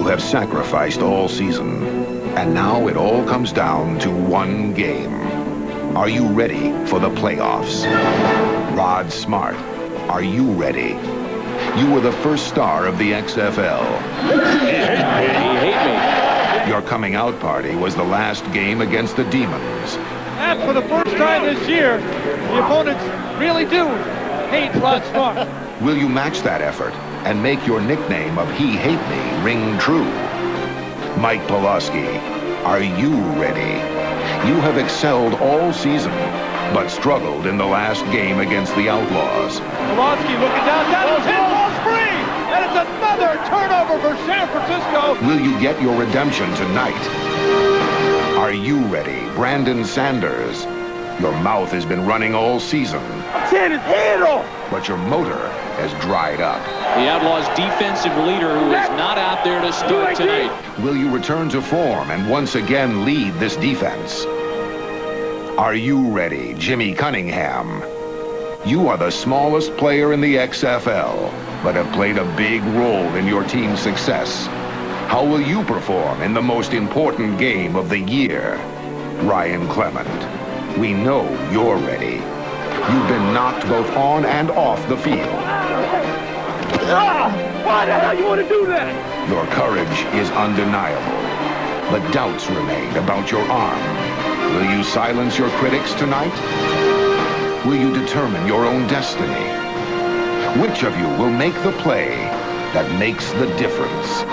You have sacrificed all season, and now it all comes down to one game. Are you ready for the playoffs? Rod Smart, are you ready? You were the first star of the XFL. He hate me. Your coming out party was the last game against the Demons. And for the first time this year, the opponents really do hate Rod Smart. Will you match that effort and make your nickname of He Hate Me ring true? Mike Pulaski, are you ready? You have excelled all season, but struggled in the last game against the Outlaws. Pulaski looking down, his hit, ball's free! And it's another turnover for San Francisco. Will you get your redemption tonight? Are you ready, Brandon Sanders? Your mouth has been running all season. His head off! But your motor has dried up. The Outlaws' defensive leader who is not out there to start tonight. Will you return to form and once again lead this defense? Are you ready, Jimmy Cunningham? You are the smallest player in the XFL, but have played a big role in your team's success. How will you perform in the most important game of the year? Ryan Clement, we know you're ready. You've been knocked both on and off the field. Why the hell you want to do that? Your courage is undeniable, but doubts remain about your arm. Will you silence your critics tonight? Will you determine your own destiny? Which of you will make the play that makes the difference?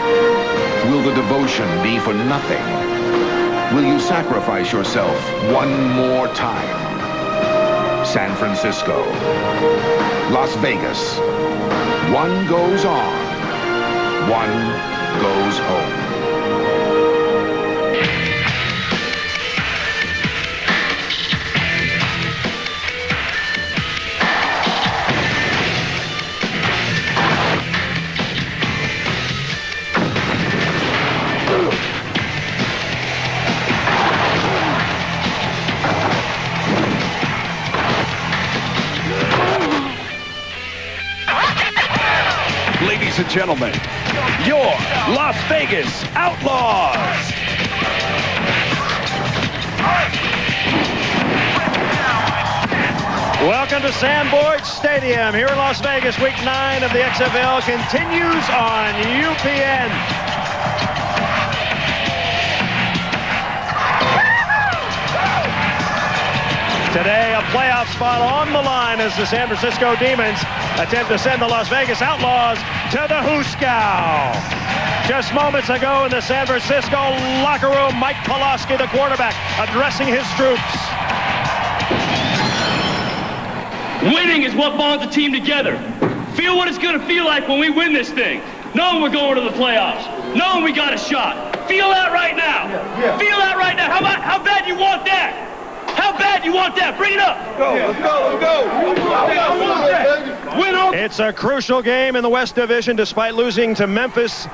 Will the devotion be for nothing? Will you sacrifice yourself one more time? San Francisco, Las Vegas. One goes on, one goes home. Ladies and gentlemen, your Las Vegas Outlaws. Welcome to Sandboard Stadium here in Las Vegas. Week 9 of the XFL continues on UPN. Today, a playoff spot on the line as the San Francisco Demons attempt to send the Las Vegas Outlaws to the Hooskow. Just moments ago in the San Francisco locker room, Mike Pulaski, the quarterback, addressing his troops. Winning is what bonds the team together. Feel what it's going to feel like when we win this thing. Knowing we're going to the playoffs. Knowing we got a shot. Feel that right now. Feel that right now. How bad you want that? How bad you want that? Bring it up. Let's go. Win on. It's a crucial game in the West Division despite losing to Memphis.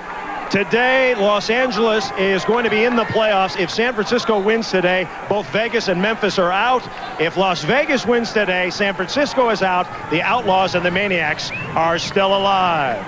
Today, Los Angeles is going to be in the playoffs. If San Francisco wins today, both Vegas and Memphis are out. If Las Vegas wins today, San Francisco is out. The Outlaws and the Maniacs are still alive.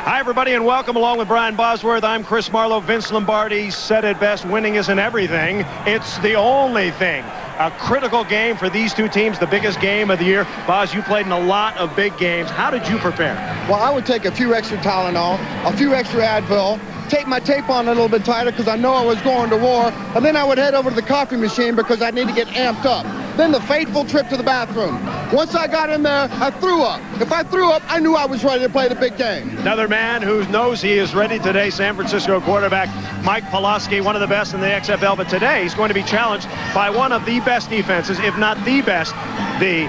Hi, everybody, and welcome along with Brian Bosworth. I'm Chris Marlowe. Vince Lombardi said it best, winning isn't everything. It's the only thing. A critical game for these two teams, the biggest game of the year. Boz, you played in a lot of big games. How did you prepare? Well, I would take a few extra Tylenol, a few extra Advil, take my tape on a little bit tighter because I know I was going to war, and then I would head over to the coffee machine because I need to get amped up. Then the fateful trip to the bathroom. Once I got in there, I threw up. If I threw up, I knew I was ready to play the big game. Another man who knows he is ready today, San Francisco quarterback Mike Pulaski, one of the best in the XFL, but today he's going to be challenged by one of the best defenses, if not the best, the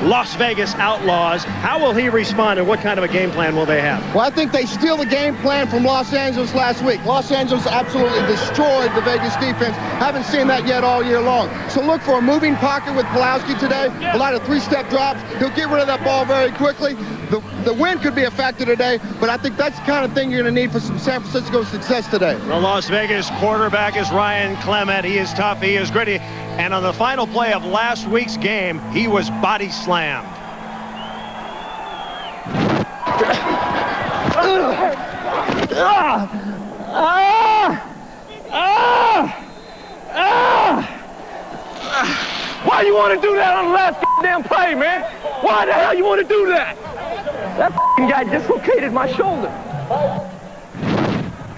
Las Vegas Outlaws. How will he respond, and what kind of a game plan will they have? Well, I think they steal the game plan from Los Angeles last week. Los Angeles absolutely destroyed the Vegas defense. Haven't seen that yet all year long. So look for a moving pocket with Pulaski today. A lot of three-step drops. He'll get rid of that ball very quickly. The win could be a factor today, but I think that's the kind of thing you're going to need for some San Francisco success today. The Las Vegas quarterback is Ryan Clement. He is tough. He is gritty. And on the final play of last week's game, he was body slammed. Why you want to do that on the last damn play, man? Why the hell you want to do that? That guy dislocated my shoulder.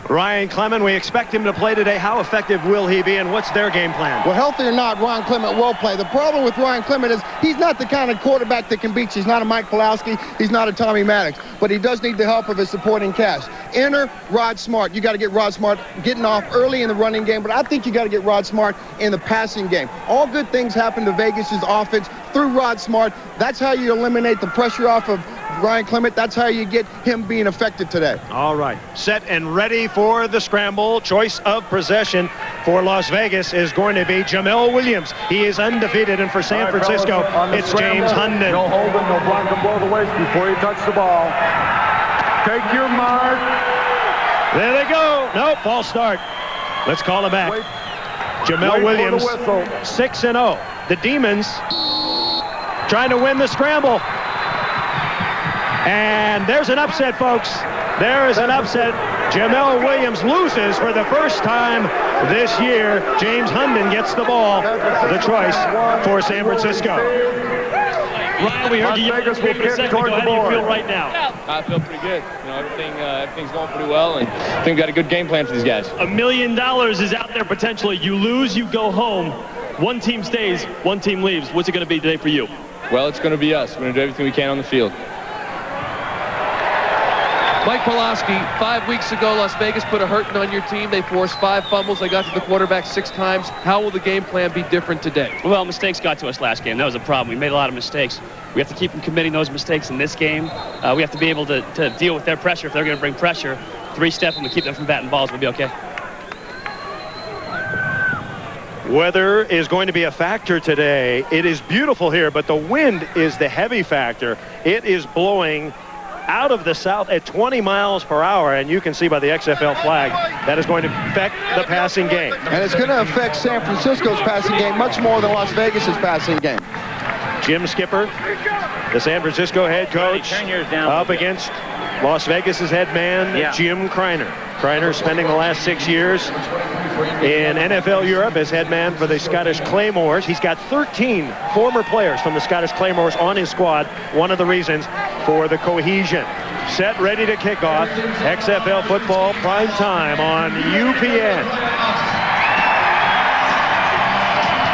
Ryan Clement, we expect him to play today. How effective will he be, and what's their game plan? Well, healthy or not, Ryan Clement will play. The problem with Ryan Clement is he's not the kind of quarterback that can beat you. He's not a Mike Pawlowski. He's not a Tommy Maddox. But he does need the help of his supporting cast. Enter Rod Smart. You got to get Rod Smart getting off early in the running game, but I think you got to get Rod Smart in the passing game. All good things happen to Vegas's offense through Rod Smart. That's how you eliminate the pressure off of Ryan Clement. That's how you get him being effective today. All right, set and ready for the scramble. Choice of possession for Las Vegas is going to be Jamel Williams. He is undefeated, and for San Francisco, it's James Hunden. No hold him, no block him below the waist before you touch the ball. Take your mark. There they go. Nope, false start. Let's call him back. Jamel Williams, 6-0. The Demons trying to win the scramble. And there's an upset, folks. There is an upset. Jamel Williams loses for the first time this year. James Hunden gets the ball. The choice for San Francisco. Ryan, we heard you yell a second ago. How do you feel right now? I feel pretty good. You know, everything's going pretty well, and I think we got a good game plan for these guys. $1 million is out there potentially. You lose, you go home. One team stays, one team leaves. What's it going to be today for you? Well, it's going to be us. We're going to do everything we can on the field. Mike Pawlowski, 5 weeks ago, Las Vegas put a hurting on your team. They forced 5 fumbles. They got to the quarterback 6 times. How will the game plan be different today? Well, mistakes got to us last game. That was a problem. We made a lot of mistakes. We have to keep them committing those mistakes in this game. We have to be able to deal with their pressure. If they're going to bring pressure, 3-step them and keep them from batting balls. We'll be okay. Weather is going to be a factor today. It is beautiful here, but the wind is the heavy factor. It is blowing out of the south at 20 miles per hour, and you can see by the XFL flag that is going to affect the passing game. And it's going to affect San Francisco's passing game much more than Las Vegas's passing game. Jim Skipper, the San Francisco head coach, up against Las Vegas's head man, Jim Kreiner. Kreiner spending the last 6 years in NFL Europe as head man for the Scottish Claymores. He's got 13 former players from the Scottish Claymores on his squad. One of the reasons for the cohesion. Set, ready to kick off. XFL football prime time on UPN.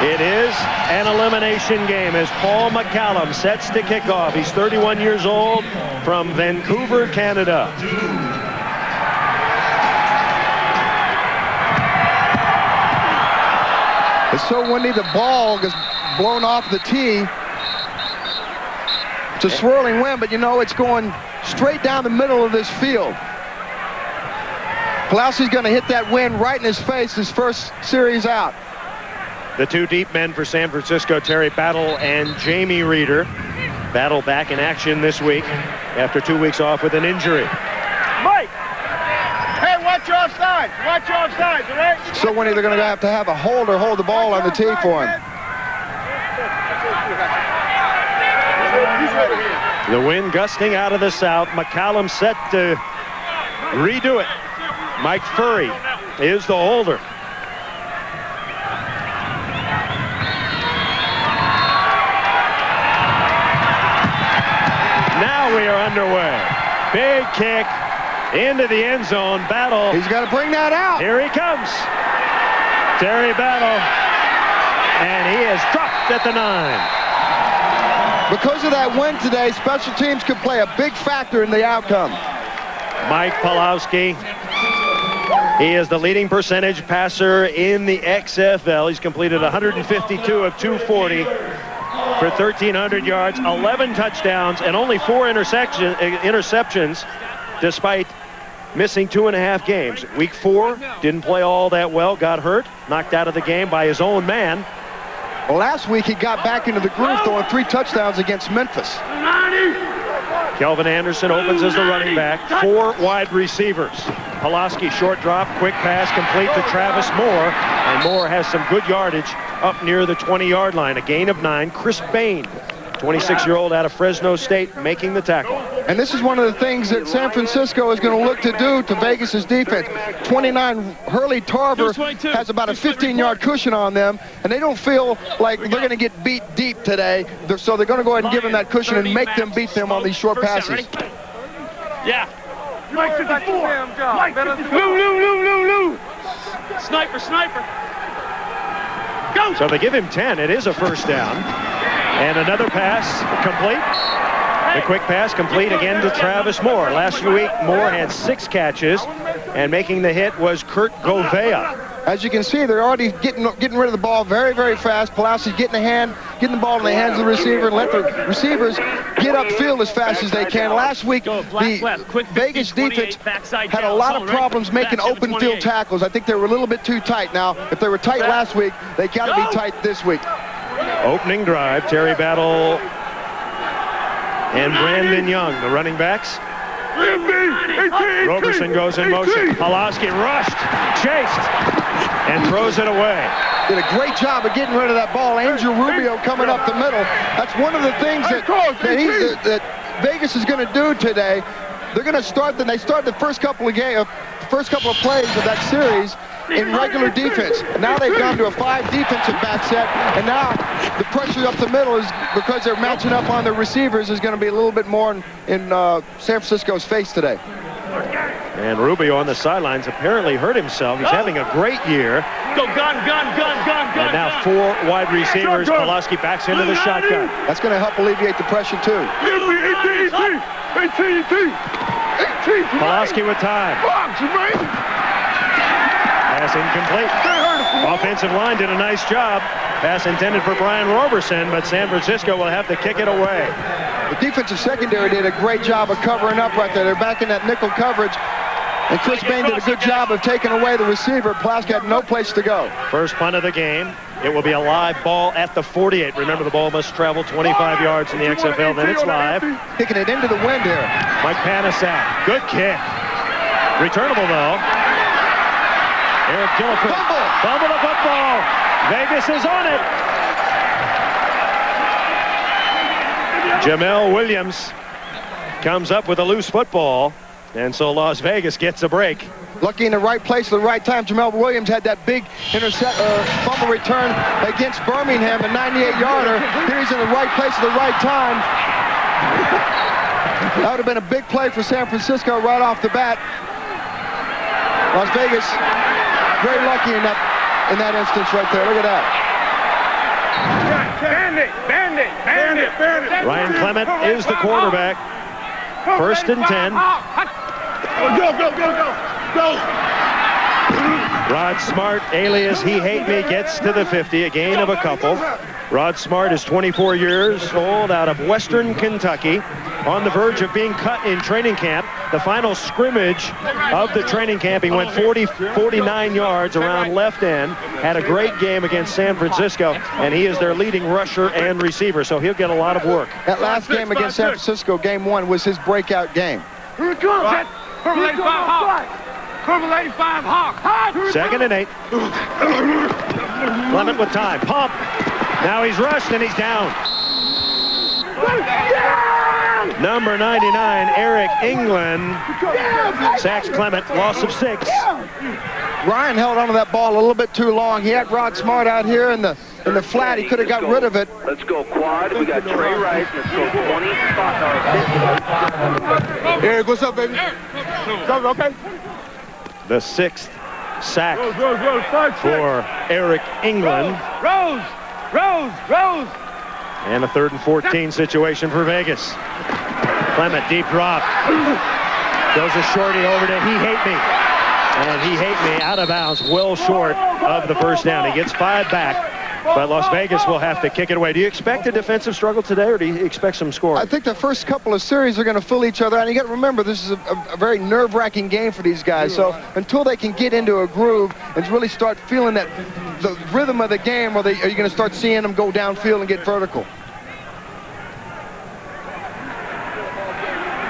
It is an elimination game as Paul McCallum sets to kick off. He's 31 years old from Vancouver, Canada. It's so windy, the ball gets blown off the tee. It's a swirling wind, but you know it's going straight down the middle of this field. Pawlowski's going to hit that wind right in his face his first series out. The 2 deep men for San Francisco, Terry Battle and Jamie Reeder. Battle back in action this week after 2 weeks off with an injury. Mike! Hey, watch your offsides! Watch your offsides, all right? So windy, they're going to have a holder hold the ball on the tee for him. The wind gusting out of the south. McCallum set to redo it. Mike Furry is the holder. Now we are underway. Big kick into the end zone. Battle. He's got to bring that out. Here he comes. Terry Battle. And he is dropped at the 9. Because of that win today, special teams could play a big factor in the outcome. Mike Pawlowski. He is the leading percentage passer in the XFL. He's completed 152 of 240 for 1,300 yards, 11 touchdowns, and only 4 interceptions despite missing 2.5 games. Week 4, didn't play all that well, got hurt, knocked out of the game by his own man. Well, last week he got back into the groove, throwing 3 touchdowns against Memphis. Kelvin Anderson opens as the running back. 4 wide receivers. Pawlowski short drop, quick pass, complete to Travis Moore. And Moore has some good yardage up near the 20-yard line. A gain of 9. Chris Bain, 26-year-old out of Fresno State, making the tackle. And this is one of the things that San Francisco is going to look to do to Vegas's defense. 29 Hurley Tarver has about a 15-yard cushion on them, and they don't feel like they're going to get beat deep today. So they're going to go ahead and give them that cushion and make them beat them on these short passes. Yeah. Mike 54. Mike 54. Lou. Sniper. Go. So they give him 10. It is a first down. And another pass complete. The quick pass complete again to Travis Moore. Last week, Moore had 6 catches, and making the hit was Kurt Govea. As you can see, they're already getting rid of the ball very, very fast. Pulaski's getting the ball in the hands of the receiver and let the receivers get upfield as fast as they can. Last week, the Vegas defense had a lot of problems making open field tackles. I think they were a little bit too tight. Now, if they were tight last week, they got to be tight this week. Opening drive, Terry Battle and Brandon Young, the running backs. Roberson goes in motion. Pulaski rushed, chased, and throws it away. Did a great job of getting rid of that ball. Angel Rubio coming up the middle. That's one of the things that Vegas is going to do today. They're going to start. They start the first couple of plays of that series in regular defense. Now they've gone to a 5 defensive back set, and now the pressure up the middle is because they're matching up on their receivers is going to be a little bit more in San Francisco's face today. And Rubio on the sidelines apparently hurt himself. He's having a great year. Go gun. And now 4 wide receivers. Pulaski backs into the shotgun. That's going to help alleviate the pressure too. Pulaski with time. Pass incomplete. Offensive line did a nice job. Pass intended for Brian Roberson, but San Francisco will have to kick it away. The defensive secondary did a great job of covering up right there. They're back in that nickel coverage. And Chris Bain did a good job of taking away the receiver. Pulaski had no place to go. First punt of the game. It will be a live ball at the 48. Remember, the ball must travel 25 yards in the XFL, then it's live. Kicking it into the wind here. Mike Panasak. Good kick. Returnable, though. Eric Gilliford. Fumble the football. Vegas is on it. Jamel Williams comes up with a loose football, and so Las Vegas gets a break. Lucky in the right place at the right time. Jamel Williams had that big fumble return against Birmingham, a 98-yarder. Here he's in the right place at the right time. That would have been a big play for San Francisco right off the bat. Las Vegas very lucky in that instance right there. Look at that. Bandit. Ryan Clement is the quarterback. First and 10. Go. Rod Smart, alias He Hate Me, gets to the 50, a gain of a couple. Rod Smart is 24 years old, out of Western Kentucky, on the verge of being cut in training camp. The final scrimmage of the training camp, he went 49 yards around left end, had a great game against San Francisco, and he is their leading rusher and receiver, so he'll get a lot of work. That last game against San Francisco, game 1, was his breakout game. Here it comes. Purple 85 Hawk. Purple 85 Hawk. 2nd and 8. Clement with time. Pump. Now he's rushed and he's down. Number 99, Eric England, sacks Clement, loss of 6. Ryan held onto that ball a little bit too long. He had Rod Smart out here in the flat. He could have got rid of it. Let's go quad. We got Trey Rice. Let's go 20. Eric, what's up, baby? Okay. The 6th sack for Eric England. Rose. And a 3rd and 14 situation for Vegas. Clement, deep drop. Goes a shorty over to He Hate Me. And He Hate Me out of bounds, well short of the first down. He gets 5 back. But Las Vegas will have to kick it away. Do you expect a defensive struggle today, or do you expect some scoring? I think the first couple of series are going to fool each other. And you got to remember, this is a very nerve-wracking game for these guys. So until they can get into a groove and really start feeling that the rhythm of the game, are you going to start seeing them go downfield and get vertical?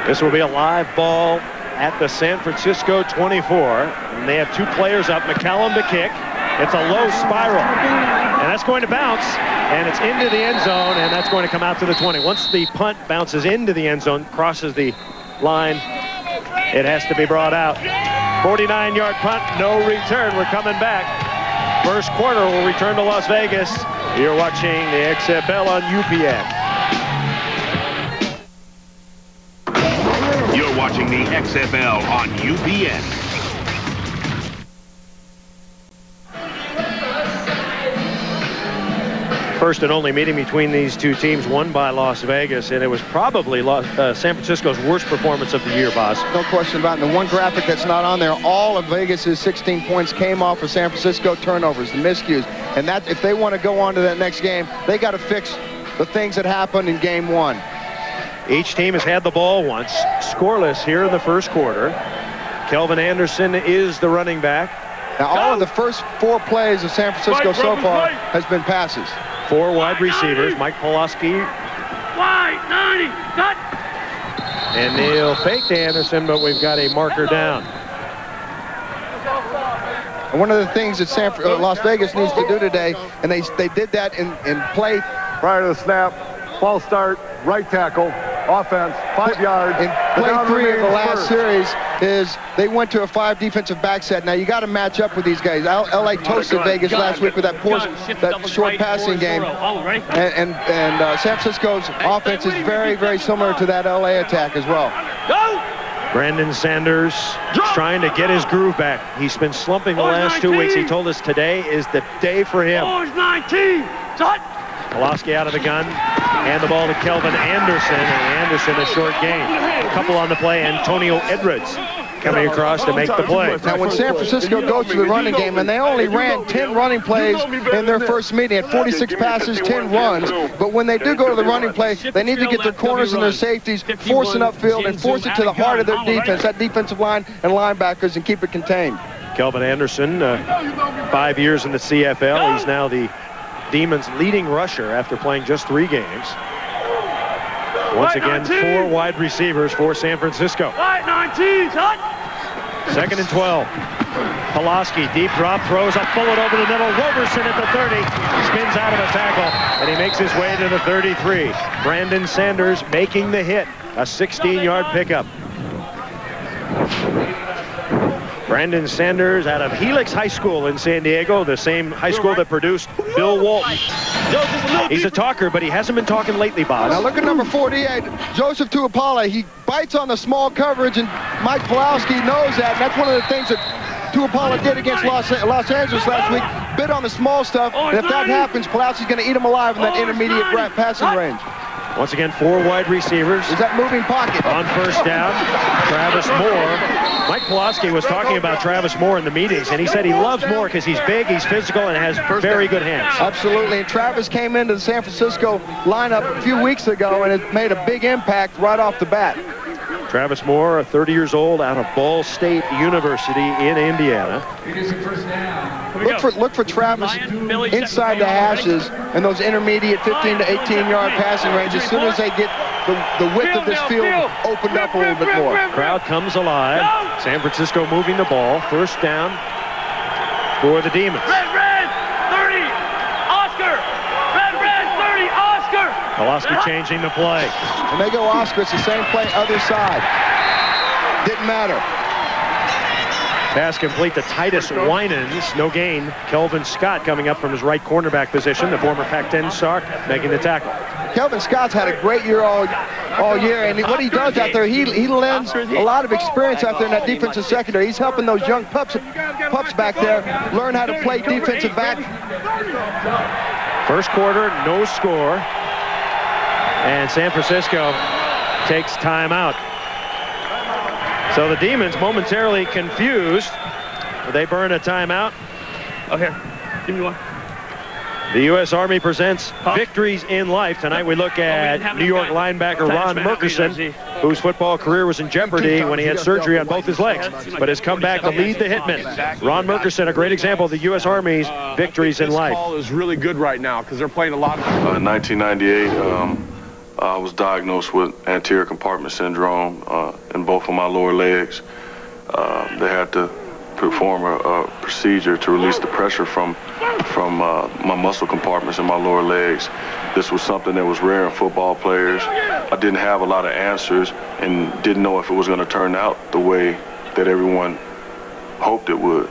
This will be a live ball at the San Francisco 24. And they have 2 players up. McCallum to kick. It's a low spiral. And that's going to bounce, and it's into the end zone, and that's going to come out to the 20. Once the punt bounces into the end zone, crosses the line, it has to be brought out. 49-yard punt, no return. We're coming back. First quarter will return to Las Vegas. You're watching the XFL on UPN. You're watching the XFL on UPN. First and only meeting between these two teams, won by Las Vegas, and it was probably San Francisco's worst performance of the year, Boz. No question about it. And the one graphic that's not on there, all of Vegas's 16 points came off of San Francisco turnovers, the miscues. And that, if they want to go on to that next game, they got to fix the things that happened in game one. Each team has had the ball once, scoreless here in the first quarter. Kelvin Anderson is the running back. Now, all of the first 4 plays of San Francisco so far has been passes. 4 wide receivers, Mike Pulaski. Wide 90, cut. And they'll fake to Anderson, but we've got a marker down. And one of the things that Las Vegas needs to do today, and they did that in play. Prior to the snap, false start, right tackle, offense, 5 yards. In play 3 of the last series is they went to a 5 defensive back set. Now you got to match up with these guys. LA toasted Vegas last week with that short passing game. And San Francisco's offense is very, very similar to that LA attack as well. Brandon Sanders trying to get his groove back. He's been slumping the last 2 weeks. He told us today is the day for him. 19, cut. Pulaski out of the gun, and the ball to Kelvin Anderson, and Anderson a short gain. A couple on the play, Antonio Edwards coming across to make the play. Now when San Francisco goes to the running game, and they only ran 10 running plays in their first meeting, at 46 passes, 10 runs, but when they do go to the running play, they need to get their corners and their safeties, force an upfield, and force it to the heart of their defense, that defensive line and linebackers, and keep it contained. Kelvin Anderson, 5 years in the CFL. He's now the Demons' leading rusher after playing just 3 games. Once again, 4 wide receivers for San Francisco. 19, cut. 2nd and 12. Pulaski, deep drop, throws a bullet over the middle. Roberson at the 30, spins out of a tackle, and he makes his way to the 33. Brandon Sanders making the hit, a 16-yard pickup. Brandon Sanders out of Helix High School in San Diego, the same high school that produced Bill Walton. He's a talker, but he hasn't been talking lately, Boz. Now look at number 48, Joseph Tuapala. He bites on the small coverage, and Mike Pulaski knows that, and that's one of the things that Tuapala did against Los Angeles last week, bit on the small stuff, and if that happens, Pulaski's going to eat him alive in that intermediate passing range. Once again, 4 wide receivers. Is that moving pocket? On first down, Travis Moore. Mike Pulaski was talking about Travis Moore in the meetings, and he said he loves Moore because he's big, he's physical, and has very good hands. Absolutely, and Travis came into the San Francisco lineup a few weeks ago, and it made a big impact right off the bat. Travis Moore, 30 years old, out of Ball State University in Indiana. Look for Travis inside the hashes and those intermediate 15 to 18-yard passing range. As soon as they get the width of this field opened up a little bit more. Crowd comes alive. San Francisco moving the ball. First down for the Demons. Red, 30, Oscar. Red, 30, Oscar. Pulaski changing the play. And they go Oscar. It's the same play, other side. Didn't matter. Pass complete to Titus Winans. No gain. Kelvin Scott coming up from his right cornerback position. The former Pac-10 star making the tackle. Kelvin Scott's had a great year all year, and what he does out there, he lends a lot of experience out there in that defensive secondary. He's helping those young pups back there learn how to play defensive back. First quarter, no score, and San Francisco takes timeout. So the Demons momentarily confused. They burn a timeout. Oh, here. Give me one. The U.S. Army presents Victories in Life. Tonight we look at New York linebacker Ron Merkerson, whose football career was in jeopardy when he had surgery on both his legs, but has come back to lead the Hitmen. Ron Merkerson, a great example of the U.S. Army's Victories in Life. This ball is really good right now because they're playing a lot of... In 1998, I was diagnosed with anterior compartment syndrome in both of my lower legs. They had to perform a procedure to release the pressure from my muscle compartments in my lower legs. This was something that was rare in football players. I didn't have a lot of answers and didn't know if it was going to turn out the way that everyone hoped it would.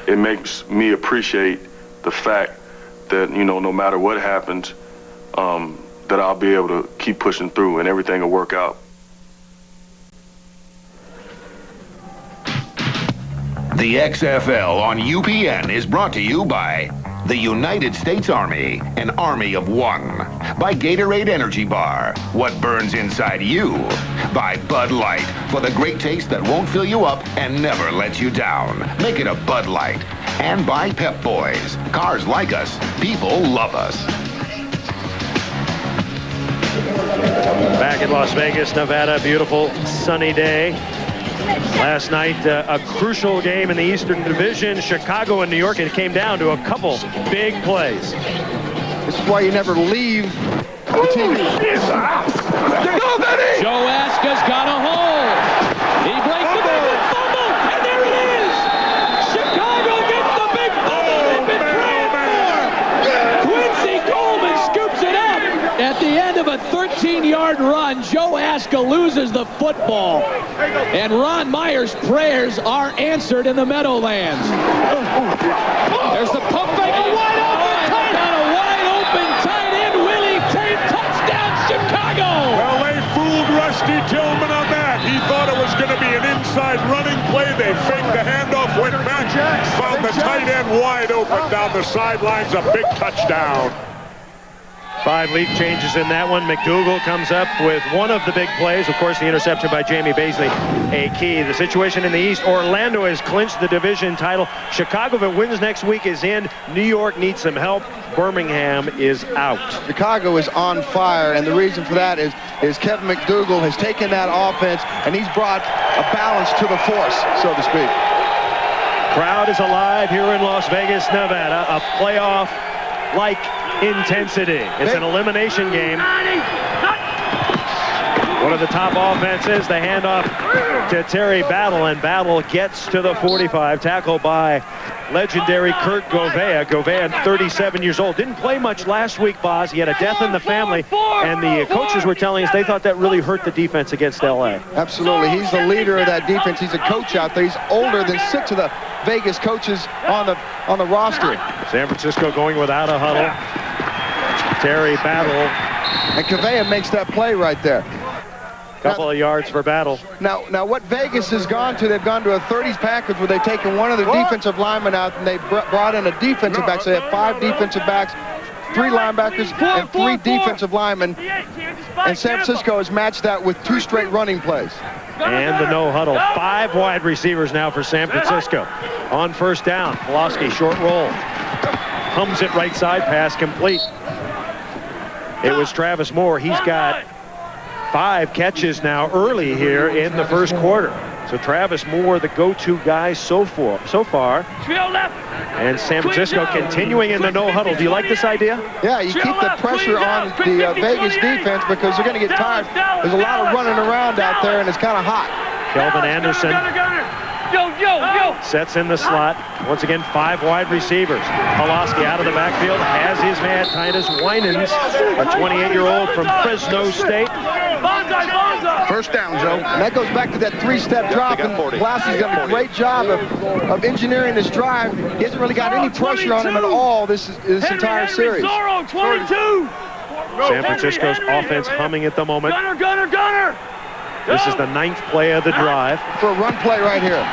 It makes me appreciate the fact that, you know, no matter what happens, that I'll be able to keep pushing through and everything will work out. The XFL on UPN is brought to you by the United States Army, an army of one. By Gatorade Energy Bar, what burns inside you. By Bud Light, for the great taste that won't fill you up and never lets you down. Make it a Bud Light. And by Pep Boys. Cars like us, people love us. Back in Las Vegas, Nevada, beautiful sunny day. Last night, a crucial game in the Eastern Division, Chicago and New York. It came down to a couple big plays. This is why you never leave the team. Joe Aska's got a hole. He breaks the big fumble, and there it is. Chicago gets the big fumble they've been praying for. Quincy Coleman scoops it up. At the end of a 13-yard run, Joe Aska loses the football. And Ron Meyer's prayers are answered in the Meadowlands. There's the pump fake. A wide open tight end. A wide open tight end. Willie Tate, touchdown Chicago. Well, they fooled Rusty Tillman on that. He thought it was going to be an inside running play. They faked the handoff, went back, found the tight end wide open down the sidelines. A big touchdown. 5 lead changes in that one. McDougal comes up with one of the big plays. Of course, the interception by Jamie Baisley, a key. The situation in the East, Orlando has clinched the division title. Chicago, if it wins next week, is in. New York needs some help. Birmingham is out. Chicago is on fire, and the reason for that is Kevin McDougal has taken that offense, and he's brought a balance to the force, so to speak. Crowd is alive here in Las Vegas, Nevada. A playoff-like intensity. It's an elimination game. One of the top offenses, the handoff to Terry Battle, and Battle gets to the 45, tackled by legendary Kurt Govea. Govea, 37 years old. Didn't play much last week, Boz. He had a death in the family, and the coaches were telling us they thought that really hurt the defense against L.A. Absolutely. He's the leader of that defense. He's a coach out there. He's older than 6 of the Vegas coaches on the roster. San Francisco going without a huddle. Terry Battle. And Govea makes that play right there. Couple of yards for Battle. Now what Vegas has gone to, they've gone to a 30s package where they've taken one of the defensive linemen out and they brought in a defensive back. So they have 5 defensive backs, 3 linebackers, and 3 defensive linemen. And San Francisco has matched that with 2 straight running plays. And the no huddle. 5 wide receivers now for San Francisco. On first down, Pulaski, short roll. Hums it right side, pass complete. It was Travis Moore. He's got 5 catches now early here in the first quarter. So Travis Moore, the go-to guy so far. And San Francisco continuing in the no huddle. Do you like this idea? Yeah, you keep the pressure on the Vegas defense because they're going to get tired. There's a lot of running around out there, and it's kind of hot. Kelvin Anderson sets in the slot. Once again, 5 wide receivers. Pulaski out of the backfield has his man Titus Winans, a 28-year-old from Fresno State. First down, Joe. And that goes back to that 3-step drop, and Pulaski's done a great job of engineering this drive. He hasn't really got any pressure on him at all this entire series. San Francisco's offense humming at the moment. Gunner! This is the 9th play of the drive. For a run play right here.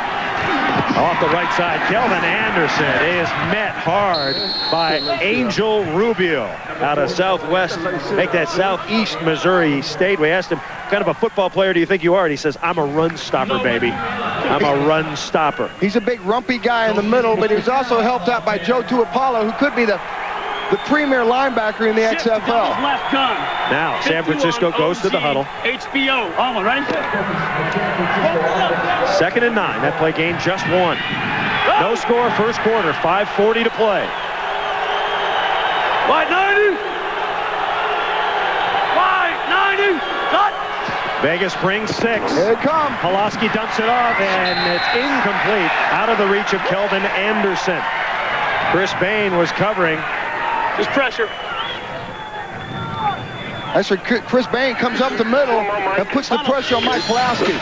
Off the right side, Kelvin Anderson is met hard by Angel Rubio out of Southwest, make that Southeast Missouri State. We asked him, what kind of a football player do you think you are? And he says, I'm a run stopper, baby. I'm a run stopper. He's a big rumpy guy in the middle, but he was also helped out by Joe Tuapalo, who could be the premier linebacker in the XFL. Now, San Francisco goes to the huddle. HBO. Almost, ready? 2nd and 9. That play gained just 1. No score, first quarter. 5:40 to play. Wide 90. Cut. Vegas brings 6. Here it comes. Pulaski dumps it off, and it's incomplete. Out of the reach of Kelvin Anderson. Chris Bain was covering. Just pressure. That's where Chris Bain comes up the middle and puts the pressure on Mike Pulaski.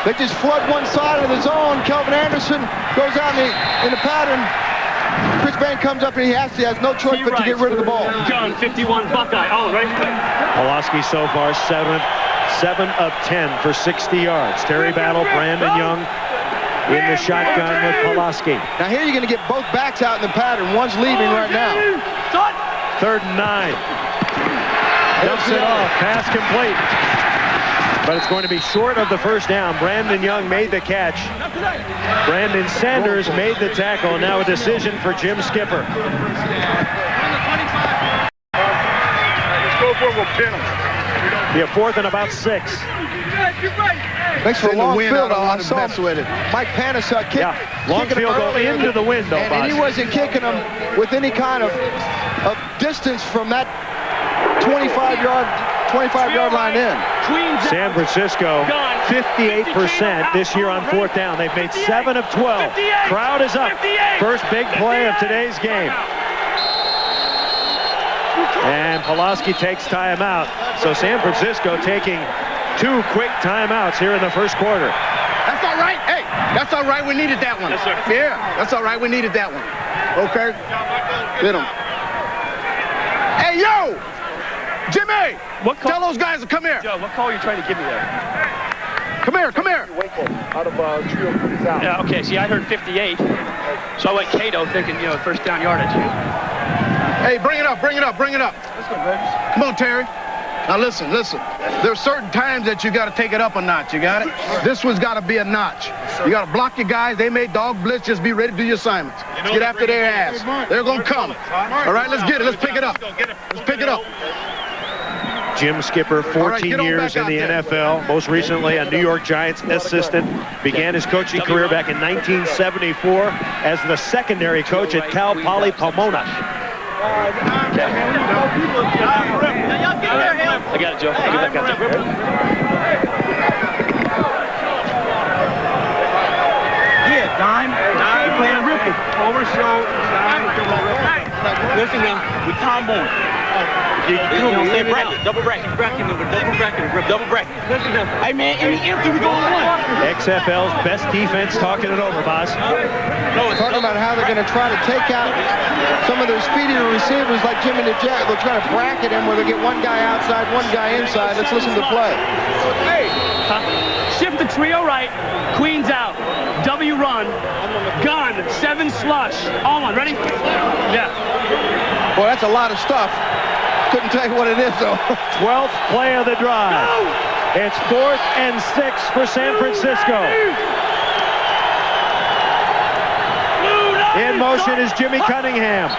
They just flood one side of the zone. Kelvin Anderson goes out in the pattern. Chris Bain comes up and he has no choice but to get rid of the ball. John, 51 Buckeye. Oh, right. Pulaski so far 7 of 10 for 60 yards. Terry Battle, Brandon Young in the shotgun with Pulaski. Now here you're going to get both backs out in the pattern. One's leaving right now. 3rd and 9. Dumps it off. Pass complete. But it's going to be short of the first down. Brandon Young made the catch. Brandon Sanders made the tackle. And now a decision for Jim Skipper. Let's go for it. We'll pin him. Be a 4th and about 6. Thanks for a long field. I saw him with it. Mike Panasuk kicked. Yeah, long field goal into the window. And he wasn't kicking them with any kind of distance from that 25-yard line in. San Francisco, 58% this year on 4th down. They've made 7 of 12. Crowd is up. First big play of today's game. And Pulaski takes timeout. So San Francisco taking 2 quick timeouts here in the first quarter. That's all right. Hey, that's all right. We needed that one. Yes, sir. Yeah, that's all right. We needed that one. Okay. Hit him. Hey, yo! Jimmy! Tell those guys to come here. Joe, what call are you trying to give me there? Come here, come here. Out of trio comes out. Yeah, okay. See, I heard 58. So I went Cato thinking, first down yardage. Hey, bring it up, bring it up, bring it up. Let's go, Vegas. Come on, Terry. Now listen. There's certain times that you got to take it up a notch. You got it? This one's got to be a notch. You got to block your guys. They made dog blitz. Just be ready to do your assignments. Let's get after their ass. They're going to come. All right, let's get it. Let's pick it up. Let's pick it up. Jim Skipper, 14 years in the NFL, most recently a New York Giants assistant. Began his coaching career back in 1974 as the secondary coach at Cal Poly Pomona. I got it, Joe. I'll get back out there. Yeah, dime. You're playing ripple. Over show. Listen now, we Tom Bourne. You know, say bracket, double bracket, double bracket. Listen now. Hey man, any empty, we going one. XFL's best defense talking it over, boss. Talking about how they're going to try to take out some of their speedier receivers like Jimmy the Jet. They'll try to bracket him where they get one guy outside, one guy inside. Let's listen to the play. Hey. Shift the trio right, Queens out, W run, gun, 7 slush. All on, ready? Yeah. Boy, that's a lot of stuff. Couldn't tell you what it is, though. 12th play of the drive. No! It's 4th and 6 for San Francisco. In motion is Jimmy Cunningham.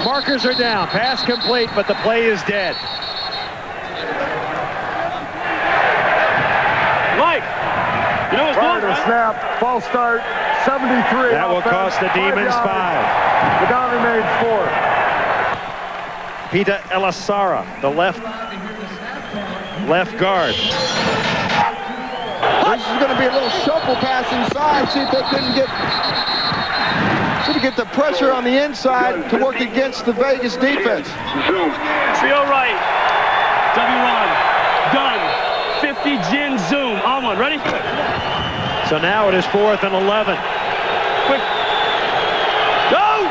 Markers are down. Pass complete, but the play is dead. Mike, you know what's going on? Snap, false start, 73. That will cost the Demons 5. The down remains 4. Pita Elisara, the left guard. This is going to be a little shuffle pass inside. See if they couldn't get the pressure on the inside to work against the Vegas defense. Trio right, W run, gun, 50 gin zoom. On one, ready? So now it is 4th and 11. Quick. Go!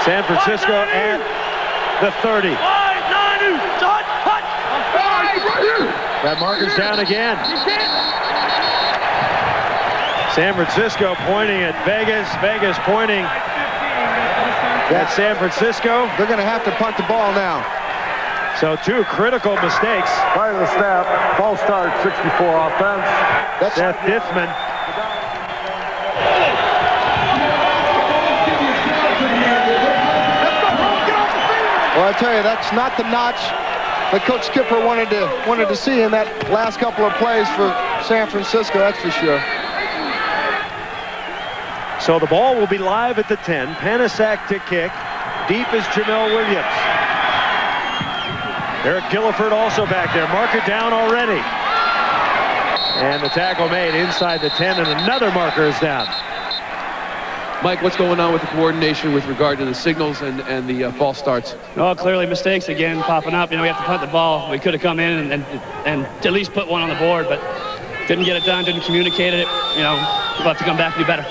San Francisco at the 30. That marker's down again. San Francisco pointing at Vegas. Vegas pointing at San Francisco. They're going to have to punt the ball now. So 2 critical mistakes. By the snap, false start, 64 offense. That's Seth Dithman. Well, I tell you, that's not the notch that Coach Skipper wanted to see in that last couple of plays for San Francisco, that's for sure. So the ball will be live at the 10. Panasuk to kick. Deep is Jamel Williams. Eric Gilliford also back there. Marker down already. And the tackle made inside the 10, and another marker is down. Mike, what's going on with the coordination with regard to the signals and the false starts? Oh, clearly mistakes again popping up. You know, we have to punt the ball. We could have come in and at least put one on the board, but didn't get it done, didn't communicate it. You know, we'll have to come back and do better.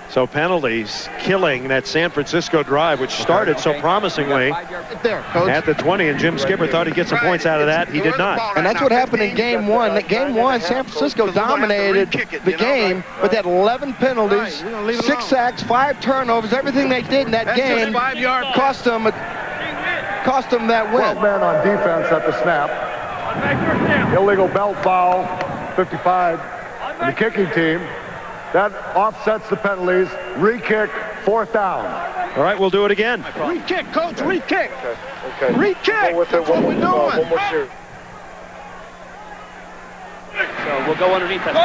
So penalties killing that San Francisco drive, which started so promisingly at the 20, and Jim Skipper thought he'd get some points out of that. He did not. And that's what happened in game one. Game one, San Francisco dominated the game, but they had 11 penalties, 6 sacks, 5 turnovers. Everything they did in that game cost them that win. 12 men on defense at the snap. Illegal belt foul, 55, and the kicking team. That offsets the penalties. Re-kick, 4th down. All right, we'll do it again. Re-kick, coach, re-kick. Okay. Re-kick, that's what we're doing. One more series. So we'll go underneath that.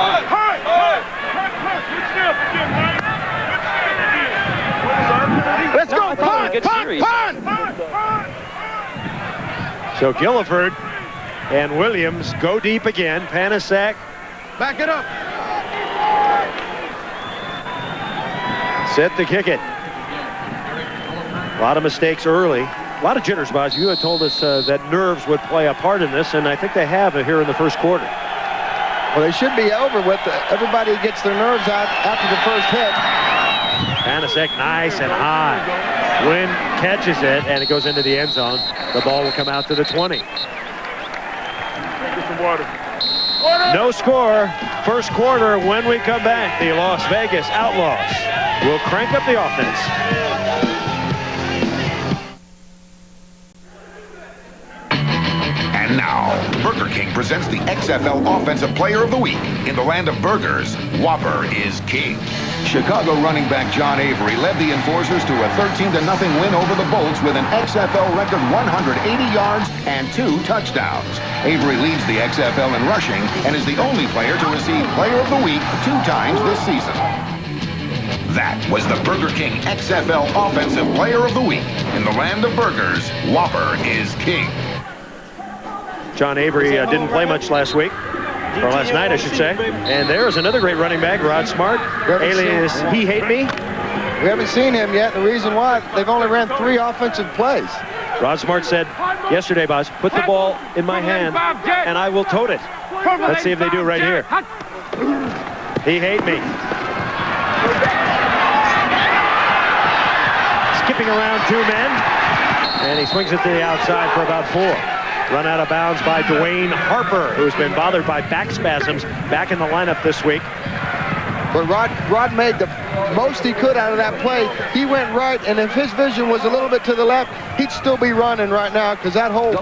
Let's go, punt. So Gilliford and Williams go deep again. Panasak. Back it up. Set to kick it. A lot of mistakes early. A lot of jitters, Boz. You had told us that nerves would play a part in this, and I think they have here in the first quarter. Well, they should be over with. Everybody gets their nerves out after the first hit. Panasak nice and high. Wynn catches it, and it goes into the end zone. The ball will come out to the 20. Get some water. No score. First quarter. When we come back, the Las Vegas Outlaws will crank up the offense. And now, Burger King presents the XFL Offensive Player of the Week. In the land of burgers, Whopper is king. Chicago running back John Avery led the Enforcers to a 13-0 win over the Bolts with an XFL record 180 yards and 2 touchdowns. Avery leads the XFL in rushing and is the only player to receive Player of the Week 2 times this season. That was the Burger King XFL Offensive Player of the Week. In the land of burgers, Whopper is king. John Avery didn't play much last week, or last night, I should say. And there's another great running back, Rod Smart, alias He Hate Me. We haven't seen him yet. The reason why, they've only ran 3 offensive plays. Rod Smart said yesterday, Boz, put the ball in my hand and I will tote it. Let's see if they do right here. He Hate Me. Skipping around 2 men, and he swings it to the outside for about 4. Run out of bounds by Dwayne Harper, who's been bothered by back spasms, back in the lineup this week. But Rod made the most he could out of that play. He went right, and if his vision was a little bit to the left, he'd still be running right now because that whole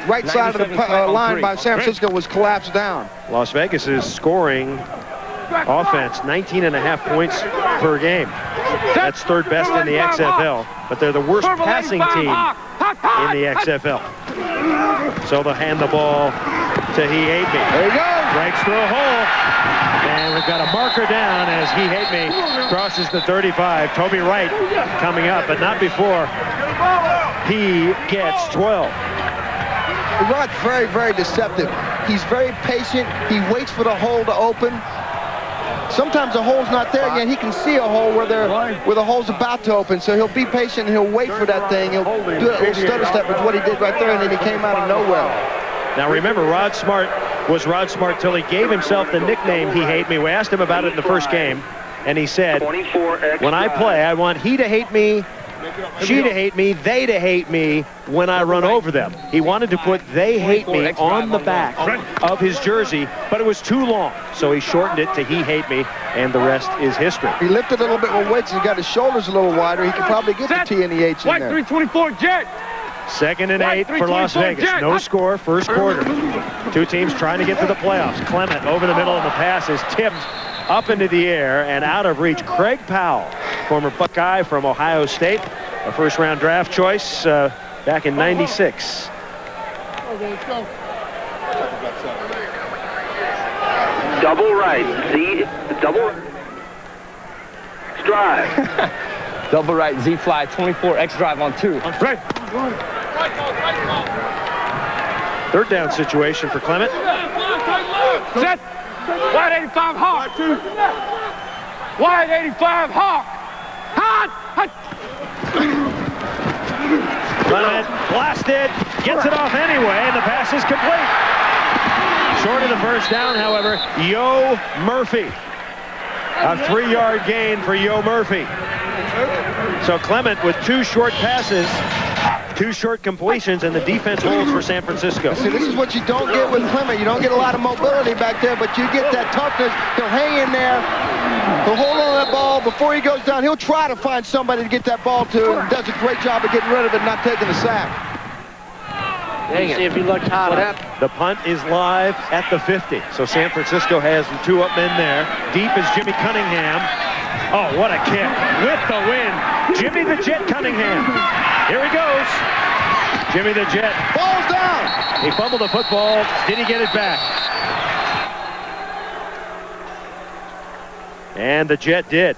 right side of the line by San Francisco was collapsed down. Las Vegas is scoring offense 19.5 points per game. That's 3rd best in the XFL, but they're the worst passing team in the XFL. So they'll hand the ball to He Hate Me. There you go. Breaks through a hole. And we've got a marker down as He Hate Me crosses the 35. Toby Wright coming up, but not before he gets 12. Rod's very, very deceptive. He's very patient. He waits for the hole to open. Sometimes the hole's not there yet. He can see a hole where the hole's about to open. So he'll be patient and he'll wait for that thing. He'll do a little stutter step, which is what he did right there, and then he came out of nowhere. Now remember, Rod Smart was Rod Smart till he gave himself the nickname He Hate Me. We asked him about it in the first game, and he said, when I play, I want he to hate me, she to hate me, they to hate me when I run over them. He wanted to put they hate me on the back of his jersey, but it was too long. So he shortened it to He Hate Me, and the rest is history. He lifted a little bit more weight, so he got his shoulders a little wider. He could probably get the T and the H in there. 324 jet. 2nd and 8 for Las Vegas. No score, first quarter. 2 teams trying to get to the playoffs. Clement over the middle, and the pass is tipped up into the air and out of reach. Craig Powell, former Buckeye from Ohio State, a first-round draft choice back in '96. Double right, Z, double drive. Double right, Z fly, 24 X drive on 2. Right. Third down situation for Clement. Set. Wide 85 Hawk. Wide 85 Hawk. Hot. Clement blasted, gets it off anyway, and the pass is complete. Short of the first down, however, Yo Murphy. A 3-yard gain for Yo Murphy. So Clement with 2 short passes, 2 short completions, and the defense holds for San Francisco. See, this is what you don't get with Clement. You don't get a lot of mobility back there, but you get that toughness. He'll hang in there. He'll hold on to that ball before he goes down. He'll try to find somebody to get that ball to, and does a great job of getting rid of it and not taking the sack. Dang it. See if he looked hot. The punt is live at the 50. So San Francisco has 2 up men there. Deep is Jimmy Cunningham. Oh, what a kick. With the win, Jimmy the Jet Cunningham. Here he goes. Jimmy the Jet. Ball's down. He fumbled the football. Did he get it back? And the Jet did.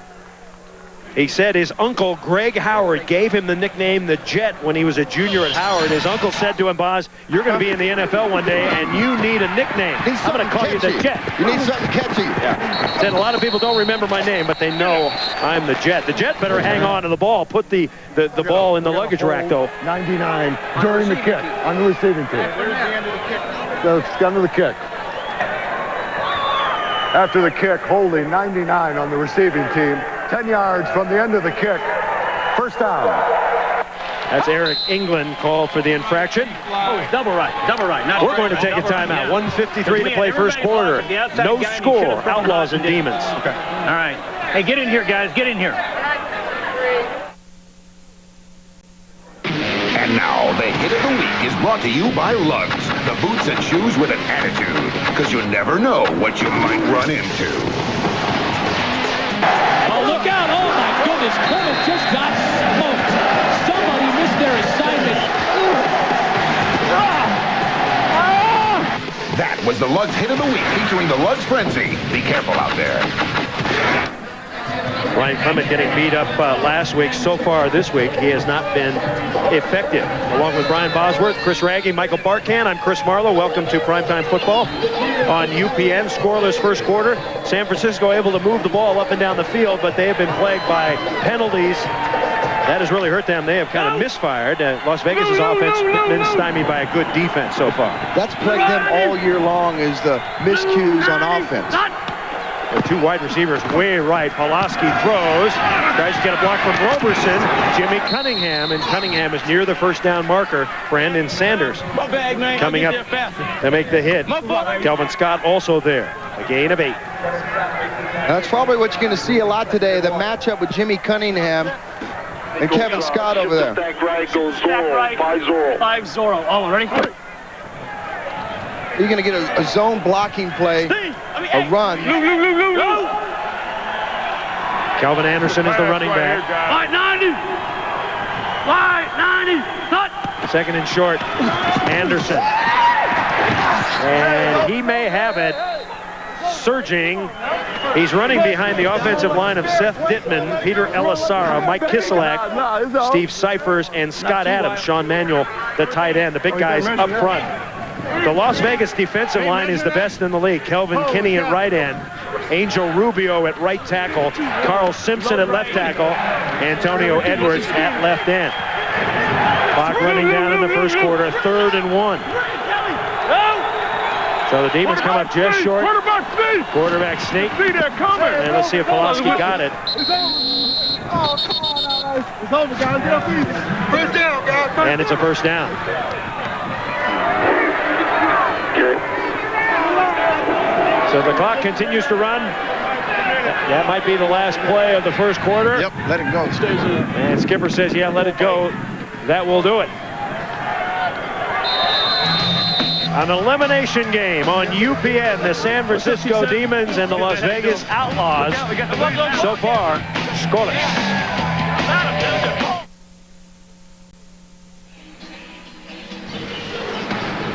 He said his uncle, Greg Howard, gave him the nickname the Jet when he was a junior at Howard. His uncle said to him, Boz, you're going to be in the NFL one day, and you need a nickname. I'm going to call you the Jet. You need something catchy. Yeah. Said a lot of people don't remember my name, but they know I'm the Jet. The Jet better hang on to the ball. Put the ball in the luggage rack, though. 99 during the kick on the receiving team. Where's the end of the kick? The end of the kick. After the kick, holding 99 on the receiving team. 10 yards from the end of the kick. First down. That's Eric England called for the infraction. Oh, double right. We're going to take a timeout. 1:53 to play first quarter. No score. Outlaws and Demons. Okay. All right. Hey, get in here, guys. Get in here. And now, the hit of the week is brought to you by Lugs, the boots and shoes with an attitude, because you never know what you might run into. Oh, look out. Oh, my goodness. Clement just got smoked. Somebody missed their assignment. That was the Lugs hit of the week, featuring the Lugs Frenzy. Be careful out there. Ryan Clement getting beat up last week. So far this week, he has not been effective. Along with Brian Bosworth, Chris Raggy, Michael Barkan, I'm Chris Marlowe. Welcome to Primetime Football on UPN. Scoreless first quarter. San Francisco able to move the ball up and down the field, but they have been plagued by penalties. That has really hurt them. They have kind of misfired. Las Vegas' offense been stymied by a good defense so far. That's plagued them all year long, is the miscues on offense. The 2 wide receivers way right. Pulaski throws. Tries to get a block from Roberson. Jimmy Cunningham. And Cunningham is near the first down marker. Brandon Sanders coming up to make the hit. Kelvin Scott also there. A gain of 8. That's probably what you're going to see a lot today, the matchup with Jimmy Cunningham and Kevin Scott over there. Back right goes Zorro. 5 Zorro. Oh, ready? You're going to get a zone blocking play, a run. Calvin Anderson is the running back. Wide 90. Wide 90. Cut. Second and short. Anderson. And he may have it. Surging. He's running behind the offensive line of Seth Dittman, Peter Elisara, Mike Kiselak, Steve Cyphers, and Scott Adams. Sean Manuel, the tight end. The big guys up front. The Las Vegas defensive line is the best in the league. Kelvin Kinney at right end. Angel Rubio at right tackle. Carl Simpson at left tackle. Antonio Edwards at left end. Clock running down in the first quarter. 3rd and 1. So the Demons come up just short. Quarterback sneak. And let's see if Pulaski got it. And it's a first down. So the clock continues to run. That might be the last play of the first quarter. Yep, let it go. And Skipper says, yeah, let it go. That will do it. An elimination game on UPN, the San Francisco Demons and the Las Vegas Outlaws. So far, scoreless.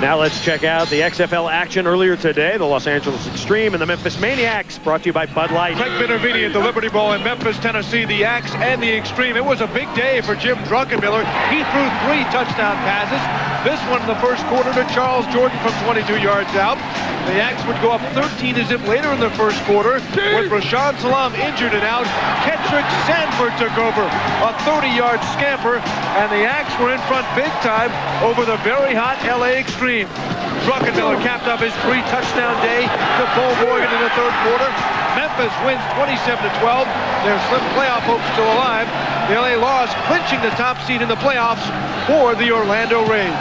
Now let's check out the XFL action earlier today. The Los Angeles Extreme and the Memphis Maniacs, brought to you by Bud Light. Craig Minervini at the Liberty Bowl in Memphis, Tennessee. The Axe and the Extreme. It was a big day for Jim Druckenmiller. He threw 3 touchdown passes. This one in the first quarter to Charles Jordan from 22 yards out. The Axe would go up 13-0 later in the first quarter with Rashawn Salam injured and out. Kendrick Sanford took over a 30-yard scamper, and the Axe were in front big time over the very hot LA Extreme. Druckenmiller capped off his 3-touchdown day to Bo Morgan in the third quarter. Memphis wins 27-12. Their slim playoff hopes still alive. The LA Laws clinching the top seed in the playoffs for the Orlando Rage.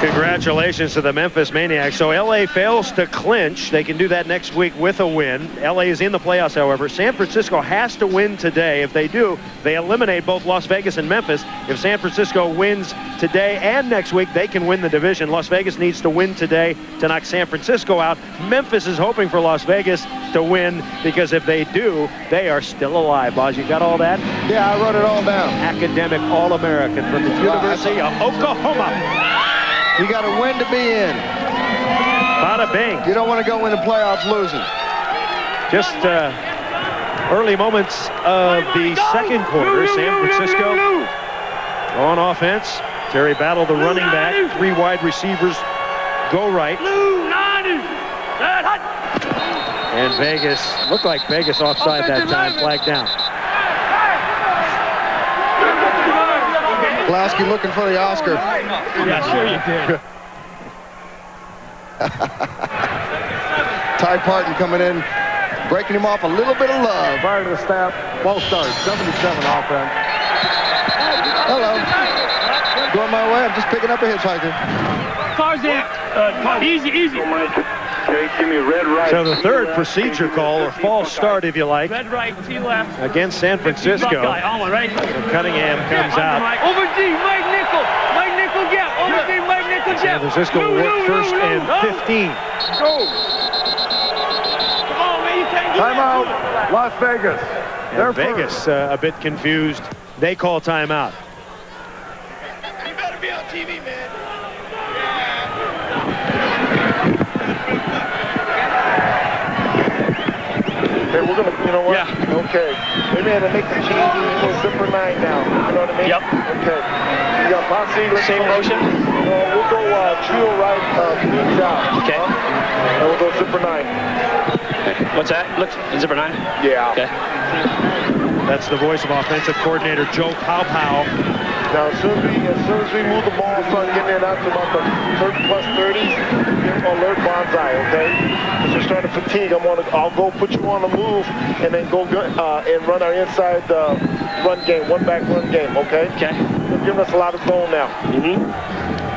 Congratulations to the Memphis Maniacs. So LA fails to clinch. They can do that next week with a win. LA is in the playoffs, however. San Francisco has to win today. If they do, they eliminate both Las Vegas and Memphis. If San Francisco wins today and next week, they can win the division. Las Vegas needs to win today to knock San Francisco out. Memphis is hoping for Las Vegas to win, because if they do, they are still alive. Boz, you got all that? Yeah, I wrote it all down. Academic All-American from the University of Oklahoma. You got to win to be in. Bada bing. You don't want to go in the playoffs losing. Just early moments of the second quarter. San Francisco on offense. Terry Battle, the running back. 3 wide receivers go right. And Vegas, looked like Vegas offside that time, flagged down. Pulaski looking for the Oscar. Yeah, sure you did. Ty Parton coming in, breaking him off a little bit of love. Prior to the snap, both starts, 77 offense. Hello. Going my way, I'm just picking up a hitchhiker. Tarzan, easy. Okay, give me red right. So the third procedure call, or false start if you like, Red right, T left. against San Francisco. Right. Cunningham comes out. Over D, Mike Nickel. Mike Nickel, yeah. Over D, Mike Nickel, yeah. San Francisco will work first and 15. Go. Come on, man, you can't do Timeout, Las Vegas. And Vegas a bit confused. They call timeout. You better be on TV, man. Hey, we're going to, you know what? Yeah. Okay. Maybe I had to make the change in the zipper 9 now. You know what I mean? Yep. Okay. You got posse. Same motion? We'll go trio right, queens out. Okay. And we'll go zipper 9. Okay. What's that? Look, zipper 9? Yeah. Okay. That's the voice of offensive coordinator Joe Powpow. Now, as soon as we move the ball, start getting it out to about the plus 30s, alert Bonsai, okay? Because we're starting to fatigue. I'll go put you on the move and then go and run our inside run game, one-back run game, okay? Okay. They're giving us a lot of zone now.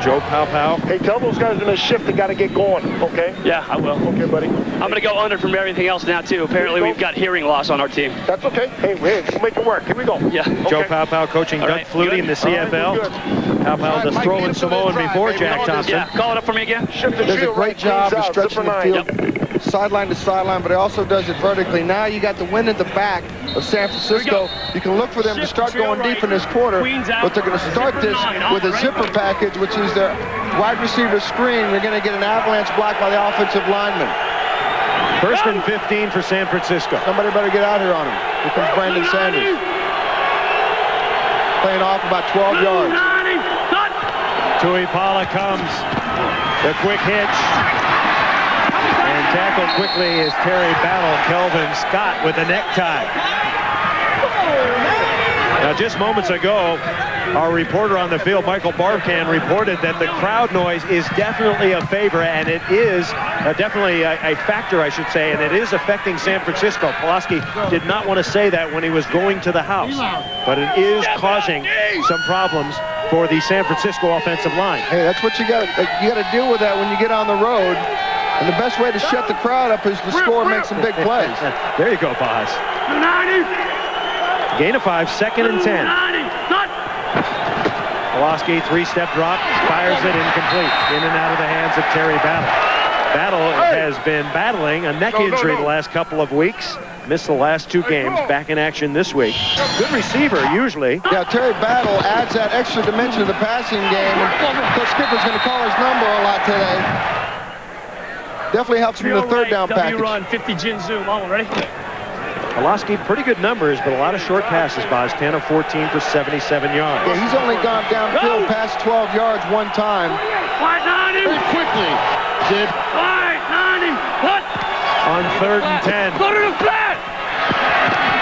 Joe Powpow. Hey, tell those guys in the shift they got to get going, okay? Yeah, I will. Okay, buddy. I'm going to go under from everything else now, too. Apparently, we've got hearing loss on our team. That's okay. Hey, we'll make it work. Here we go. Yeah. Okay. Joe Powpow coaching Doug Flutie in the CFL. Powpow, the strolling Samoan before Jack Thompson. Yeah, call it up for me again. Does a great job of stretching the field sideline to sideline, but it also does it vertically. Now you got the wind at the back of San Francisco. You can look for them to start going deep in this quarter, but they're going to start this with a zipper package, which is their wide receiver screen. They're going to get an avalanche block by the offensive lineman. First and 15 for San Francisco. Somebody better get out here on him. Here comes Brandon Sanders. Playing off about 12 yards. Tuipala comes. The quick hitch. And tackled quickly is Terry Battle. Kelvin Scott with the necktie. Now, just moments ago, our reporter on the field, Michael Barkan, reported that the crowd noise is definitely a favor, and it is definitely a factor, I should say, and it is affecting San Francisco. Pulaski did not want to say that when he was going to the house, but it is causing some problems for the San Francisco offensive line. Hey, that's what you got to deal with that when you get on the road. And the best way to shut the crowd up is to score and make some big plays. There you go, Boz. Gain of 5, second and 10. Pulaski, 3-step drop, fires it incomplete. In and out of the hands of Terry Battle. Battle has been battling a neck injury the last couple of weeks. Missed the last 2 games. Back in action this week. Good receiver, usually. Yeah, Terry Battle adds that extra dimension to the passing game. And Coach Skipper's going to call his number a lot today. Definitely helps him in the third down package. Run, 50 Jin Zoom. All ready? Pulaski, pretty good numbers, but a lot of short passes, Boz. 10 of 14 for 77 yards. Yeah, he's only gone downfield past 12 yards one time. Wide 90. Very quickly. Did. Wide 90. What? On 3rd and 10. Go to the flat.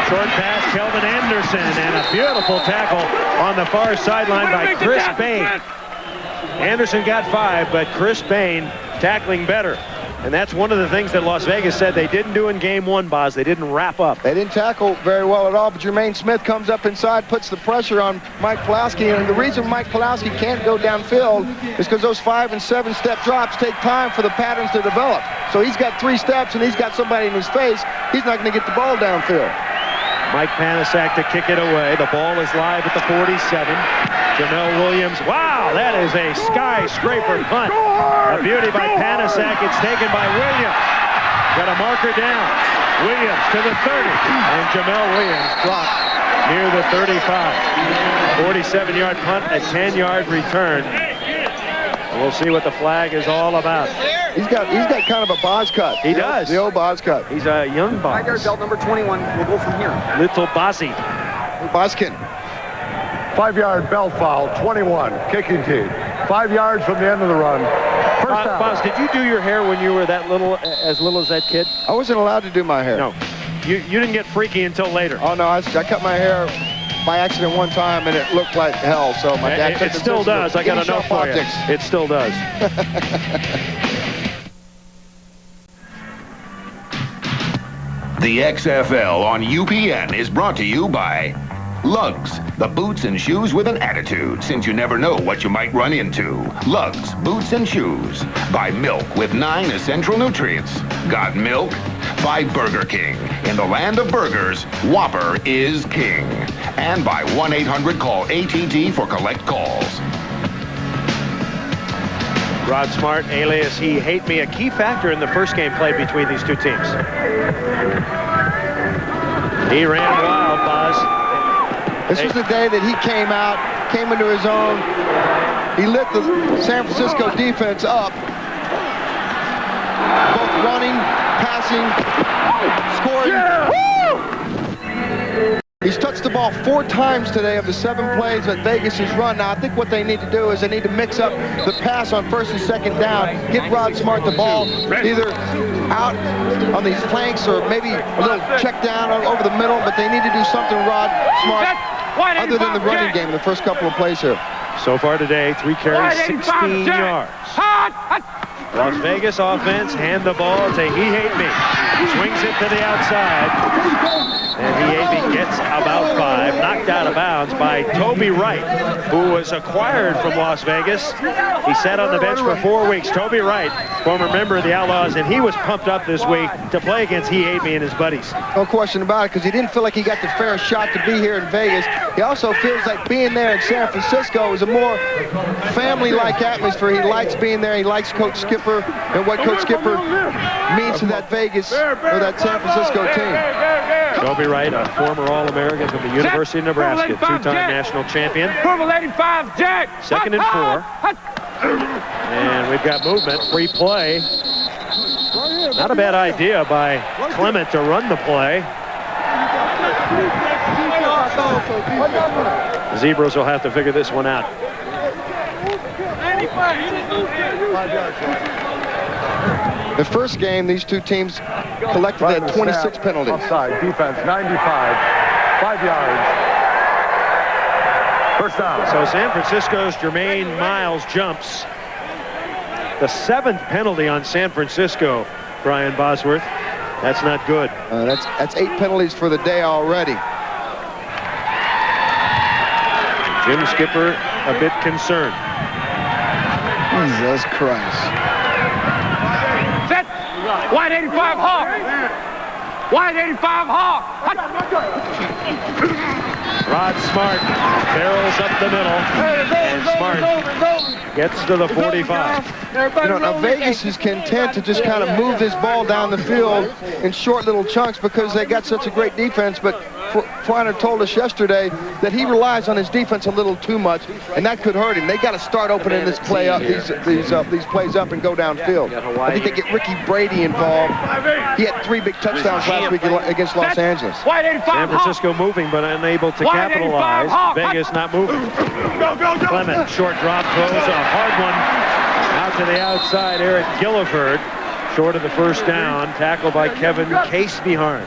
Short pass, Kelvin Anderson, and a beautiful tackle on the far sideline by Chris Bain. Anderson got 5, but Chris Bain tackling better. And that's one of the things that Las Vegas said they didn't do in game 1, Boz. They didn't wrap up. They didn't tackle very well at all, but Jermaine Smith comes up inside, puts the pressure on Mike Pulaski, and the reason Mike Pulaski can't go downfield is because those 5- and 7-step drops take time for the patterns to develop. So he's got 3 steps, and he's got somebody in his face. He's not going to get the ball downfield. Mike Panasak to kick it away. The ball is live at the 47. Jamel Williams. Wow, that is a skyscraper punt. A beauty by Panasak. It's taken by Williams. Got a marker down. Williams to the 30. And Jamel Williams dropped near the 35. 47-yard punt, a 10-yard return. We'll see what the flag is all about. He's got kind of a Boz cut. He does. The old Boz cut. He's a young Boz. 5-yard belt number 21. We'll go from here. Little Bozzy. Bozkin. 5-yard belt foul, 21, kicking team. 5 yards from the end of the run. First down. Boz, did you do your hair when you were that little, as little as that kid? I wasn't allowed to do my hair. No. You didn't get freaky until later. Oh, no, I cut my hair by accident one time, and it looked like hell, so my dad It still does. I got a note for you. It still does. The XFL on UPN is brought to you by Lugs, the boots and shoes with an attitude, since you never know what you might run into. Lugs, boots and shoes. By Milk with 9 essential nutrients. Got milk? By Burger King. In the land of burgers, Whopper is king. And by 1-800-CALL-ATT for collect calls. Rod Smart, alias He Hate Me, a key factor in the first game played between these two teams. He ran wild, Boz. This was the day that he came out, came into his own. He lit the San Francisco defense up. Both running, passing, scoring. He's touched the ball 4 times today of the 7 plays that Vegas has run. Now, I think what they need to do is they need to mix up the pass on 1st and 2nd down, get Rod Smart the ball either out on these flanks or maybe a little check down over the middle, but they need to do something, Rod Smart, other than the running game the first couple of plays here. So far today, 3 carries, 16 yards. Las Vegas offense, hand the ball to He Hate Me. Swings it to the outside. And He Hate Me gets about 5. Knocked out of bounds by Toby Wright, who was acquired from Las Vegas. He sat on the bench for 4 weeks. Toby Wright, former member of the Outlaws, and he was pumped up this week to play against He Hate Me and his buddies. No question about it, because he didn't feel like he got the fair shot to be here in Vegas. He also feels like being there in San Francisco is a more family-like atmosphere. He likes being there. He likes Coach Skipper and what Coach Skipper means to that Vegas or that San Francisco team. Toby Wright, a former All-American from the University of Nebraska, 2-time national champion. 85, Jack. 2nd and 4. And we've got movement, free play. Not a bad idea by Clement to run the play. The Zebras will have to figure this one out. The first game, these two teams collected 26 penalties. Offside, defense, 95, 5 yards. First down. So San Francisco's Jermaine Miles jumps. The 7th penalty on San Francisco, Brian Bosworth. That's not good. That's 8 penalties for the day already. Jim Skipper a bit concerned. Jesus Christ. Set. Wide 85 Hawk. Wide 85 Hawk. Rod Smart barrels up the middle. And Smart gets to the 45. Now Vegas is content to just kind of move this ball down the field in short little chunks because they got such a great defense, but Feiner told us yesterday that he relies on his defense a little too much, and that could hurt him. They got to start opening this play up, these plays up and go downfield. I think they get Ricky Brady involved. He had 3 big touchdowns last week against Los Angeles. San Francisco moving but unable to capitalize. Vegas not moving. Clement, short drop, throws a hard one out to the outside. Eric Gilliford, short of the first down, tackled by Kevin Casebehorn.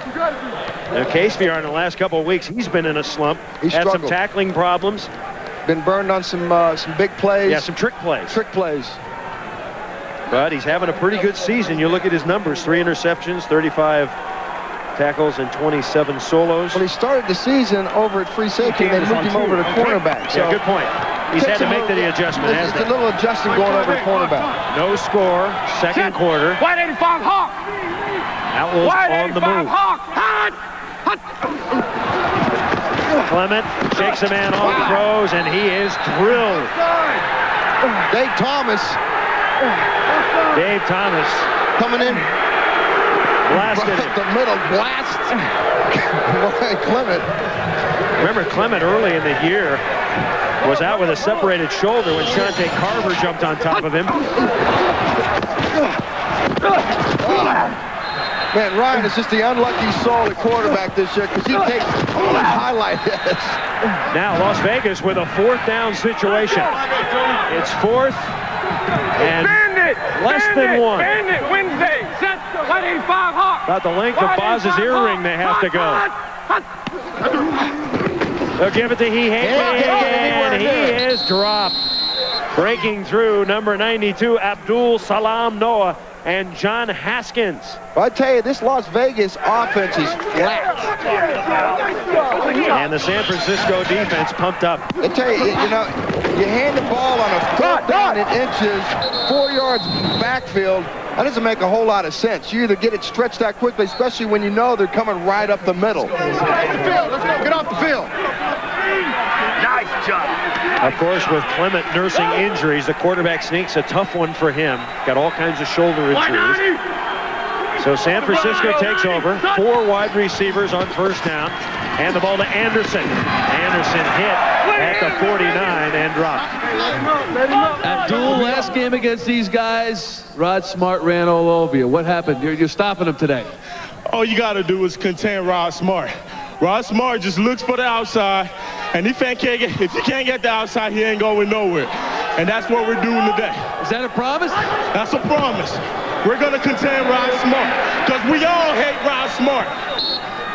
Now, Casebehorn in the last couple of weeks, he's been in a slump. He's had struggled. some tackling problems. Been burned on some big plays. Yeah, some trick plays. Trick plays. But he's having a pretty good season. You look at his numbers: 3 interceptions, 35 tackles, and 27 solos. Well, he started the season over at free safety, and they moved him over to cornerback. So yeah, good point. He's had to make the adjustment. It's a little adjusting going over to cornerback. No score, second quarter. White 85 Hawk. Outlaws on the move. Clement shakes a man off, throws, and he is drilled. Dave Thomas coming in. Blasted right the middle, blast. Clement. Remember, Clement early in the year was out with a separated shoulder when Shante Carver jumped on top of him. Man, Ryan is just the unlucky soul at quarterback this year because he takes all the highlight hits. Now Las Vegas with a 4th down situation. It's 4th and less than 1. Bandit Wednesday. Set 185 Hawk. About the length of Boz's earring they have to go. They'll give it to and he is dropped. Breaking through number 92, Abdul Salam Noah and John Haskins. Well, I tell you, this Las Vegas offense is flat. And the San Francisco defense pumped up. I tell you, you hand the ball on a 4th down in inches, 4 yards backfield. That doesn't make a whole lot of sense. You either get it stretched out quickly, especially when you know they're coming right up the middle. Let's go. Get off the field. Nice job. Of course, with Clement nursing injuries, the quarterback sneak's a tough one for him. Got all kinds of shoulder injuries. So San Francisco takes over. 4 wide receivers on first down. And the ball to Anderson. Anderson hit at the 49 and dropped. Abdul, last game against these guys, Rod Smart ran all over you. What happened? You're stopping him today. All you got to do is contain Rod Smart. Rod Smart just looks for the outside, and if you can't get the outside, he ain't going nowhere. And that's what we're doing today. Is that a promise? That's a promise. We're going to contain Rod Smart, because we all hate Rod Smart.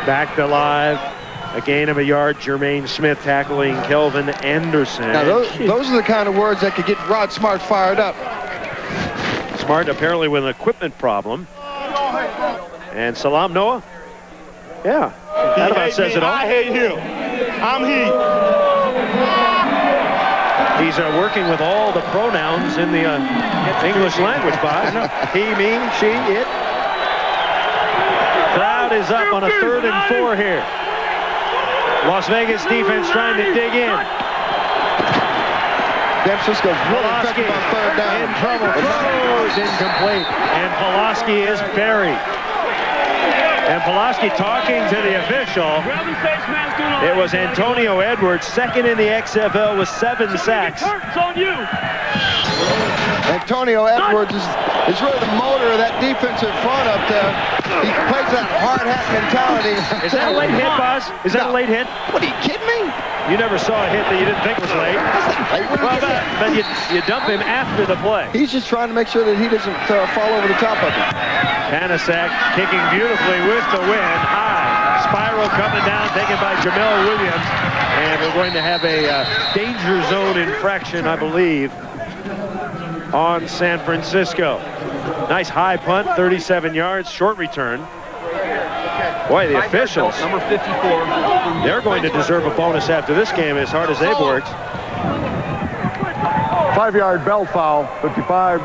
Back to live. A gain of a yard. Jermaine Smith tackling Kelvin Anderson. Now, those are the kind of words that could get Rod Smart fired up. Smart apparently with an equipment problem. And Salam Noah? Yeah. That about says it all. I hate him. I'm he. He's working with all the pronouns in the English language, Bob. He, me, she, it. Crowd is up on a 3rd and 4 here. Las Vegas defense trying to dig in. San Francisco's really effective on 3rd down. In trouble. Throws incomplete. And Pulaski is buried. And Pulaski talking to the official. It was Antonio Edwards, 2nd in the XFL with 7 sacks. Antonio Edwards is really the motor of that defensive front up there. He plays that hard hat mentality. Is that a late hit, Boz? Is that a late hit? What, are you kidding me? You never saw a hit that you didn't think was late. Well, but you dump him after the play. He's just trying to make sure that he doesn't fall over the top of it. Panasak kicking beautifully with the wind. High. Spiral coming down, taken by Jamel Williams. And we're going to have a danger zone infraction, I believe, on San Francisco. Nice high punt, 37 yards, short return. Boy, the officials, number 54. They're going to deserve a bonus after this game as hard as they've worked. 5-yard belt foul, 55.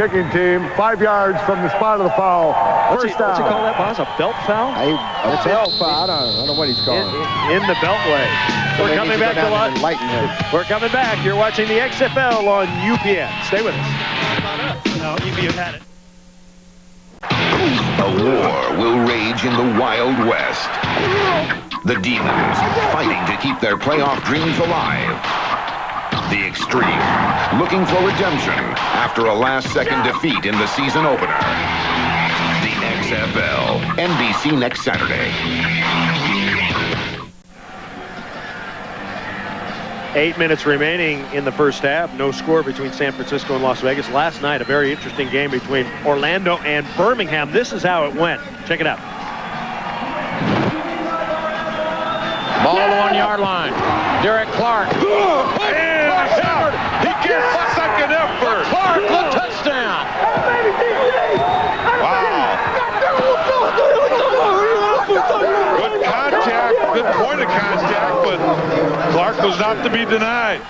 kicking team, 5 yards from the spot of the foul. First down. What's he call that, Boz? A belt foul? A belt foul. I don't know what he's calling. In the beltway. We're coming back to lunch. We're coming back. You're watching the XFL on UPN. Stay with us. No, you've had it. A war will rage in the Wild West. The Demons fighting to keep their playoff dreams alive. The Extreme looking for redemption after a last-second defeat in the season opener. The XFL, NBC next Saturday. 8 minutes remaining in the first half. No score between San Francisco and Las Vegas. Last night, a very interesting game between Orlando and Birmingham. This is how it went. Check it out. Ball 1 yard line. Derek Clark. He gets second effort. Clark, the touchdown. Wow. Good contact, good point of contact, but Clark was not to be denied.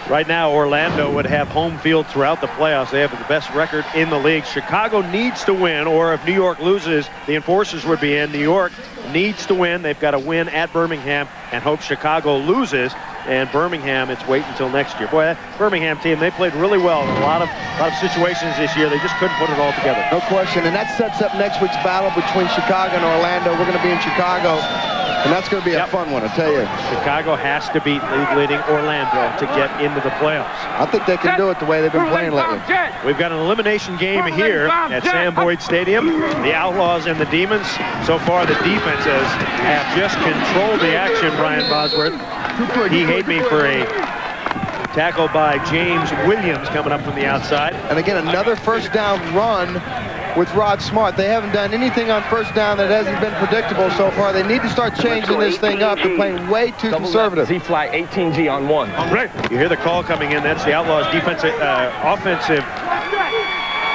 Right now, Orlando would have home field throughout the playoffs. They have the best record in the league. Chicago needs to win, or if New York loses, the Enforcers would be in. New York needs to win. They've got to win at Birmingham and hope Chicago loses. And Birmingham, it's wait until next year. Boy, that Birmingham team, they played really well in a lot of situations this year. They just couldn't put it all together. No question, and that sets up next week's battle between Chicago and Orlando. We're going to be in Chicago, and that's going to be a fun one, I tell you. Chicago has to beat leading Orlando to get into the playoffs. I think they can do it the way they've been playing lately. We've got an elimination game here at Sam Boyd Stadium. The Outlaws and the Demons. So far, the defenses have just controlled the action, Brian Bosworth. He hate me for a tackle by James Williams coming up from the outside. And again, another first down run with Rod Smart. They haven't done anything on first down that hasn't been predictable so far. They need to start changing this thing up. They're playing way too conservative. Z-fly 18G on 1. You hear the call coming in. That's the Outlaws defensive offensive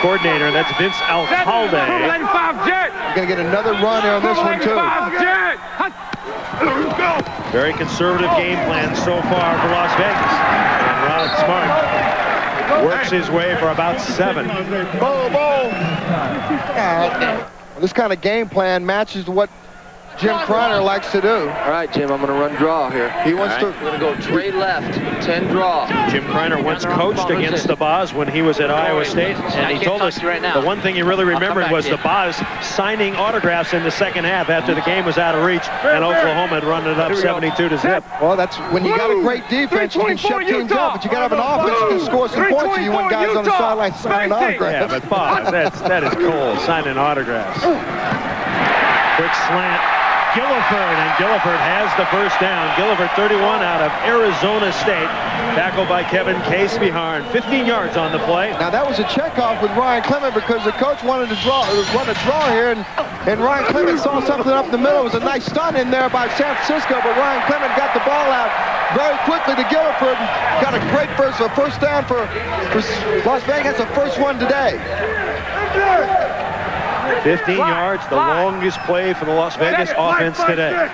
coordinator. That's Vince Alcalde. You're going to get another run here on this one, too. Very conservative game plan so far for Las Vegas. And Rod Smart works his way for about 7. This kind of game plan matches what Jim Kreiner likes to do. All right, Jim, I'm going to run draw here. He wants to. We're going to go trade left, 10 draw. Jim Kreiner once coached against the Boz when he was at Iowa State, and he told us the one thing he really remembered was the Boz signing autographs in the second half after the game was out of reach, and Oklahoma had run it up 72-0. Well, that's when you got a great defense, you can shut teams up, but you got to have an offense that can score some points, so you want guys on the sideline signing autographs. Yeah, but Boz, that is cool, signing autographs. Quick slant. Gilliford, and Gilliford has the first down. Gilliford, 31 out of Arizona State. Tackled by Kevin Case-Beharn. 15 yards on the play. Now that was a checkoff with Ryan Clement because the coach wanted to draw here, and Ryan Clement saw something up the middle. It was a nice stunt in there by San Francisco, but Ryan Clement got the ball out very quickly to Gilliford. Got a great first down for Las Vegas, the first one today. 15 yards, the longest play for the Las Vegas offense today.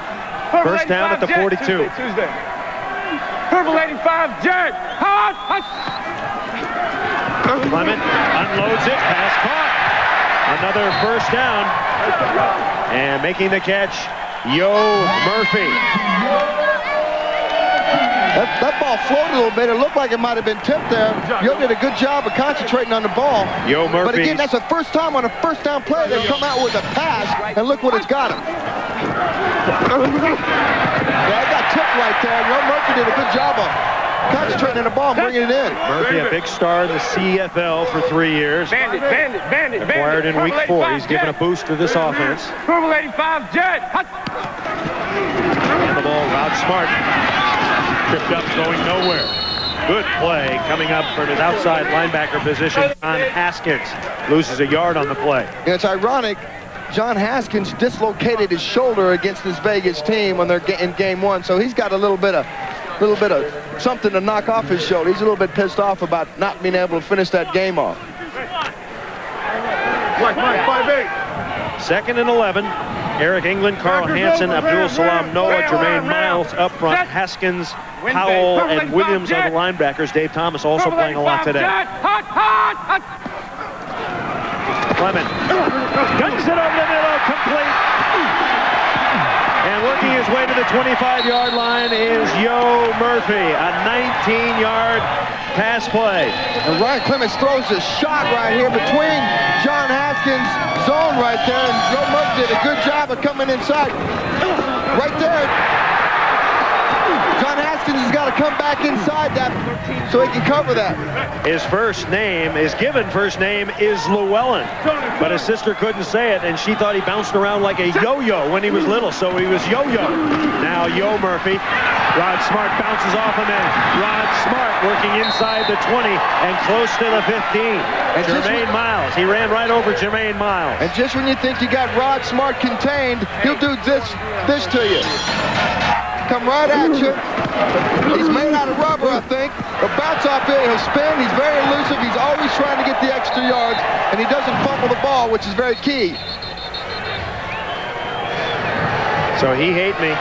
First down at the 42. Purple 85, Jared. Clement unloads it, pass caught. Another first down. And making the catch, Yo Murphy. That ball floated a little bit. It looked like it might have been tipped there. Yo did a good job of concentrating on the ball. Yo Murphy. But again, that's the first time on a first down play they've come out with a pass, and look what it's got him. Yeah, it got tipped right there. Yo Murphy did a good job of concentrating on the ball and bringing it in. Murphy, a big star in the CFL for 3 years. Bandit. Acquired in week 4. He's given a boost to this offense. Purple 85, Jared. And the ball, Rod Smart. Tripped up, going nowhere. Good play coming up from his outside linebacker position. John Haskins loses a yard on the play. And it's ironic, John Haskins dislocated his shoulder against this Vegas team when they're in game 1, so he's got a little bit of something to knock off his shoulder. He's a little bit pissed off about not being able to finish that game off. 2nd and 11. Eric England, Carl Hansen, Abdul Salam Noah, Jermaine Miles up front. Haskins Powell and Williams are the linebackers. Dave Thomas also playing a lot today. Clement guns it over the middle, complete. And working his way to the 25-yard line is Yo Murphy, a 19-yard pass play. And Ryan Clements throws a shot right here between John Haskins' zone right there, and Yo Murphy did a good job of coming inside. Right there. John Haskins has got to come back inside that so he can cover that. His given first name is Llewellyn, but his sister couldn't say it, and she thought he bounced around like a yo-yo when he was little, so he was Yo-Yo. Now Yo Murphy. Rod Smart bounces off him, and Rod Smart working inside the 20 and close to the 15. And Jermaine Miles. He ran right over Jermaine Miles. And just when you think you got Rod Smart contained, he'll do this to you. Come right at you. He's made out of rubber, I think. He'll bounce off it. He'll spin. He's very elusive. He's always trying to get the extra yards, and he doesn't fumble the ball, which is very key. So he hate me.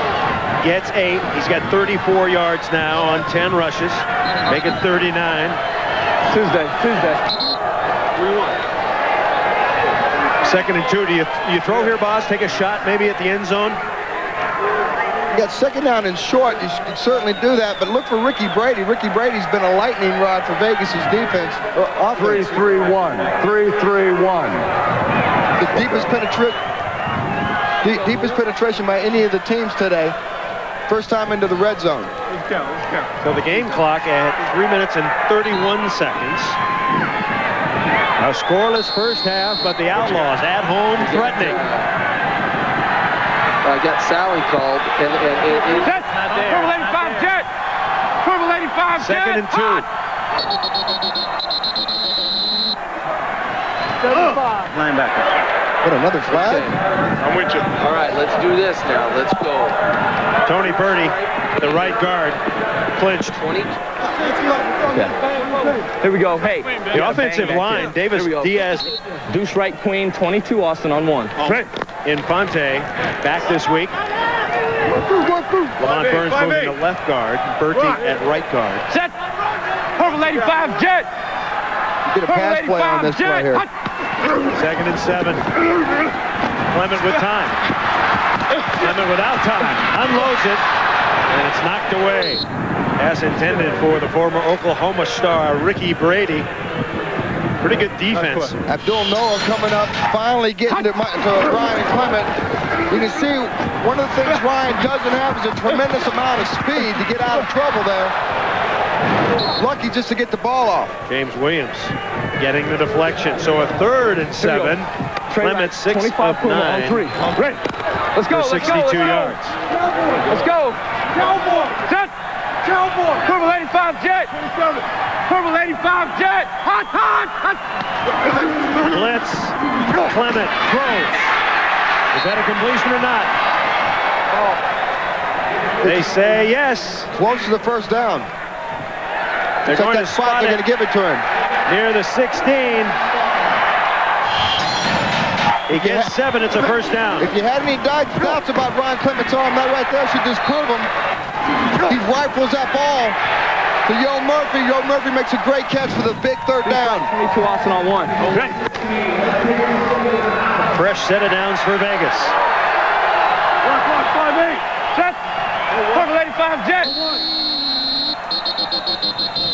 Gets 8. He's got 34 yards now on 10 rushes. Make it 39. Tuesday. 2nd and 2. Do you throw here, boss? Take a shot maybe at the end zone? You got 2nd down and short. You should certainly do that, but look for Ricky Brady. Ricky Brady's been a lightning rod for Vegas' defense. 3-3-1. 3-3-1. The deepest penetration by any of the teams today. First time into the red zone. Let's go. So the game clock at 3 minutes and 31 seconds. A scoreless first half, but the Outlaws at home threatening. I got Sally called, and it's not there. Purple 85 jet. Purple 85 jet. 2nd and 2. Linebacker. What, another flag? I'm with you. All right, let's do this now. Let's go. Tony Purdy, the right guard, clinched. 20. Here we go. Hey. The offensive line, Davis Diaz. Deuce right queen, 22 Austin on 1. Infante back this week. Lamont Burns moving to left guard. Bertie at right guard. Set. Purple 85 jet. Get a pass play on this play here. 2nd and 7. Clement with time. Clement without time. Unloads it. And it's knocked away. As intended for the former Oklahoma star, Ricky Brady. Pretty good defense. Abdul Noah coming up, finally getting to Ryan Clement. You can see one of the things Ryan doesn't have is a tremendous amount of speed to get out of trouble there. Lucky just to get the ball off. James Williams getting the deflection. So a 3rd and 7. Clement 6 of 9. Let's go. For 62 yards. Let's go. Cowboy. Set. Cowboy. Purple 85 jet. Purple 85 jet. Hot. Blitz. Clement throws. Is that a completion or not? They say yes. Close to the first down. They're going to spot They're going to give it to him. Near the 16. He gets 7. It's a first down. If you had any doubts about Ryan Clement's arm, that right there should disprove him. He rifles that ball to Yo Murphy. Yo Murphy makes a great catch for the big 3rd down. 22 Austin on 1. Fresh set of downs for Vegas. 5-8. Set. Purple 85 jet.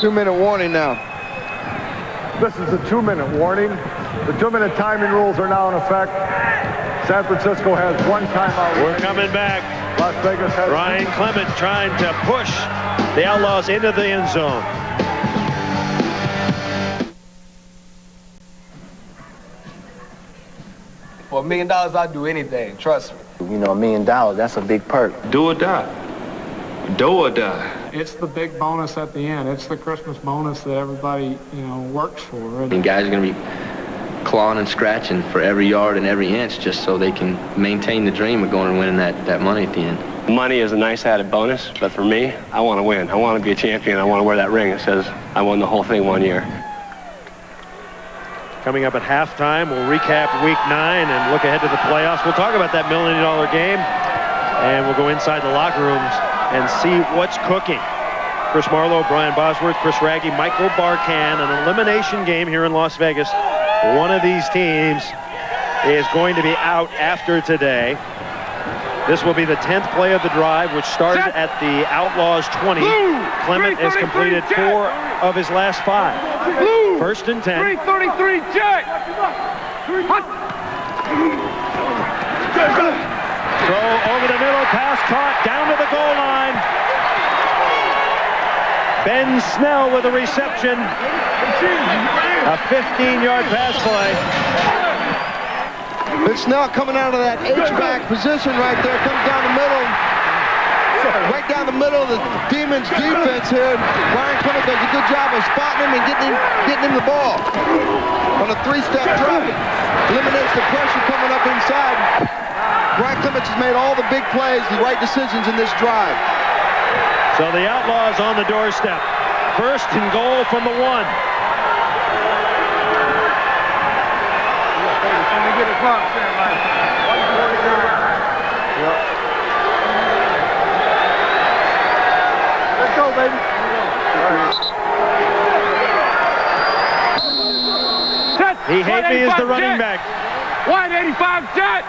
2-minute warning now. This is a 2-minute warning. The 2-minute timing rules are now in effect. San Francisco has 1 timeout. We're coming back. Las Vegas has Ryan Clement trying to push the Outlaws into the end zone. For $1 million, I'd do anything. Trust me. You know, $1 million, that's a big perk. Do or die. Do or die. It's the big bonus at the end. It's the Christmas bonus that everybody, works for. And guys are going to be clawing and scratching for every yard and every inch just so they can maintain the dream of going and winning that money at the end. Money is a nice added bonus, but for me, I want to win. I want to be a champion. I want to wear that ring that says I won the whole thing 1 year. Coming up at halftime, we'll recap Week 9 and look ahead to the playoffs. We'll talk about that $1 million game, and we'll go inside the locker rooms and see what's cooking. Chris Marlowe, Brian Bosworth, Chris Raggi, Michael Barkan, an elimination game here in Las Vegas. One of these teams is going to be out after today. This will be the 10th play of the drive, which started at the Outlaws 20. Clement has completed 4 of his last 5. First and 10. 333, Jack. Throw over the middle, pass caught, down to the goal line. Ben Snell with a reception. A 15-yard pass play. It's now coming out of that H-back position right there, comes down the middle. Right down the middle of the Demons defense here. Brian Clement does a good job of spotting him and getting him the ball. On a 3-step drop, eliminates the pressure coming up inside. Brian Clement has made all the big plays, the right decisions in this drive. So the Outlaws on the doorstep. First and goal from the 1. Let's go, baby. He Hateby is the running back. 185 Jet.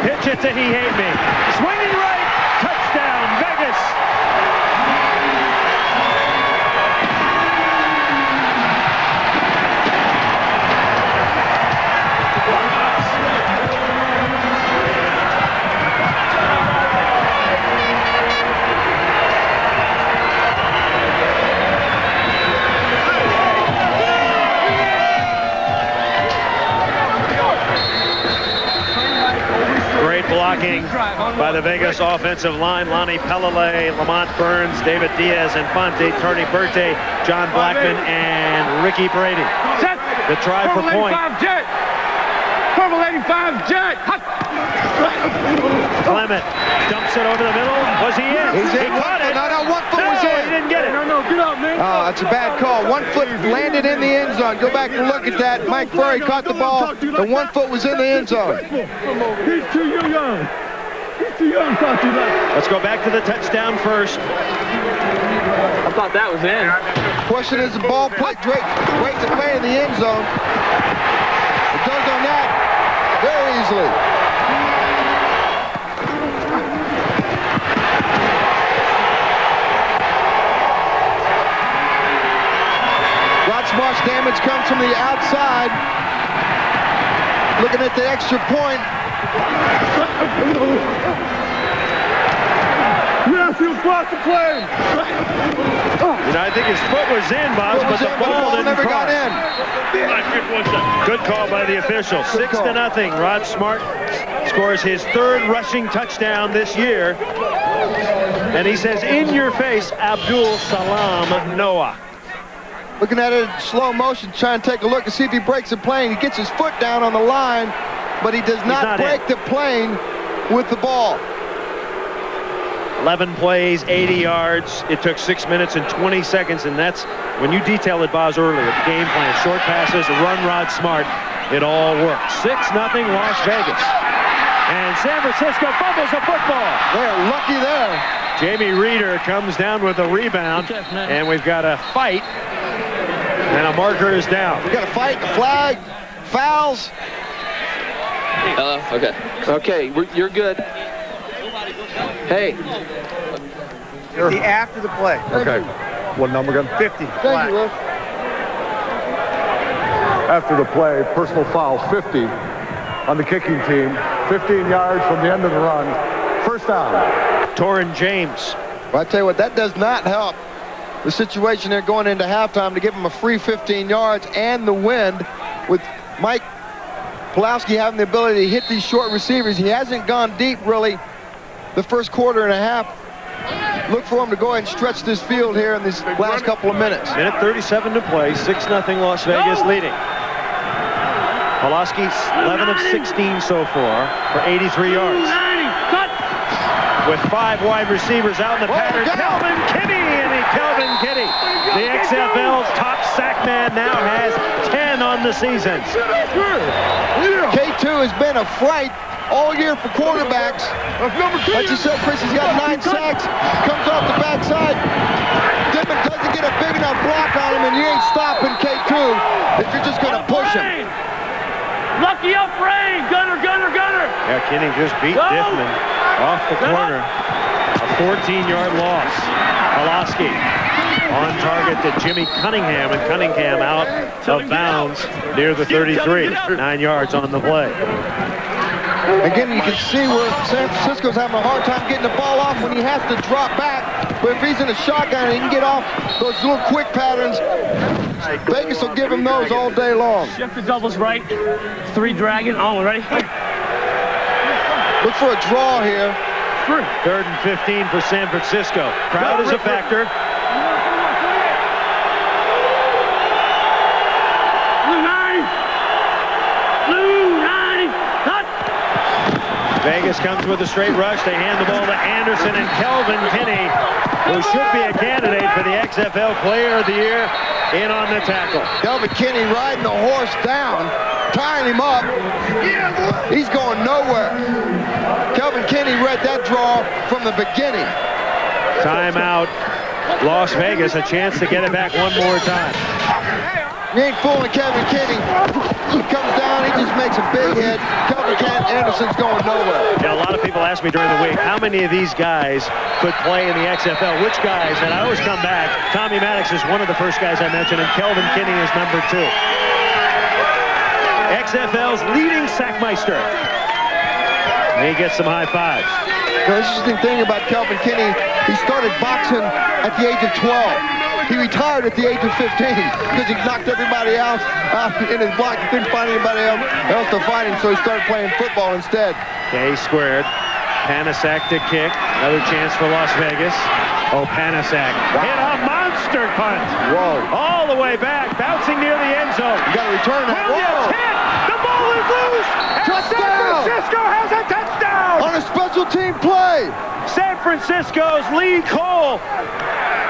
Pitch it to He Hateby. Swinging right. Touchdown, Vegas. Blocking by the Vegas offensive line. Lonnie Pelele, Lamont Burns, David Diaz, Infante, Tony Berte, John Blackman, and Ricky Brady. The try for point. Purple 85 Jet. Clement dumps it over the middle. Was he in? He's in. He caught it. No, 1 foot was in. He didn't get it. No, get up, man. Oh, that's a bad call. 1 foot landed in the end zone. Go back and look at that. Mike Furry caught the ball. The 1 foot was in the end zone. He's too young. He's too young, talk to you about. Let's go back to the touchdown first. I thought that was in. Question is, the ball breaks away in the end zone. It goes on that very easily. Smart's damage comes from the outside. Looking at the extra point. Yes, he was blocked the play. You know, I think his foot was in, Bob, but the ball never got in. Good call by the official. 6-0. Rod Smart scores his 3rd rushing touchdown this year. And he says, in your face, Abdul Salam Noah. Looking at it in slow motion, trying to take a look and see if he breaks the plane. He gets his foot down on the line, but he does not break the plane with the ball. 11 plays, 80 yards. It took 6 minutes and 20 seconds, and that's when you detailed it, Boz, earlier. The game plan, short passes, run Rod Smart. It all worked. 6-0 Las Vegas. And San Francisco fumbles the football. They're lucky there. Jamie Reeder comes down with a rebound, and we've got a fight. And a marker is down. We got a fight, a flag, fouls. Okay. Okay, you're good. Hey. After the play. Okay. What number again? 50. Thank you, Liz. After the play, personal foul 50 on the kicking team. 15 yards from the end of the run. First down. Torrin James. Well, I tell you what, that does not help the situation there going into halftime to give him a free 15 yards and the wind with Mike Pulowski having the ability to hit these short receivers. He hasn't gone deep really the first quarter and a half. Look for him to go ahead and stretch this field here in these last couple of minutes. Minute 37 to play, 6-0 Las Vegas leading. Pulowski 11 of 16 so far for 83 yards. With 5 wide receivers out in the pattern. Kelvin Kitty, Kelvin Kitty, the XFL's top sack man, now has 10 on the season. K2 has been a fright all year for quarterbacks. Like you said, Chris, he's got 9 sacks. Comes off the backside. Dimon doesn't get a big enough block on him, and you ain't stopping K2 if you're just going to push him. Lucky up range. Gunner. Yeah, Kinney just beat Diffman off the corner. A 14-yard loss. Pulaski on target to Jimmy Cunningham, and Cunningham out of bounds near the 33. 9 yards on the play. Again, you can see where San Francisco's having a hard time getting the ball off when he has to drop back. But if he's in a shotgun, he can get off those little quick patterns. Vegas will give him those all day long. Shift the doubles right. 3 dragon. On, ready? Look for a draw here. 3rd and 15 for San Francisco. Crowd is a factor. Vegas comes with a straight rush. They hand the ball to Anderson, and Kelvin Kinney, who should be a candidate for the XFL Player of the Year, in on the tackle. Kelvin Kinney riding the horse down, tying him up. He's going nowhere. Kelvin Kinney read that draw from the beginning. Timeout. Las Vegas, a chance to get it back one more time. You ain't fooling Kelvin Kinney. He comes down, he just makes a big hit. Kelvin Anderson's going nowhere. Yeah, a lot of people ask me during the week, how many of these guys could play in the XFL? Which guys? And I always come back. Tommy Maddox is one of the first guys I mentioned, and Kelvin Kinney is number 2. XFL's leading sackmeister. And he gets some high fives. The interesting thing about Kelvin Kinney, he started boxing at the age of 12. He retired at the age of 15 because he knocked everybody else out in his block. He couldn't find anybody else to fight him, so he started playing football instead. K squared. Panasak to kick. Another chance for Las Vegas. Oh, Panasak hit a monster punt. Whoa. All the way back, bouncing near the end zone. You got to return it. Williams hit. The ball is loose. Touchdown. San Francisco has a touchdown. On a special team play. San Francisco's Lee Cole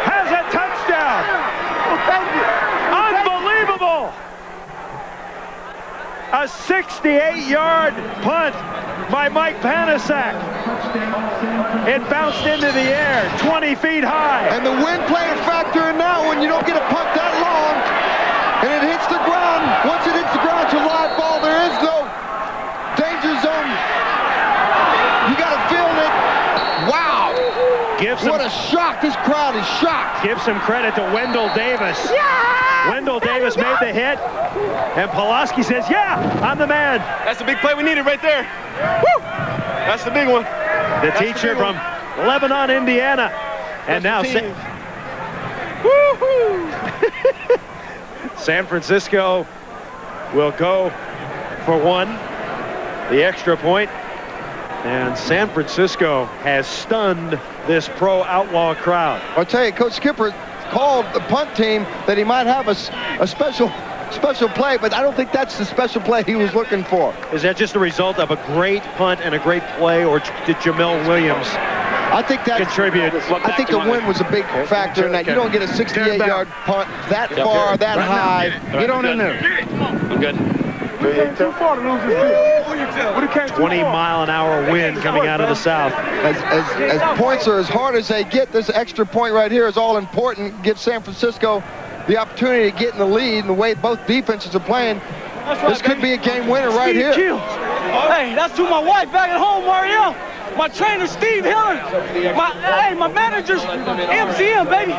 has a touchdown. Unbelievable. A 68-yard punt by Mike Panasak. It bounced into the air, 20 feet high. And the wind played a factor in that one. You don't get a punt that long, and it hits the ground. Once it hits the ground, it's a live ball. There is no danger zone. You got to feel it. Wow. What a shock. This crowd is shocked. Give some credit to Wendell Davis. Yeah! Wendell Davis made the hit, and Pulaski says, yeah, I'm the man. That's the big play we needed right there. Woo! That's the big one. The teacher from Lebanon, Indiana. And now San Francisco will go for 1, the extra point. And San Francisco has stunned this pro outlaw crowd. I'll tell you, Coach Skipper called the punt team that he might have a special play, but I don't think that's the special play he was looking for. Is that just a result of a great punt and a great play, or did Jamil Williams I think that contribute? I think the wind was a big factor in that. You don't get a 68-yard punt that far, that high. Get on in there. I'm good. 20-mile-an-hour wind coming out of the south. As points are as hard as they get, this extra point right here is all important. Gives San Francisco the opportunity to get in the lead, and the way both defenses are playing, this could be a game winner right here. Hey, that's to my wife back at home, Mario. My trainer, Steve Hiller. My manager's MCM, baby.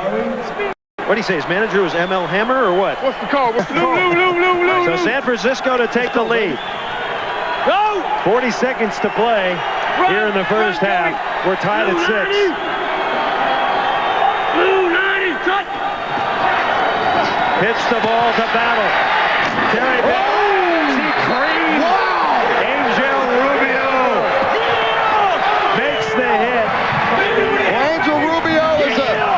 What do you say? His manager was ML Hammer or what? What's the call? What's the call? So San Francisco to take the lead. Go! 40 seconds to play here in the first half. We're tied at 6. Pitch the ball to Battle. Terry Battle. He creamed. Wow. Angel Rubio makes the hit. Well, Angel Rubio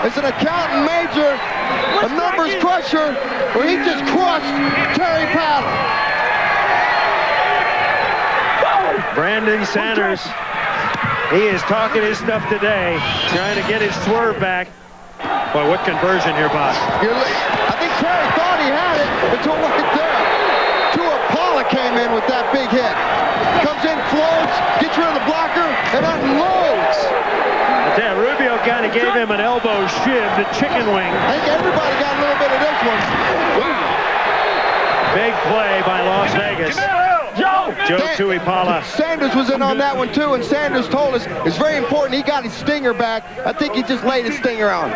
is an accountant major, a numbers crusher, where he just crushed Terry Battle. Brandon Sanders, he is talking his stuff today, trying to get his swerve back. Boy, what conversion here, boss. I think Terry thought he had it until right there. Tua Pollak came came in with that big hit. Comes in, floats, gets rid of the blocker, and unloads. Yeah, Rubio kind of gave him an elbow shiv, the chicken wing. I think everybody got a little bit of this one. Big play by Las Vegas. Joe Tuipala. Sanders was in on that one too, and Sanders told us it's very important he got his stinger back. I think he just laid his stinger on.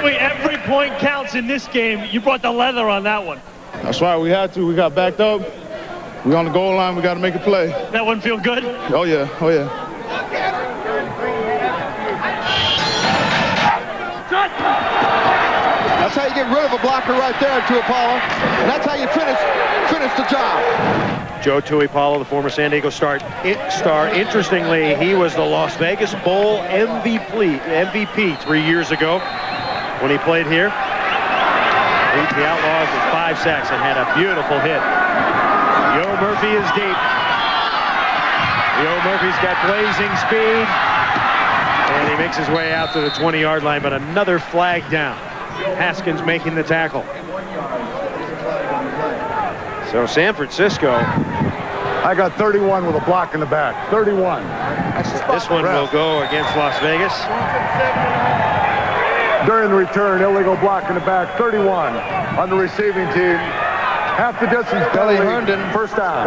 Every point counts in this game. You brought the leather on that one. That's right, we had to. We got backed up. We on the goal line. We got to make a play. That one feel good? Oh, yeah. Oh, yeah. That's how you get rid of a blocker right there, Tuipala. And that's how you finish the job. Joe Tuipala, the former San Diego star. Interestingly, he was the Las Vegas Bowl MVP 3 years ago when he played here. Beat the Outlaws with 5 sacks and had a beautiful hit. Yo Murphy is deep. Yo Murphy's got blazing speed. And he makes his way out to the 20-yard line, but another flag down. Haskins making the tackle. So San Francisco. I got 31 with a block in the back. 31. This one will go against Las Vegas. During the return, illegal block in the back. 31 on the receiving team. Half the distance. Billy Herndon. First down.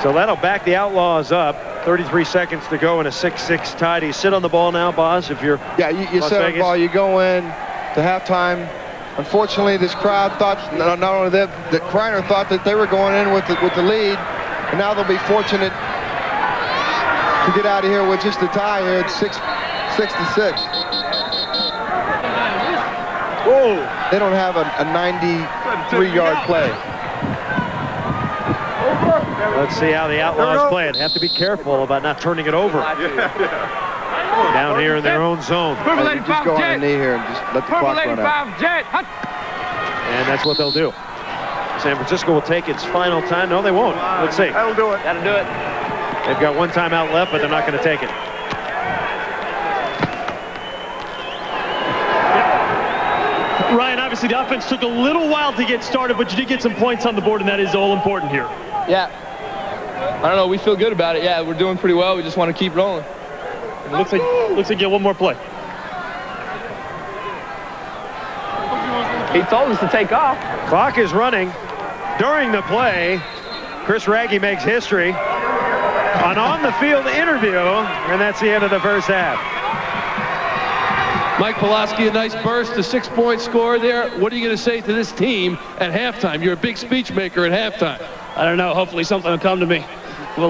So that'll back the Outlaws up. 33 seconds to go in a 6-6 tie. Do you sit on the ball now, Boz, if you're you sit on the ball. You go in to halftime. Unfortunately, this crowd thought, not only that Kreiner thought that they were going in with the lead, and now they'll be fortunate to get out of here with just a tie here at 6-6. Whoa! They don't have a 93-yard play. Let's see how the Outlaws play it. Have to be careful about not turning it over. Down here in their own zone. You just go on the knee here and just let the clock run out. And that's what they'll do. San Francisco will take its final time. No, they won't. Let's see. That'll do it. That'll do it. They've got 1 timeout left, but they're not going to take it. Ryan, obviously the offense took a little while to get started, but you did get some points on the board, and that is all important here. Yeah. I don't know. We feel good about it. Yeah, we're doing pretty well. We just want to keep rolling. It looks like you get one more play. He told us to take off. Clock is running. During the play, Chris Raggi makes history. An on-the-field interview, and that's the end of the first half. Mike Pulaski, a nice burst, a 6-point score there. What are you going to say to this team at halftime? You're a big speech maker at halftime. I don't know. Hopefully something will come to me. We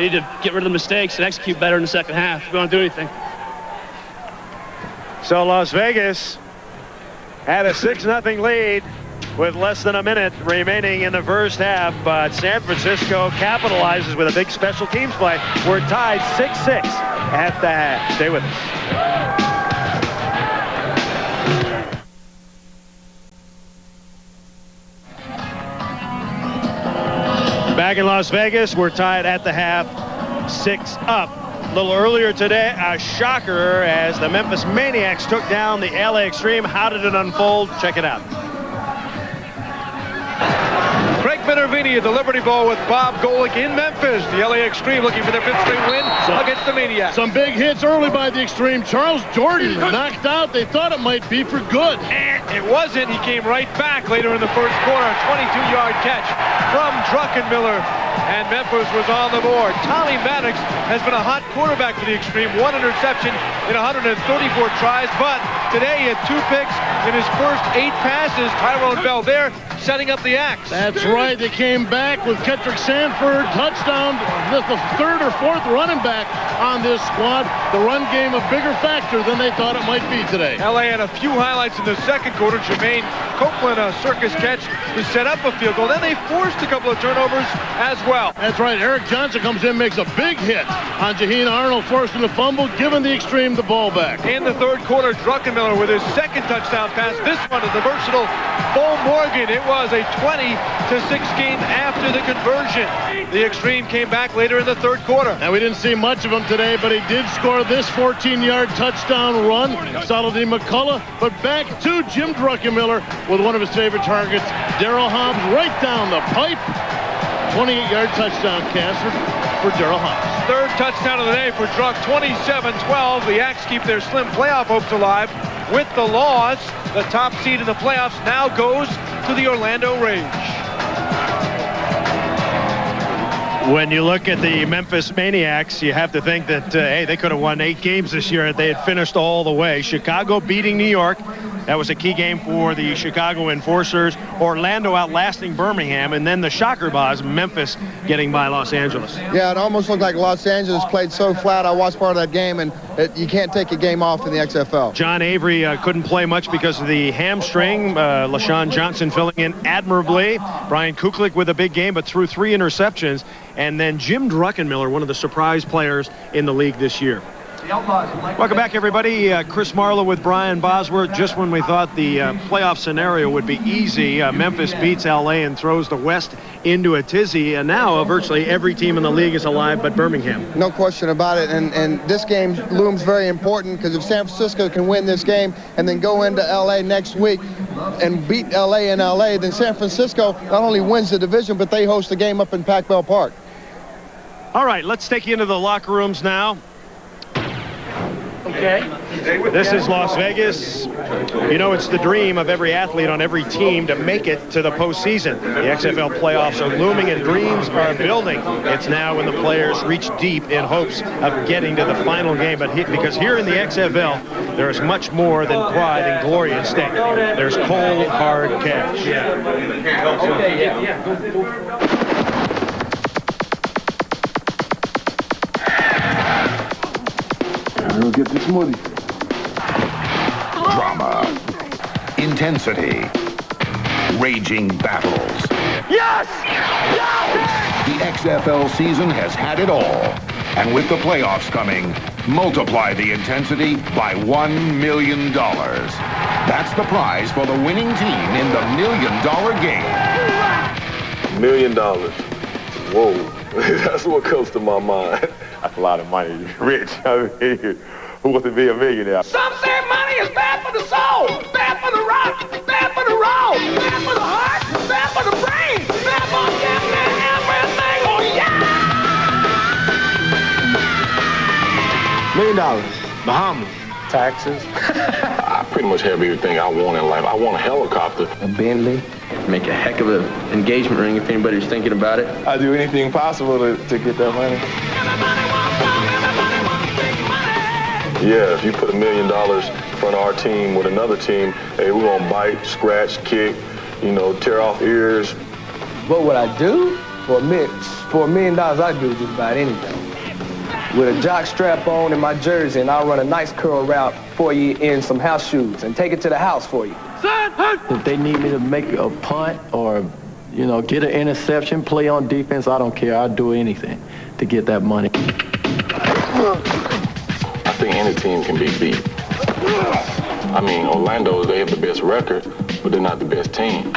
need to get rid of the mistakes and execute better in the second half if we want to do anything. So Las Vegas had a 6-0 lead with less than a minute remaining in the first half, but San Francisco capitalizes with a big special teams play. We're tied 6-6 at the half. Stay with us. Back in Las Vegas, we're tied at the half, 6-up. A little earlier today, a shocker as the Memphis Maniacs took down the LA Extreme. How did it unfold? Check it out. Craig Minervini at the Liberty Bowl with Bob Golick in Memphis. The LA Extreme looking for their 5th straight win against the Maniacs. Some big hits early by the Extreme. Charles Jordan knocked out. They thought it might be for good. And it wasn't. He came right back later in the first quarter. A 22-yard catch from Druckenmiller. And Memphis was on the board. Tommy Maddox has been a hot quarterback for the Extreme. 1 interception in 134 tries. But today he had 2 picks in his first 8 passes. Tyrone Bell there setting up the axe. That's right. They came back with Kendrick Sanford. Touchdown. This is the 3rd or 4th running back on this squad. The run game a bigger factor than they thought it might be today. LA had a few highlights in the second quarter. Jermaine Copeland, a circus catch to set up a field goal. Then they forced a couple of turnovers as well. That's right. Eric Johnson comes in, makes a big hit on Jaheen Arnold, forcing the fumble, giving the Extreme the ball back. In the third quarter, Druckenmiller with his second touchdown pass. This one to the versatile Bo Morgan. It was a 20-6 game after the conversion. The Extreme came back later in the third quarter. And we didn't see much of him today, but he did score this 14-yard touchdown run. Solidly McCullough, but back to Jim Druckenmiller with one of his favorite targets, Darryl Hobbs, right down the pipe. 28-yard touchdown pass for Darryl Hobbs. Third touchdown of the day for Druck, 27-12. The Axe keep their slim playoff hopes alive with the loss. The top seed in the playoffs now goes to the Orlando Rage. When you look at the Memphis Maniacs, you have to think that, hey, they could have won 8 games this year if they had finished all the way. Chicago beating New York. That was a key game for the Chicago Enforcers. Orlando outlasting Birmingham, and then the shocker boss, Memphis, getting by Los Angeles. Yeah, it almost looked like Los Angeles played so flat. I watched part of that game, and you can't take a game off in the XFL. John Avery couldn't play much because of the hamstring. LaShawn Johnson filling in admirably. Brian Kuklik with a big game, but threw 3 interceptions. And then Jim Druckenmiller, one of the surprise players in the league this year. Welcome back, everybody. Chris Marlowe with Brian Bosworth. Just when we thought the playoff scenario would be easy, Memphis beats L.A. and throws the West into a tizzy. And now virtually every team in the league is alive but Birmingham. No question about it. And this game looms very important because if San Francisco can win this game and then go into L.A. next week and beat L.A. in L.A., then San Francisco not only wins the division, but they host the game up in Pac-Bell Park. All right, let's take you into the locker rooms now. Okay. This is Las Vegas. You know, it's the dream of every athlete on every team to make it to the postseason. The XFL playoffs are looming and dreams are building. It's now when the players reach deep in hopes of getting to the final game. But because here in the XFL, there is much more than pride and glory at stake. There's cold, hard cash. We'll get this money. Drama, intensity, raging battles. Yes! The XFL season has had it all. And with the playoffs coming, multiply the intensity by $1 million. That's the prize for the winning team in the $1 million game. $1 million. Whoa, that's what comes to my mind. That's a lot of money. Rich, I mean, who wants to be a millionaire? Some say money is bad for the soul, bad for the rock, bad for the roll, bad for the heart, bad for the brain, bad for gambling, everything. Oh, yeah! $1 million. Bahamas. Taxes. I pretty much have everything I want in life. I want a helicopter. A Bentley. Make a heck of an engagement ring if anybody's thinking about it. I do anything possible to get that money. Yeah, if you put $1 million in front of our team with another team, hey, we're gonna bite, scratch, kick, you know, tear off ears. What would I do? For $1 million, I'd do just about anything. With a jock strap on and my jersey, and I'll run a nice curl route for you in some house shoes and take it to the house for you. If they need me to make a punt or, you know, get an interception, play on defense, I don't care. I'll do anything to get that money. I think any team can be beat. I mean, Orlando, they have the best record, but they're not the best team.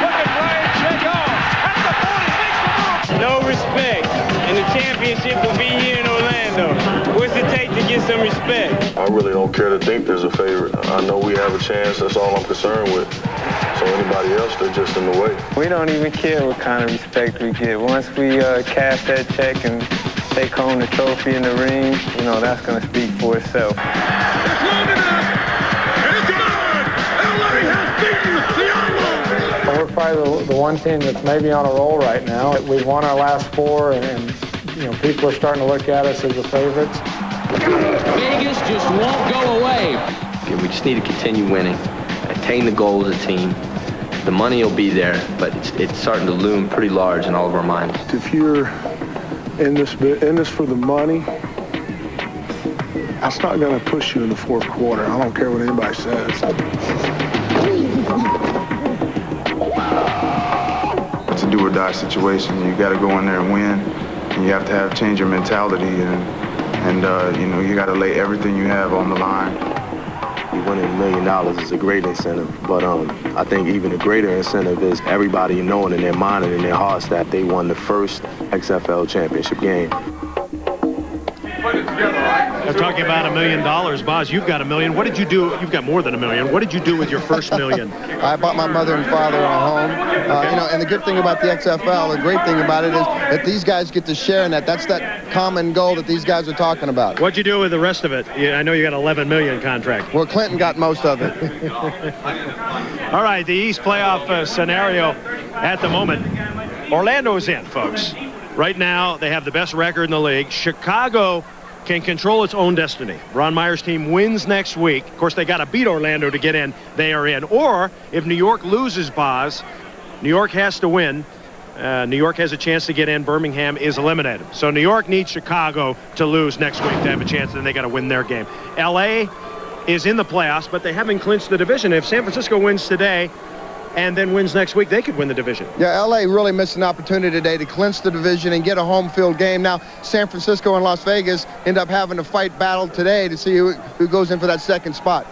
No respect, and the championship will be here in Orlando. What's it take to get some respect? I really don't care to think there's a favorite. I know we have a chance. That's all I'm concerned with. So anybody else, they're just in the way. We don't even care what kind of respect we get. Once we cash that check and take home the trophy in the ring, you know, that's going to speak for itself. It's long enough, and it's on! LA has beaten the Outlaws! We're probably the one team that's maybe on a roll right now. We've won our last 4, and you know, people are starting to look at us as the favorites. Vegas just won't go away. We just need to continue winning, attain the goal as a team. The money will be there, but it's starting to loom pretty large in all of our minds. If you're in this for the money, that's not going to push you in the fourth quarter. I don't care what anybody says. It's a do or die situation. You got to go in there and win. And you have to change your mentality, and and you know, you got to lay everything you have on the line. Winning $1 million is a great incentive, but I think even a greater incentive is everybody knowing in their mind and in their hearts that they won the first XFL championship game. They're talking about $1 million. Boz, you've got $1 million. What did you do? You've got more than $1 million. What did you do with your first $1 million? I bought my mother and father a home. You know, and the good thing about the XFL, the great thing about it is that these guys get to share in that. That's that common goal that these guys are talking about. What'd you do with the rest of it? I know you got an $11 million contract. Well, Clinton got most of it. All right, the East playoff scenario at the moment. Orlando's in, folks. Right now, they have the best record in the league. Chicago can control its own destiny. Ron Meyer's team wins next week. Of course, they got to beat Orlando to get in. They are in. Or if New York loses, Boz, New York has to win. New York has a chance to get in. Birmingham is eliminated. So New York needs Chicago to lose next week to have a chance. Then they got to win their game. L.A. is in the playoffs, but they haven't clinched the division. If San Francisco wins today and then wins next week, they could win the division. Yeah, L.A. really missed an opportunity today to clinch the division and get a home field game. Now, San Francisco and Las Vegas end up having a fight battle today to see who goes in for that second spot.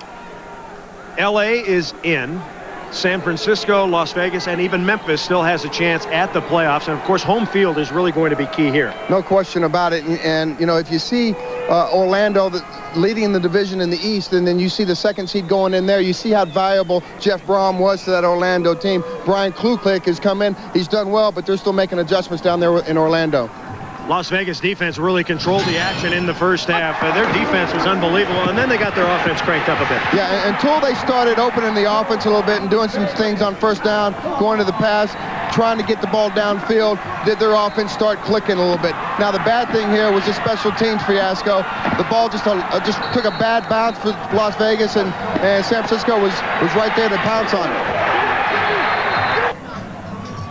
L.A. is in. San Francisco, Las Vegas, and even Memphis still has a chance at the playoffs. And, of course, home field is really going to be key here. No question about it. And you know, if you see Orlando leading the division in the East, and then you see the second seed going in there, you see how valuable Jeff Brom was to that Orlando team. Brian Kluklik has come in. He's done well, but they're still making adjustments down there in Orlando. Las Vegas defense really controlled the action in the first half. Their defense was unbelievable, and then they got their offense cranked up a bit. Yeah, until they started opening the offense a little bit and doing some things on first down, going to the pass, trying to get the ball downfield, did their offense start clicking a little bit. Now, the bad thing here was the special teams fiasco. The ball just took a bad bounce for Las Vegas, and San Francisco was right there to pounce on it.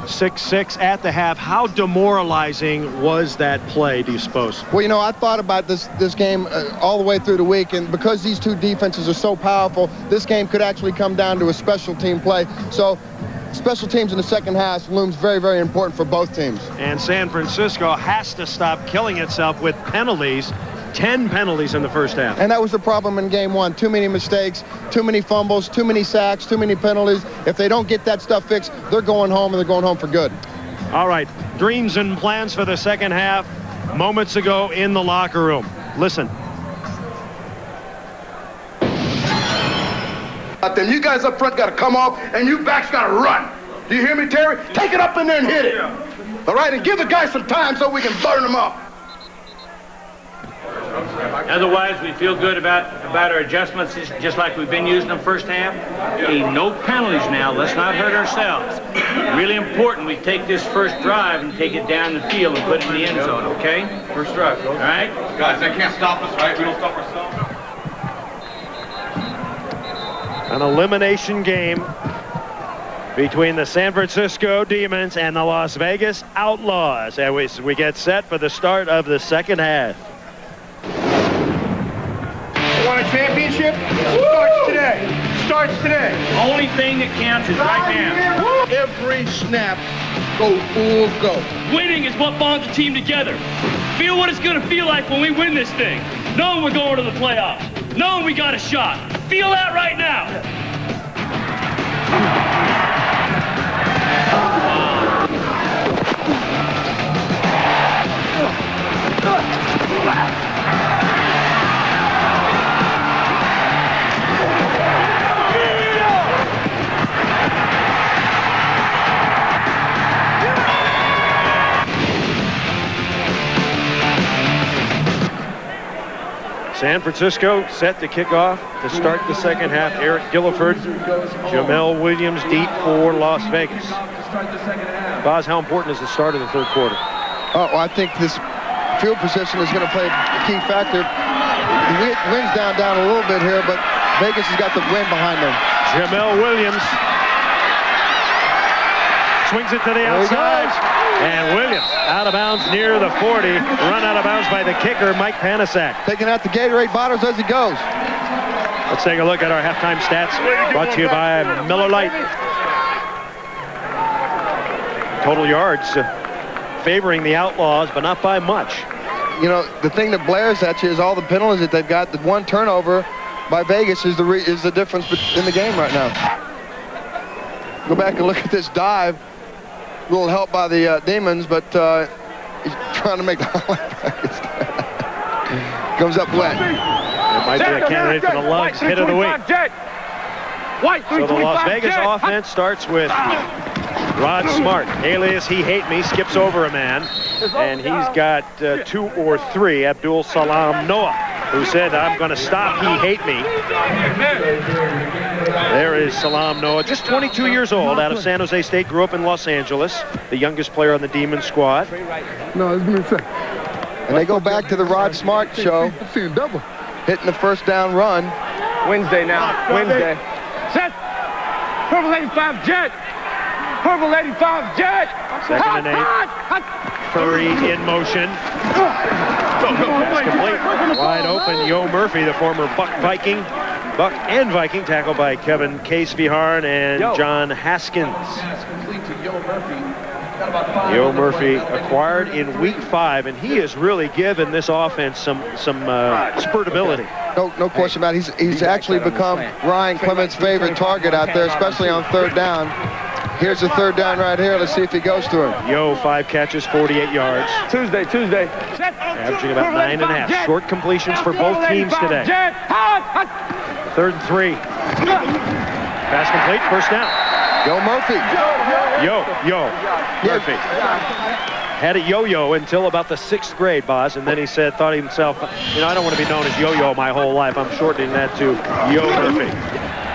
6-6 at the half. How demoralizing was that play, do you suppose? Well, you know, I thought about this game all the way through the week, and because these two defenses are so powerful, this game could actually come down to a special team play. So special teams in the second half looms very, very important for both teams. And San Francisco has to stop killing itself with penalties. 10 penalties in the first half. And that was the problem in game one. Too many mistakes, too many fumbles, too many sacks, too many penalties. If they don't get that stuff fixed, they're going home, and they're going home for good. All right, dreams and plans for the second half moments ago in the locker room. Listen. Then you guys up front got to come off, and you backs got to run. Do you hear me, Terry? Take it up in there and hit it. All right, and give the guys some time so we can burn them up. Otherwise, we feel good about our adjustments, just like we've been using them first half. No penalties now. Let's not hurt ourselves. Really important we take this first drive and take it down the field and put it in the end zone, okay? First drive, all right? Guys, they can't stop us, right? We don't stop ourselves. An elimination game between the San Francisco Demons and the Las Vegas Outlaws. And we get set for the start of the second half. Want a championship? Starts today. Starts today. Only thing that counts is right now. Every snap, go full go. Winning is what bonds a team together. Feel what it's going to feel like when we win this thing. Knowing we're going to the playoffs. Knowing we got a shot. Feel that right now. San Francisco set to kick off to start the second half. Eric Gilliford, Jamel Williams deep for Las Vegas. Boz, how important is the start of the third quarter? Oh, well, I think this field position is going to play a key factor. The wind's down a little bit here, but Vegas has got the wind behind them. Jamel Williams swings it to the outside. And Williams out of bounds near the 40. Run out of bounds by the kicker, Mike Panasak. Taking out the Gatorade bottles as he goes. Let's take a look at our halftime stats. Brought to you by Miller Lite. Total yards favoring the Outlaws, but not by much. you know, the thing that blares at you is all the penalties that they've got. The one turnover by Vegas is the difference in the game right now. Go back and look at this dive. A little help by the Demons, but he's trying to make the highlight brackets. Comes up wet. It might be a candidate for the Lugs hit of the week. So the Las Vegas offense starts with Rod Smart, alias He Hate Me, skips over a man, and he's got 2 or 3. Abdul Salam Noah, who said, I'm going to stop He Hate Me. There is Salam Noah, just 22 years old, out of San Jose State, grew up in Los Angeles, the youngest player on the Demon squad. No, it's been set. And they go back to the Rod Smart show, hitting the first down run. Wednesday now, Wednesday. Set. Purple 85 jet. Purple 85 jet. Second and 8. Furry in motion. Pass complete. Wide open. Yo Murphy, the former Buck and Viking, tackled by Kevin Caseviharn and John Haskins. Yo Murphy acquired in week 5, and he has really given this offense some spurtability. No question about it. He's actually become Ryan Clement's favorite target out there, especially on third down. Here's the third down right here. Let's see if he goes to him. Yo, 5 catches, 48 yards. Tuesday. Averaging about 9.5. Short completions for both teams today. 3rd and 3. Pass complete, first down. Yo Murphy. Yo Murphy. Had a yo-yo until about the 6th grade, Boz, and then he thought to himself, you know, I don't want to be known as yo-yo my whole life. I'm shortening that to Yo Murphy.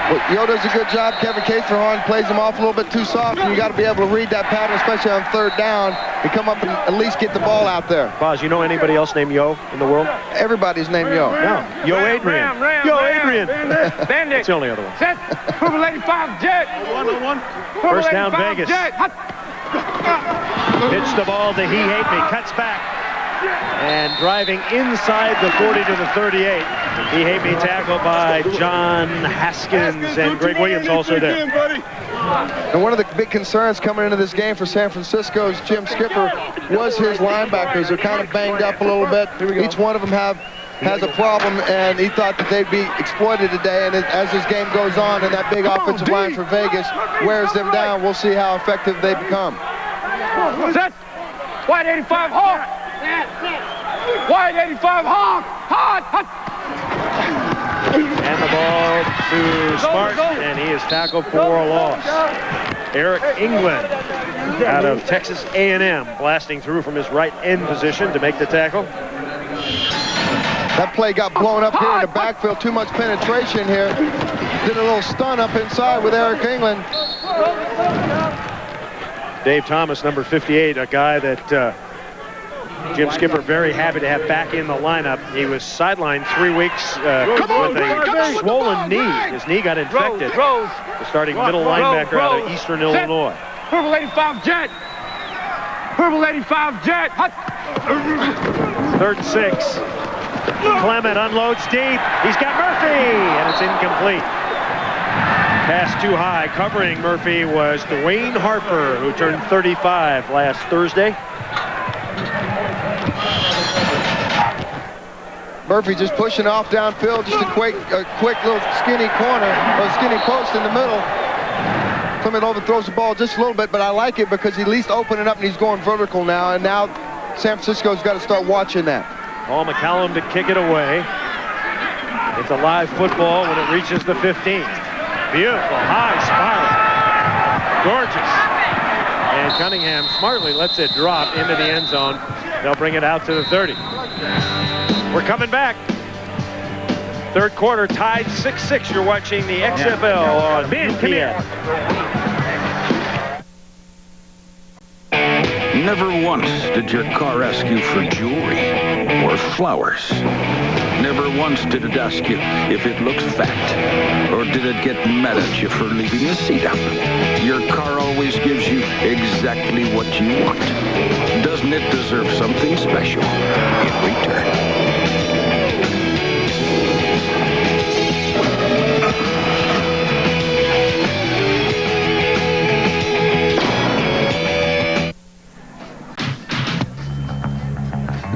Well, Yo does a good job. Kevin Caseviharn plays him off a little bit too soft, and you got to be able to read that pattern, especially on third down, and come up and at least get the ball out there. Boz, you know anybody else named Yo in the world? Everybody's named Yo. No. Yo Adrian. Yo Adrian. Bandit. That's the only other one. Set. Purple 85 jet. 1-on-1. First down, Vegas. Pitch the ball to He Hate Me. Cuts back. And driving inside the 40 to the 38. He Hate Me tackled by John Haskins and Greg Williams also there. And one of the big concerns coming into this game for San Francisco's Jim Skipper was his linebackers. They're kind of banged up a little bit. Each one of them has a problem, and he thought that they'd be exploited today. And as this game goes on and that big offensive line for Vegas wears them down, we'll see how effective they become. Set. White 85 Hawk. White 85 Hawk. Hot. And the ball to Smart, and he is tackled for a loss. Eric England out of Texas A&M, blasting through from his right end position to make the tackle. That play got blown up here in the backfield. Too much penetration here. Did a little stun up inside with Eric England. Dave Thomas, number 58, a guy that Jim Skipper very happy to have back in the lineup. He was sidelined 3 weeks with a swollen knee. His knee got infected. The starting middle linebacker out of Eastern Illinois. Purple 85 jet. Purple 85 jet. 3rd and 6. Clement unloads deep. He's got Murphy, and it's incomplete. Pass too high. Covering Murphy was Dwayne Harper, who turned 35 last Thursday. Murphy just pushing off downfield, just a quick little skinny corner, or skinny post in the middle. Clement overthrows the ball just a little bit, but I like it because he's at least opening up and he's going vertical now, and now San Francisco's got to start watching that. Paul McCallum to kick it away. It's a live football when it reaches the 15. Beautiful, high spiral. Gorgeous. And Cunningham smartly lets it drop into the end zone. They'll bring it out to the 30. We're coming back. 3rd quarter tied 6-6. You're watching the XFL on BPN. Never once did your car ask you for jewelry or flowers. Never once did it ask you if it looked fat, or did it get mad at you for leaving the seat up. Your car always gives you exactly what you want. Doesn't it deserve something special in return?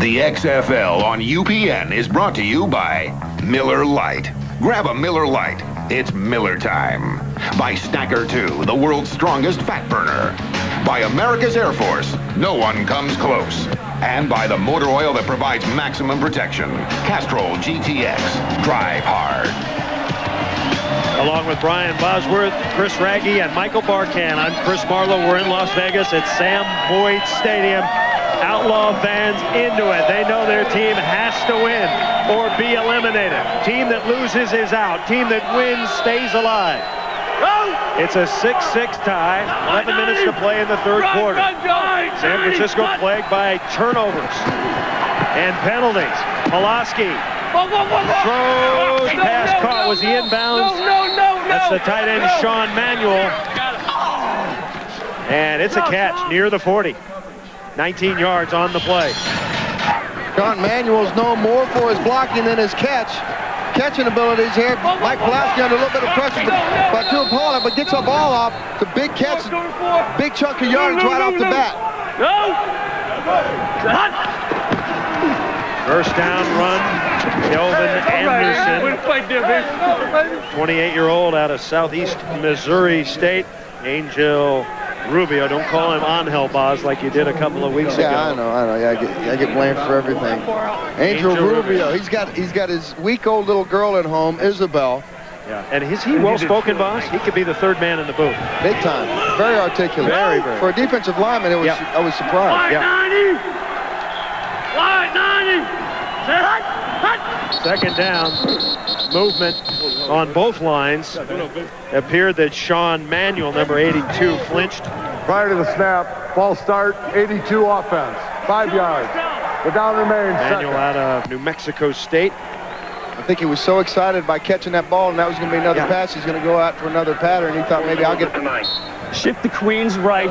The XFL on UPN is brought to you by Miller Lite. Grab a Miller Lite. It's Miller time. By Snacker 2, the world's strongest fat burner. By America's Air Force, no one comes close. And by the motor oil that provides maximum protection. Castrol GTX. Drive hard. Along with Brian Bosworth, Chris Raggi, and Michael Barkan, I'm Chris Marlowe. We're in Las Vegas at Sam Boyd Stadium. Outlaw fans into it. They know their team has to win or be eliminated. Team that loses is out. Team that wins stays alive. It's a 6-6 tie. 11 minutes to play in the third quarter. San Francisco plagued by turnovers and penalties. Pulaski throws, pass caught. Was he inbounds? That's the tight end, Sean Manuel. And it's a catch near the 40. 19 yards on the play. Sean Manuel's known more for his blocking than his catching abilities here. Mike Pulaski under a little bit of pressure by two opponent, but gets a ball off. It's a big catch, big chunk of yardage right off the bat. First down run, Kelvin Anderson, 28-year-old out of Southeast Missouri State. Angel Rubio, don't call him Angel Boz like you did a couple of weeks ago. Yeah, I know. Yeah, I get blamed for everything. Angel Rubio, he's got his week-old little girl at home, Isabel. Yeah, and is he well-spoken, Boz? He could be the third man in the booth. Big time, very articulate. Very, very. For a defensive lineman, I was surprised. Second down, movement on both lines. Appeared that Sean Manuel, number 82, flinched. Prior to the snap, ball start, 82 offense, 5 yards. The down remains. Manuel out of New Mexico State. I think he was so excited by catching that ball, and that was going to be another pass. He's going to go out for another pattern. He thought maybe I'll get Shift the Queens right.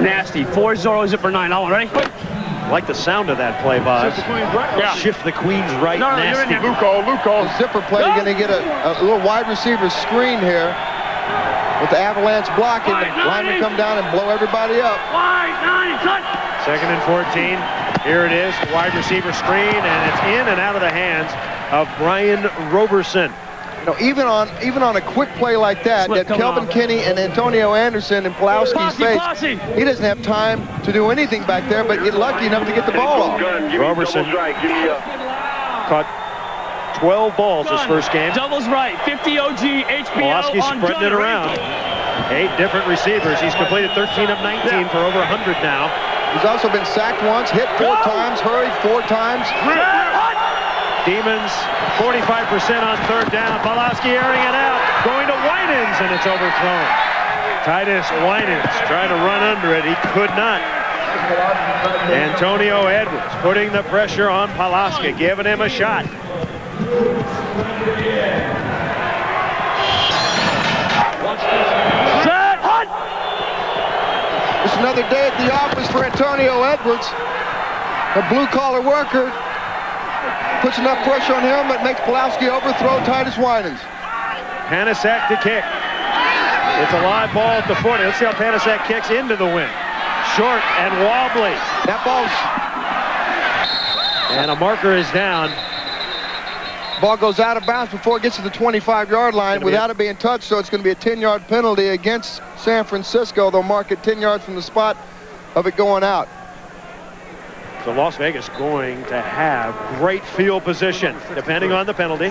Nasty. 4-0 zipper 9. All ready? I like the sound of that play, Boz. Shift the Queens right. Yeah. Shift the Queens right. No, nasty. The zipper play, you're going to get a little wide receiver screen here with the avalanche blocking. The linemen come down and blow everybody up. Second and 14. Here it is, the wide receiver screen, and it's in and out of the hands of Brian Roberson. You know, even on a quick play like that, Kelvin Kinney and Antonio Anderson in Pulowski's face, he doesn't have time to do anything back there, but get lucky enough to get the ball off. Roberson caught 12 balls this first game. Doubles right. 50 OG, HBO Pulaski's on spreading it around. 8 different receivers. He's completed 13 of 19 for over 100 now. He's also been sacked once, hit 4 times, hurried 4 times. Demons 45% on third down. Pulaski airing it out, going to Winans, and it's overthrown. Titus Winans trying to run under it. He could not. Antonio Edwards putting the pressure on Pulaski, giving him a shot. It's another day at the office for Antonio Edwards, a blue-collar worker. Puts enough pressure on him that makes Pulowski overthrow Titus Winans. Panasak to kick. It's a live ball at the 40. Let's see how Panasak kicks into the wind. Short and wobbly. That ball's... And a marker is down. Ball goes out of bounds before it gets to the 25-yard line without it being touched, so it's going to be a 10-yard penalty against San Francisco. They'll mark it 10 yards from the spot of it going out. So Las Vegas going to have great field position, depending on the penalty.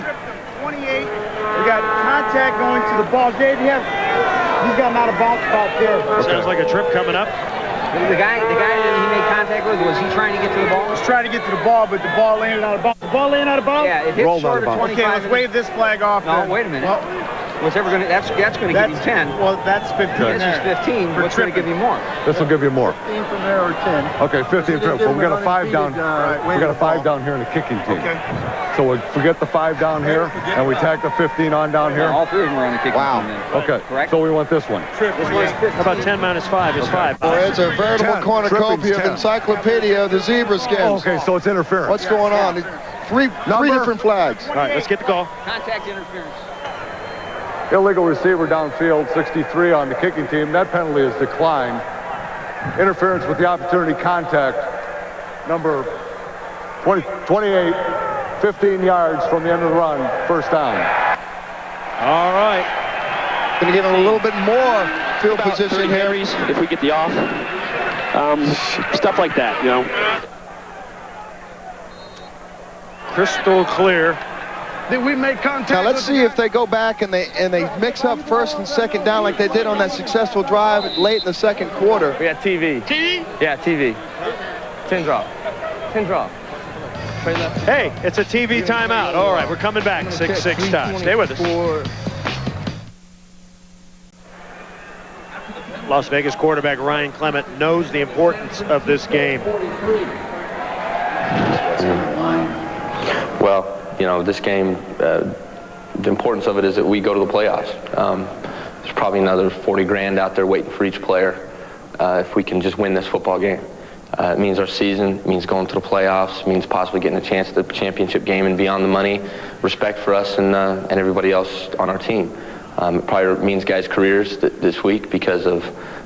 28. We got contact going to the ball. Dave, he's got him out of bounds spot there. Sounds like a trip coming up. The guy that he made contact with, was he trying to get to the ball? He was trying to get to the ball, but the ball landed out of bounds. The ball landed out of bounds? Yeah, it hit short of 25. Okay, let's wave this flag off. No, wait a minute. Well, whatever that's going to give you 10. Well, that's 15. This is 15. What's going to give you more? This will give you more. 15 from there or 10. Okay, 15 from there. But we got a 5 down. We got a 5 down here in the kicking team. Okay. So we forget the 5 down here, and we tack the 15 on down here. All 3 of them are on the kicking team then. Okay. Correct? So we want this one. How about 10 minus 5 is 5? Boy, it's a veritable cornucopia of encyclopedia of the zebra skins. Okay, so it's interference. What's going on? Three different flags. All right, let's get the call. Contact interference. Illegal receiver downfield, 63 on the kicking team. That penalty is declined. Interference with the opportunity contact, number 28, 15 yards from the end of the run, first down. All right. Going to get a little bit more field position here. If we get the off. Stuff like that, you know. Crystal clear. Did we make contact? Now let's see if they go back and they mix up first and second down like they did on that successful drive late in the second quarter. We got TV. TV? Yeah, TV. 10 drop. 10 drop. Hey, it's a TV timeout. All right, we're coming back. 6-6 tie. Stay with us. Las Vegas quarterback Ryan Clement knows the importance of this game. Well, you know, this game, the importance of it is that we go to the playoffs. There's probably another 40 grand out there waiting for each player if we can just win this football game. It means our season, it means going to the playoffs, it means possibly getting a chance at the championship game and beyond the money, respect for us and everybody else on our team. It probably means guys' careers this week because of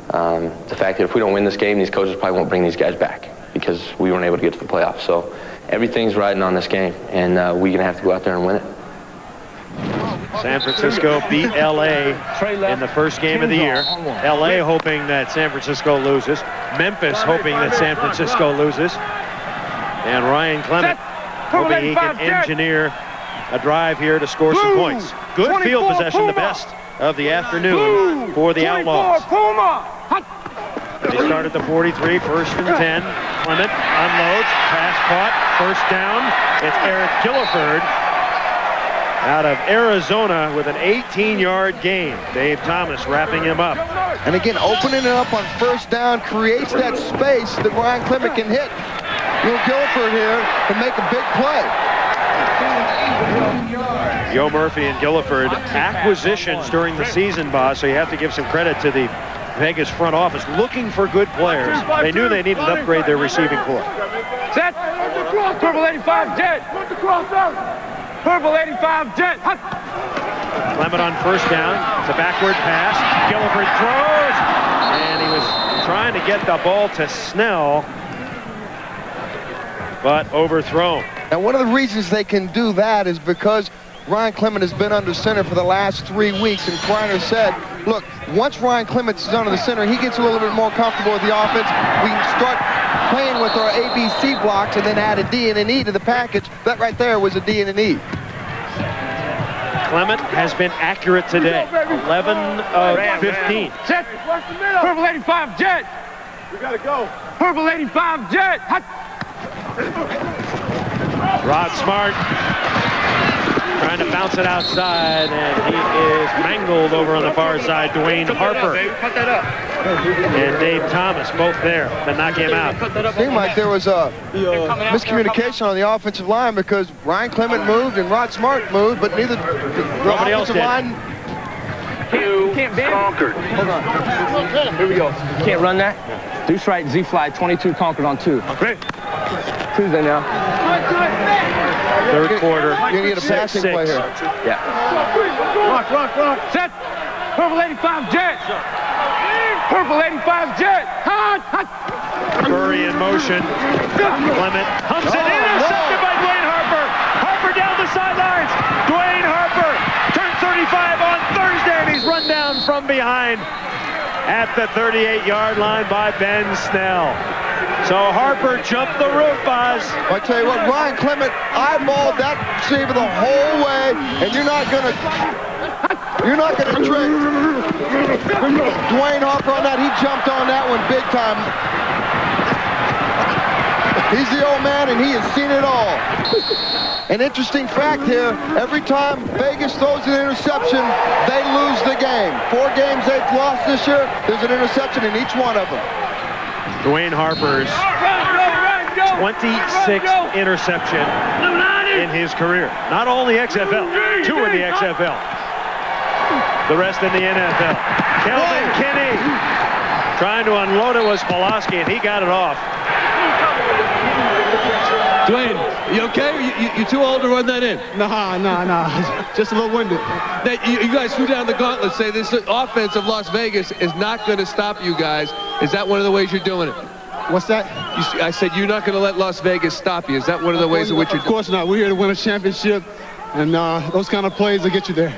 the fact that if we don't win this game, these coaches probably won't bring these guys back because we weren't able to get to the playoffs. So everything's riding on this game, and we're going to have to go out there and win it. San Francisco beat L.A. in the first game of the year. L.A. hoping that San Francisco loses. Memphis hoping that San Francisco loses. And Ryan Clement hoping he can engineer a drive here to score some points. Good field possession, the best of the afternoon for the Outlaws. They start at the 43, first and 10. Clement unloads, pass caught, first down. It's Eric Gilliford out of Arizona with an 18-yard gain. Dave Thomas wrapping him up. And again, opening it up on first down creates that space that Ryan Clement can hit. Little Gilliford here to make a big play. Joe Murphy and Gilliford, acquisitions during the season, boss, so you have to give some credit to the Vegas front office looking for good players. They knew they needed to upgrade their receiving corps. Set. Purple 85 jet. Purple 85 jet. Clement on first down. It's a backward pass. Gilliford throws. And he was trying to get the ball to Snell, but overthrown. And one of the reasons they can do that is because Ryan Clement has been under center for the last 3 weeks, and Kreiner said, look, once Ryan Clement is under the center, he gets a little bit more comfortable with the offense. We can start playing with our ABC blocks and then add a D and an E to the package. That right there was a D and an E. Clement has been accurate today. 11 of 15. Set. Purple 85 jet. We gotta go. Purple 85 jet. Rod Smart trying to bounce it outside, and he is mangled over on the far side. Dwayne Harper and Dave Thomas both there to knock him out. It seemed like there was a miscommunication on the offensive line because Ryan Clement moved and Rod Smart moved, but neither the offensive line. You can't Concord. Hold on. Here we go. You can't run that? Deuce right, Z-fly, 22 Concord on 2. Great. Tuesday now. Third quarter. You're going to get a passing play here. Yeah. Rock. Set. Purple 85 jet. Purple 85 jet. Curry in motion. Clement humps it. Intercepted by Dwayne Harper. Harper down the sidelines. Dwayne Harper turned 35 on Thursday, and he's run down from behind at the 38-yard line by Ben Snell. So Harper jumped the roof, Boz. I tell you what, Ryan Clement eyeballed that receiver the whole way, and you're not gonna trick Dwayne Harper on that. He jumped on that one big time. He's the old man, and he has seen it all. An interesting fact here, every time Vegas throws an interception, they lose the game. 4 games they've lost this year, there's an interception in each one of them. Dwayne Harper's 26th interception in his career. Not only XFL, 2 in the XFL. The rest in the NFL. Kelvin Kinney trying to unload it was Pulaski, and he got it off. Dwayne, you okay? You too old to run that in? Nah. Just a little winded. You guys threw down the gauntlet, say this offense of Las Vegas is not going to stop you guys. Is that one of the ways you're doing it? What's that? I said you're not going to let Las Vegas stop you. Is that one of the ways in which you're... Of course not. We're here to win a championship, and those kind of plays will get you there.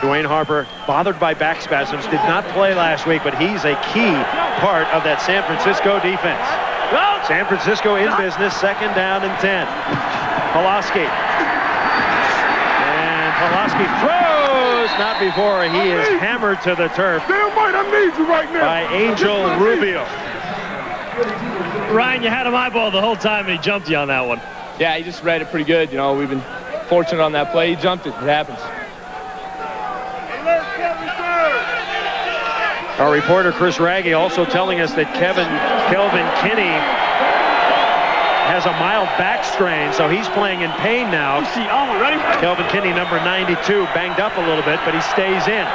Dwayne Harper, bothered by back spasms, did not play last week, but he's a key part of that San Francisco defense. San Francisco in business, 2nd down and 10. Pulaski. And Pulaski throws, not before he is hammered to the turf. Damn right, I need you right now. By Angel Rubio. Ryan, you had him eyeball the whole time, and he jumped you on that one. Yeah, he just read it pretty good. You know, we've been fortunate on that play. He jumped it. It happens. Our reporter Chris Raggy also telling us that Kelvin Kinney has a mild back strain, so he's playing in pain now. Kelvin Kinney, number 92, banged up a little bit, but he stays in.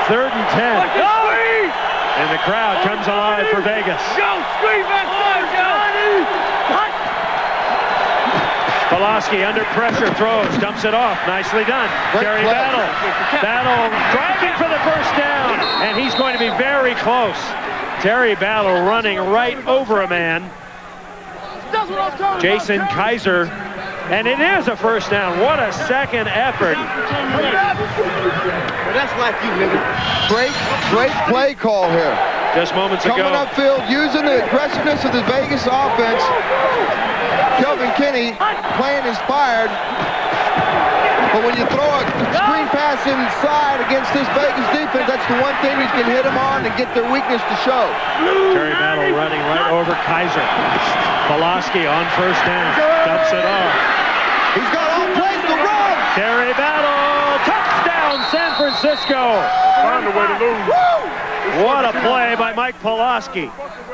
3rd and 10. And the crowd comes alive for Vegas. Pulaski under pressure, throws, dumps it off. Nicely done. Terry Battle. Battle driving for the first down, and he's going to be very close. Terry Battle running right over a man. Jason Kaiser, and it is a first down. What a second effort. That's like you, nigga. Great play call here. Just moments ago. Coming upfield, using the aggressiveness of the Vegas offense. Kelvin Kinney playing inspired, but when you throw a screen pass inside against this Vegas defense, that's the one thing you can hit them on and get their weakness to show. Terry Battle running right over Kaiser. Pulaski on first down, dumps it off. He's got all plays to run. Terry Battle, touchdown San Francisco. Find a way to lose. What a play by Mike Pulaski.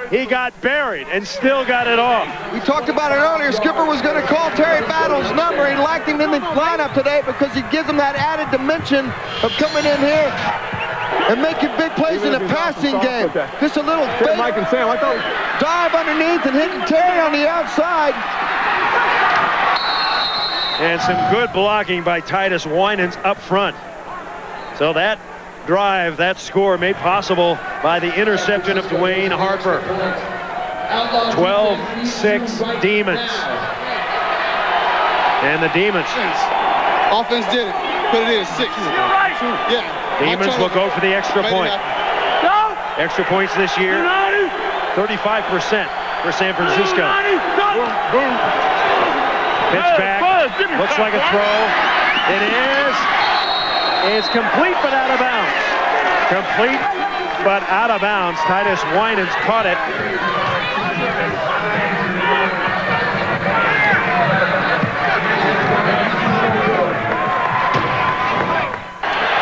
He got buried and still got it off. We talked about it earlier. Skipper was going to call Terry Battle's number. He liked him in the lineup today because he gives him that added dimension of coming in here and making big plays in the passing game. Just a little fake dive underneath and hitting Terry on the outside. And some good blocking by Titus Winans up front. So that drive, that score made possible by the interception of Dwayne Harper. 12-6 Demons. And the Demons. Offense did it. Put it in 6. Yeah. Demons will go for the extra point. Extra points this year, 35% for San Francisco. Pitch back, looks like a throw. It is. It's complete but out of bounds. Complete but out of bounds. Titus Winans caught it.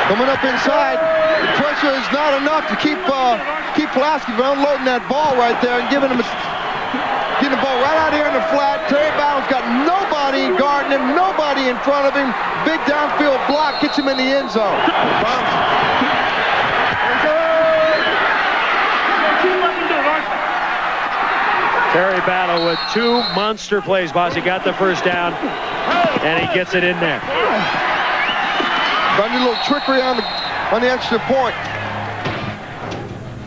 Coming up inside, the pressure is not enough to keep Pulaski from unloading that ball right there and getting the ball right out here in the flat. Terry Battle's got nobody guarding him, nobody in front of him. Big downfield block gets him in the end zone. Terry Battle with 2 monster plays. Bossy got the first down, and he gets it in there. Got a little trickery on the extra point.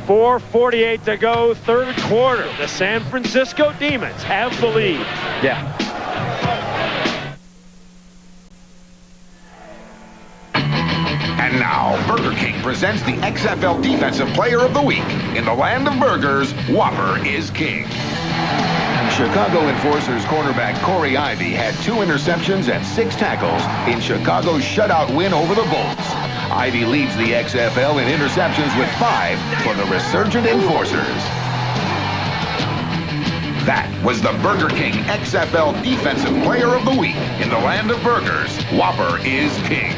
4:48 to go, 3rd quarter. The San Francisco Demons have the lead. Yeah. And now, Burger King presents the XFL Defensive Player of the Week. In the land of burgers, Whopper is king. Chicago Enforcers cornerback Corey Ivy had 2 interceptions and 6 tackles in Chicago's shutout win over the Bolts. Ivy leads the XFL in interceptions with 5 for the resurgent Enforcers. That was the Burger King XFL Defensive Player of the Week. In the land of burgers, Whopper is king.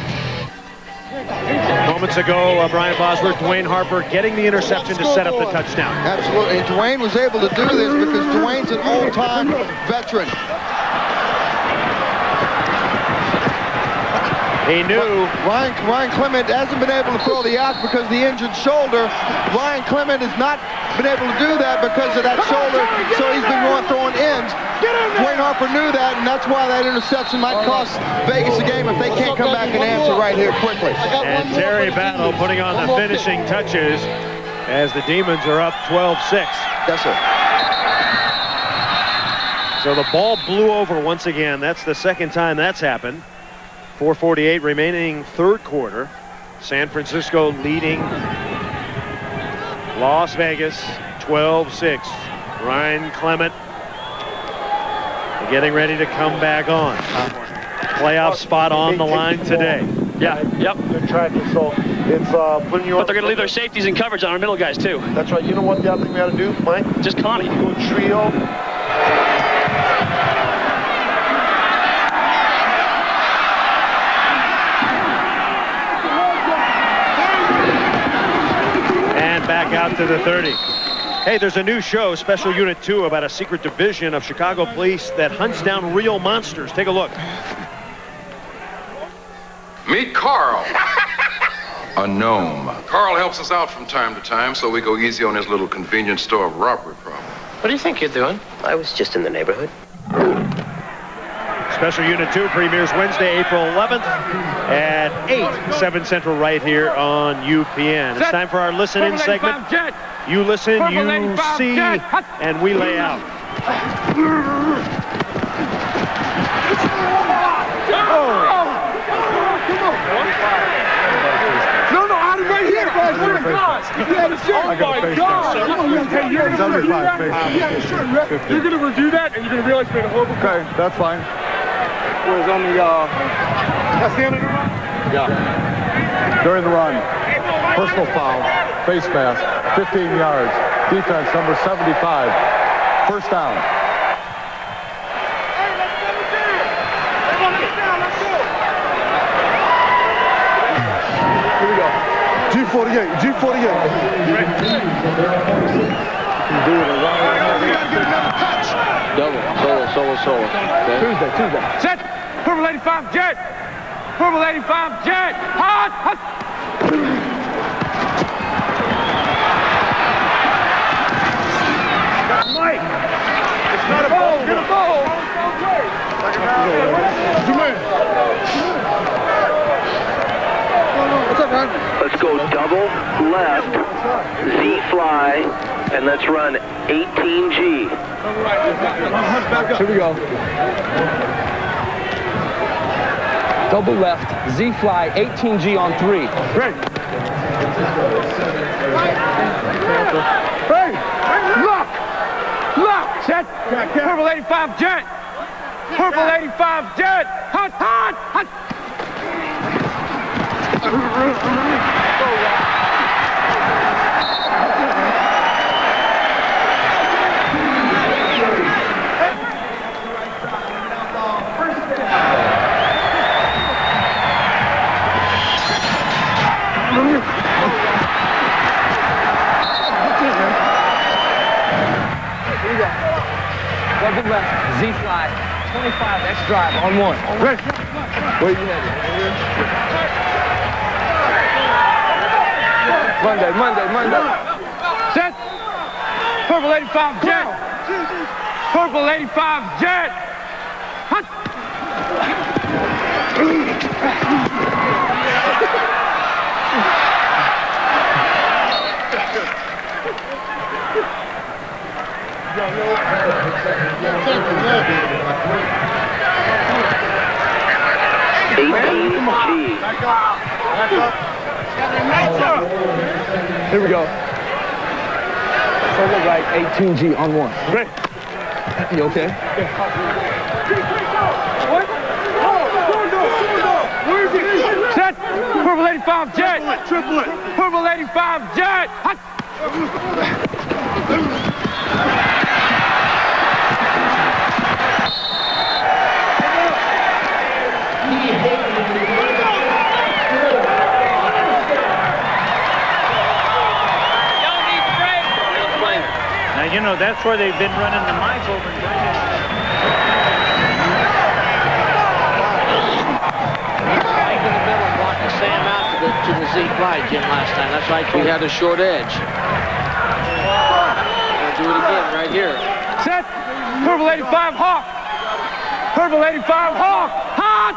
Moments ago, Brian Bosworth, Dwayne Harper getting the interception to set up the touchdown. Absolutely, and Dwayne was able to do this because Dwayne's an old-time veteran. He knew. Ryan Clement hasn't been able to throw the out because of the injured shoulder. Ryan Clement has not been able to do that because of that shoulder, so he's been throwing ends. Dwayne Harper knew that, and that's why that interception might cost Vegas a game if they can't come back and answer right here quickly. And Terry Battle putting on the finishing touches as the Demons are up 12-6. Yes, sir. So the ball blew over once again. That's the second time that's happened. 4:48 remaining third quarter. San Francisco leading Las Vegas 12-6. Ryan Clement getting ready to come back on. Playoff spot on the line today. Yeah, yep. Good tracking, so it's putting you But they're going to leave their safeties and coverage on our middle guys, too. That's right. You know what the other thing we got to do, Mike? Just Connie. Go trio. And back out to the 30. Hey, there's a new show, Special Unit 2, about a secret division of Chicago police that hunts down real monsters. Take a look. Meet Carl. A gnome. Carl helps us out from time to time, so we go easy on his little convenience store robbery problem. What do you think you're doing? I was just in the neighborhood. Special Unit 2 premieres Wednesday, April 11th at 8, 7 Central right here on UPN. It's time for our listen-in segment. You listen, you see, and we lay out. No, I'm right here, guys. Oh my God. You're going to review that, and you're going to realize you made a horrible call. Okay, that's fine. Was on the, that's the end of the run? Yeah. During the run, personal foul, face mask, 15 yards, defense number 75, first down. Here we go. G48, G48. Double, solo. Okay. Tuesday. Set! Purple 85 jet! Purple 85 jet! Hot! Mike! It's not a ball! Get a ball! What's up, man? Let's go double left, Z-fly, and let's run 18G. Here we go. Double left, Z-fly, 18G on 3. Great. Hey! Lock! Set! Purple 85 jet! Purple 85 jet! Hot! Double left, Z-fly, 25 X drive on 1. Great. Where you headed? Monday. Set! Purple 85 jet! Purple 85 jet! Hot! 18G. Here we go. Further right, 18G on 1. Great. You okay? Set! Purple 85 jet! Triplet! Purple 85 jet! Hot! Now, you know, that's where they've been running the mic over in Right in the middle, blocking Sam out to the Z-fly, Jim, last time. That's right. We had a short edge. We'll do it again right here. Set! Purple 85 Hawk! Purple 85 Hawk! Hot!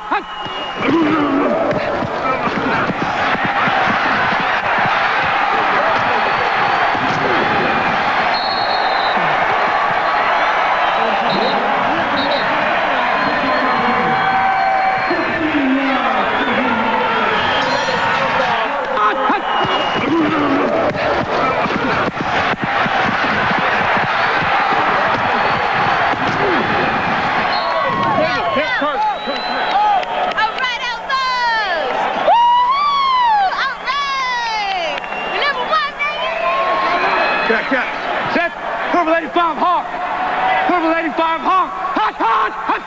Purple 85, Hawk. Purple 85, Hawk. Hot, hot, hot.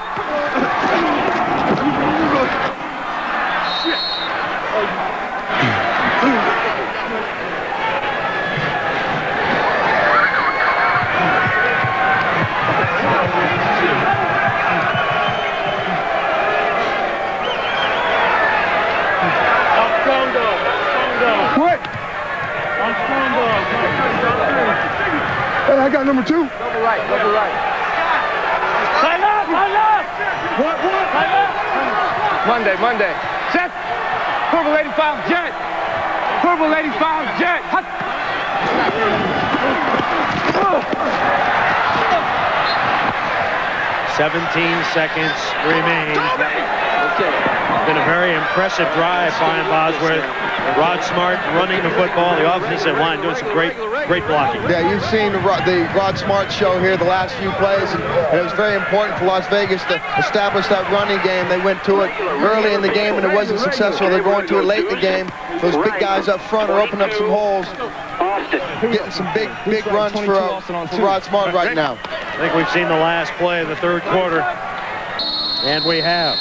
Hey, I got number 2. Double right, double right. Line up, line up! What? Line up! Monday. Set! Purple 85 jet! Purple 85 jet! Hut! 17 seconds remain. It's been a very impressive drive by Bosworth. Rod Smart running the football. The offensive line doing some great blocking. Yeah, you've seen the Rod Smart show here the last few plays, and it was very important for Las Vegas to establish that running game. They went to it early in the game, and it wasn't successful. They're going to it late in the game. Those big guys up front are opening up some holes, getting some big runs for Rod Smart right now. I think we've seen the last play of the third quarter, and we have.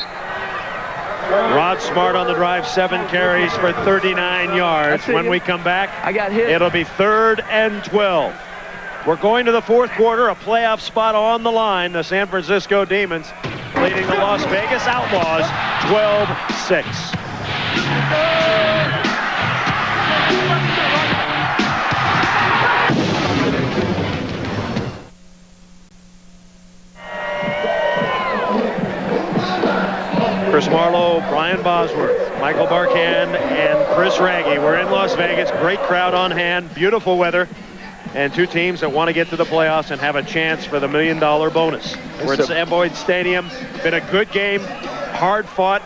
Rod Smart on the drive, 7 carries for 39 yards. When we come back, it'll be 3rd and 12. We're going to the fourth quarter, a playoff spot on the line. The San Francisco Demons leading the Las Vegas Outlaws 12-6. Chris Marlowe, Brian Bosworth, Michael Barkan, and Chris Raggy. We're in Las Vegas. Great crowd on hand. Beautiful weather. And 2 teams that want to get to the playoffs and have a chance for the $1 million bonus. We're at Sam Boyd Stadium. Been a good game. Hard fought.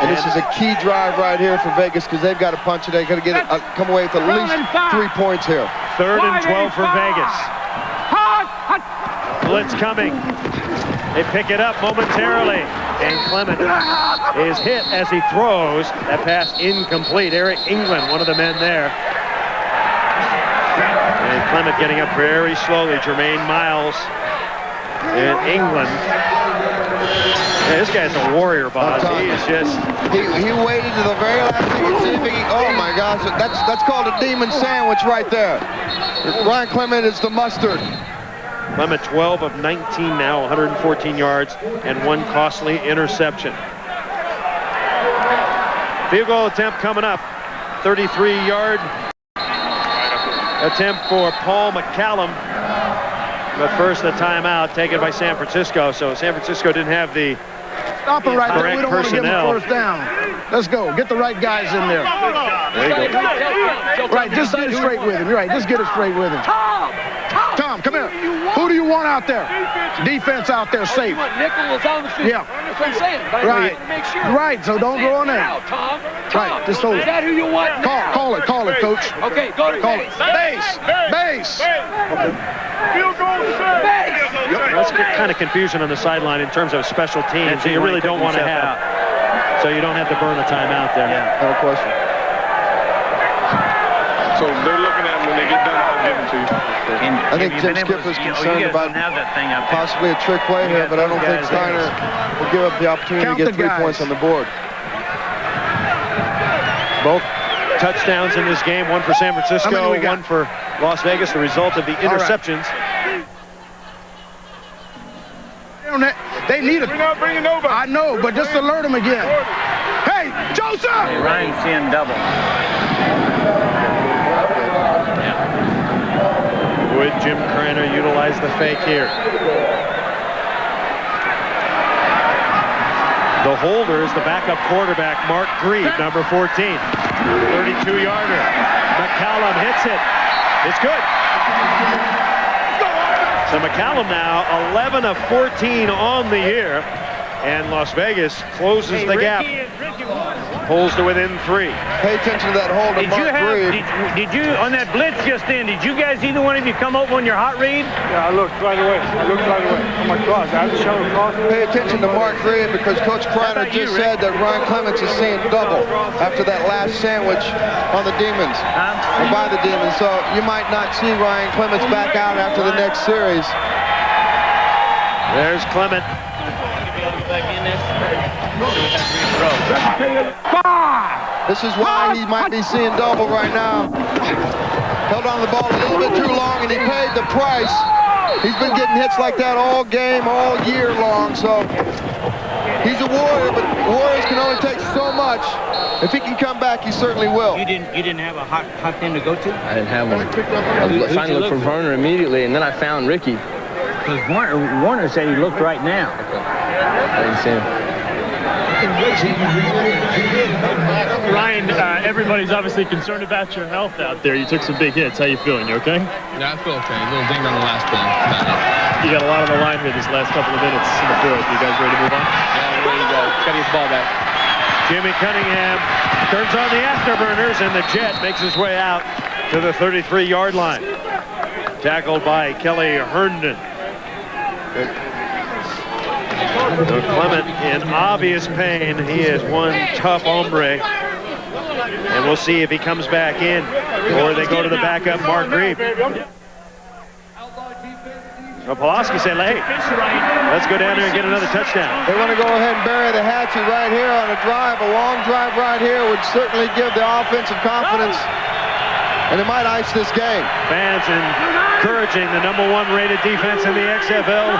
And this is a key drive right here for Vegas because they've got to punch it. They've got to get it, come away with at least 3 points here. 3rd and 12 for Vegas. Blitz coming. They pick it up momentarily. And Clement is hit as he throws. That pass incomplete. Eric England, one of the men there. And Clement getting up very slowly. Jermaine Miles and England. Yeah, this guy's a warrior, boss. He is just... He waited to the very last thing to see if he... Oh, my gosh. That's called a demon sandwich right there. Ryan Clement is the mustard. Clement 12 of 19 now, 114 yards, and 1 costly interception. Field goal attempt coming up. 33-yard attempt for Paul McCallum. But first, the timeout taken by San Francisco. So San Francisco didn't have the Stop it right there. We don't personnel. want to give them first down. Let's go. Get the right guys in there. There you go. Right, just get it straight with him. You're right, just get it straight with him. Tom, come here. Who do you want out there? Defense out there, safe. Nickel was on the field. Yeah. That's what I'm saying. But Right. Make sure. Right, so don't go on there. Tom. Right, just hold it. Is that who you want? Call it, coach. Okay, go to Call it. Base. Field goal set. That's kind of confusion on the sideline in terms of special teams. You really don't want to have. So you don't have to burn a timeout there. No question. So they're looking at them when they get done, I'll give them to you. I think Jim Skipper's concerned about possibly a trick play here, but I don't think Steiner will give up the opportunity to get 3 points on the board. Both touchdowns in this game, one for San Francisco, one for Las Vegas, the result of the interceptions. They need it. We're not bringing nobody. I know, but just alert them again. Hey, Joseph! Hey, Ryan's seeing double. Would Jim Craner utilize the fake here? The holder is the backup quarterback, Mark Grieve, number 14. 32-yarder. McCallum hits it. It's good. So McCallum now 11 of 14 on the year. And Las Vegas closes the gap. Pulls to within 3. Pay attention to that hold of Mark Reed. Did you, on that blitz just in, did you guys, either one of you, come up on your hot read? Yeah, I looked right away. Oh, my God. I had to show across. Pay attention to Mark Reed because Coach Kreiner just said that Ryan Clements is seeing double after that last sandwich on the Demons, or by the Demons. So you might not see Ryan Clements back out after the next series. There's Clement. This is why he might be seeing double right now. Held on the ball a little bit too long, and he paid the price. He's been getting hits like that all game, all year long. So he's a Warrior, but Warriors can only take so much. If he can come back, he certainly will. You didn't have a hot thing to go to? I didn't have one. I was trying to look for Werner immediately, and then I found Ricky. Because Warner said he looked right now. I didn't see him. Ryan, everybody's obviously concerned about your health out there. You took some big hits. How you feeling? You okay? Yeah, I feel okay. A little dinged on the last play. You got a lot on the line here this last couple of minutes in the fourth. You guys ready to move on? Yeah, ready to go. Got to get the ball back. Jimmy Cunningham turns on the afterburners, and the Jet makes his way out to the 33-yard line. Tackled by Kelly Herndon. So Clement in obvious pain. He is one tough hombre. And we'll see if he comes back in or they go to the backup Mark Reed. So Pulaski said, hey, let's go down there and get another touchdown. They want to go ahead and bury the hatchet right here on a drive. A long drive right here would certainly give the offensive confidence. And it might ice this game. Fans encouraging the #1 rated defense in the XFL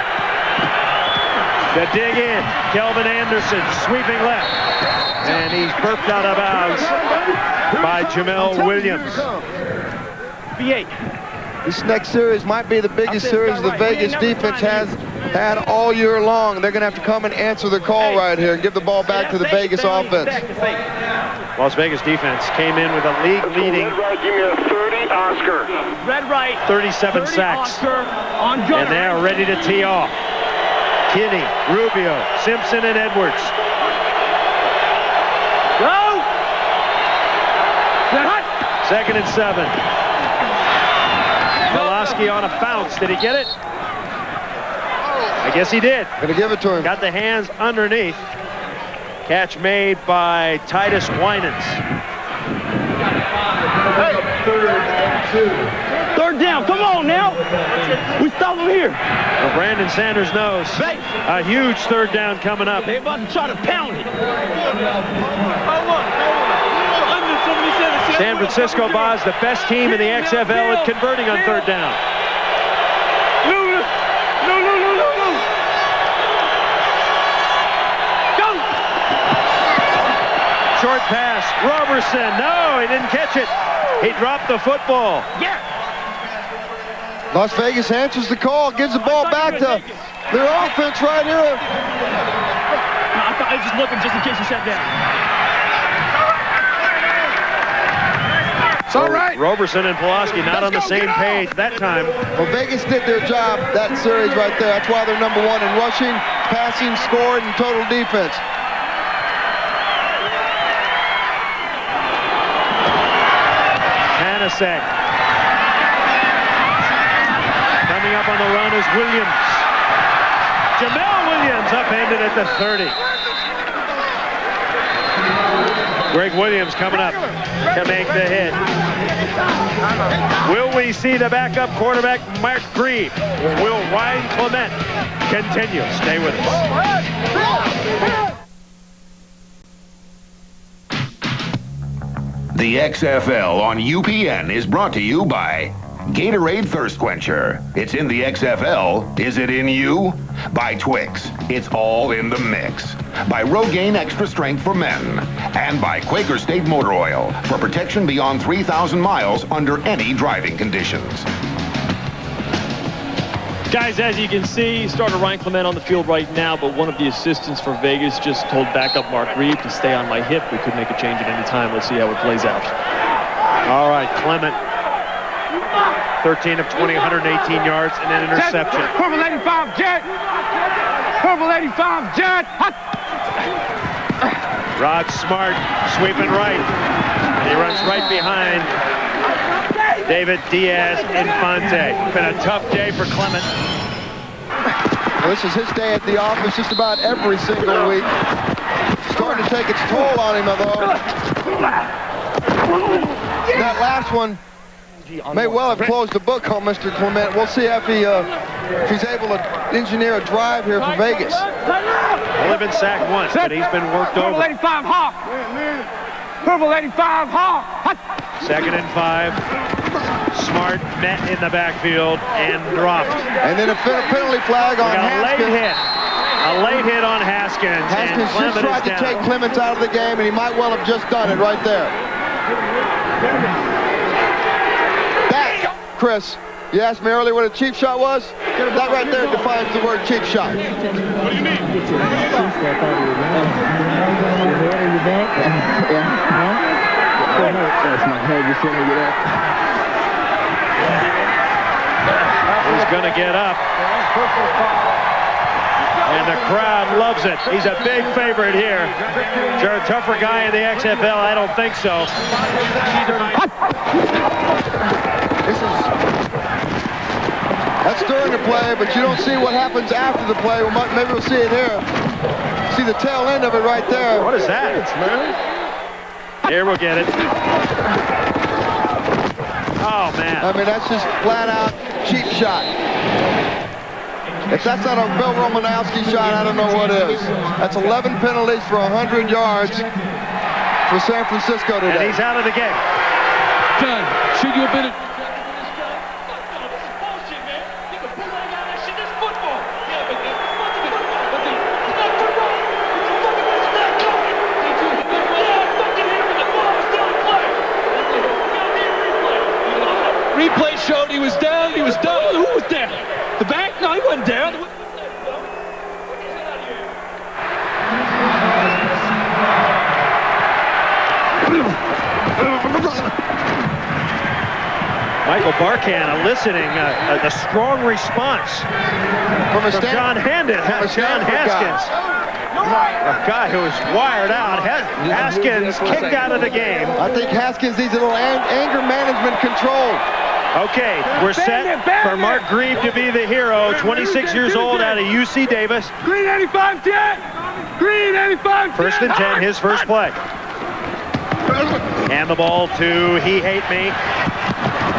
to dig in. Kelvin Anderson sweeping left. And he's burped out of bounds by Jamel Williams. This next series might be the biggest series the Vegas defense has had all year long. They're going to have to come and answer the call right here and give the ball back to the Vegas offense. Las Vegas defense came in with a league-leading Red right. 37 sacks. And they are ready to tee off. Kinney, Rubio, Simpson, and Edwards. Go! 2nd and 7. Pulaski on a bounce. Did he get it? I guess he did. Gonna give it to him. Got the hands underneath. Catch made by Titus Winans. Third down. Come on now. We stop him here. Well, Brandon Sanders knows a huge third down coming up. They're about to try to pound it. San Francisco Boz, the best team in the XFL at converting on third down. No. Go. Short pass. Roberson. No, he didn't catch it. He dropped the football. Yeah. Las Vegas answers the call, gives the ball back to their offense right here. No, I was just looking just in case you sat down. It's all right. Roberson and Pulaski not on the same page that time. Well, Vegas did their job that series right there. That's why they're #1 in rushing, passing, scoring, and total defense. Hanasek. Coming up on the run is Williams. Jamel Williams upended at the 30. Greg Williams coming up to make the hit. Will we see the backup quarterback, Mark Reed? Will Ryan Clement continue? Stay with us. The XFL on UPN is brought to you by Gatorade Thirst Quencher. It's in the XFL. Is it in you? By Twix. It's all in the mix. By Rogaine Extra Strength for Men. And by Quaker State Motor Oil for protection beyond 3,000 miles under any driving conditions. Guys, as you can see, starter Ryan Clement on the field right now, but one of the assistants for Vegas just told backup Mark Reed to stay on my hip. We could make a change at any time. Let's see how it plays out. All right, Clement. 13 of 20, 118 yards, and an interception. Purple 85, Jet. Purple 85, Jet. Rod Smart sweeping right. And he runs right behind David Diaz-Infante. Been a tough day for Clement. Well, this is his day at the office just about every single week. Starting to take its toll on him, though. That last one may well have closed the book on Mr. Clement. We'll see if he's able to engineer a drive here for Vegas. Only been sacked once, but he's been worked over. Purple 85, Hawk. Purple 85, Hawk. 2nd and 5. Smart met in the backfield and dropped. And then a penalty flag on Haskins. A late hit on Haskins. Haskins just tried to take Clements out of the game, and he might well have just done it right there. That, Chris, you asked me earlier what a cheap shot was? That right there defines the word cheap shot. What do you mean? That's my head. Just let me get up. He's going to get up. And the crowd loves it. He's a big favorite here. Is there a tougher guy in the XFL? I don't think so. That's during the play, but you don't see what happens after the play. Well, maybe we'll see it here. See the tail end of it right there. What is that? Here, we'll get it. Oh, man. I mean, that's just flat out cheap shot. If that's not a Bill Romanowski shot, I don't know what is. That's 11 penalties for 100 yards for San Francisco today. And he's out of the game. John, should you have been... Replay showed he was down. He was down. Who was down? The back? No, he wasn't down. Michael Barkan eliciting a strong response from John Haskins. A guy who was wired out. Haskins kicked out of the game. I think Haskins needs a little anger management control. Okay, we're set for Mark Grieve to be the hero. 26 years old out of UC Davis. Green 85, Jet. Green 85, Jet. 1st and 10, his first play. And the ball to He Hate Me.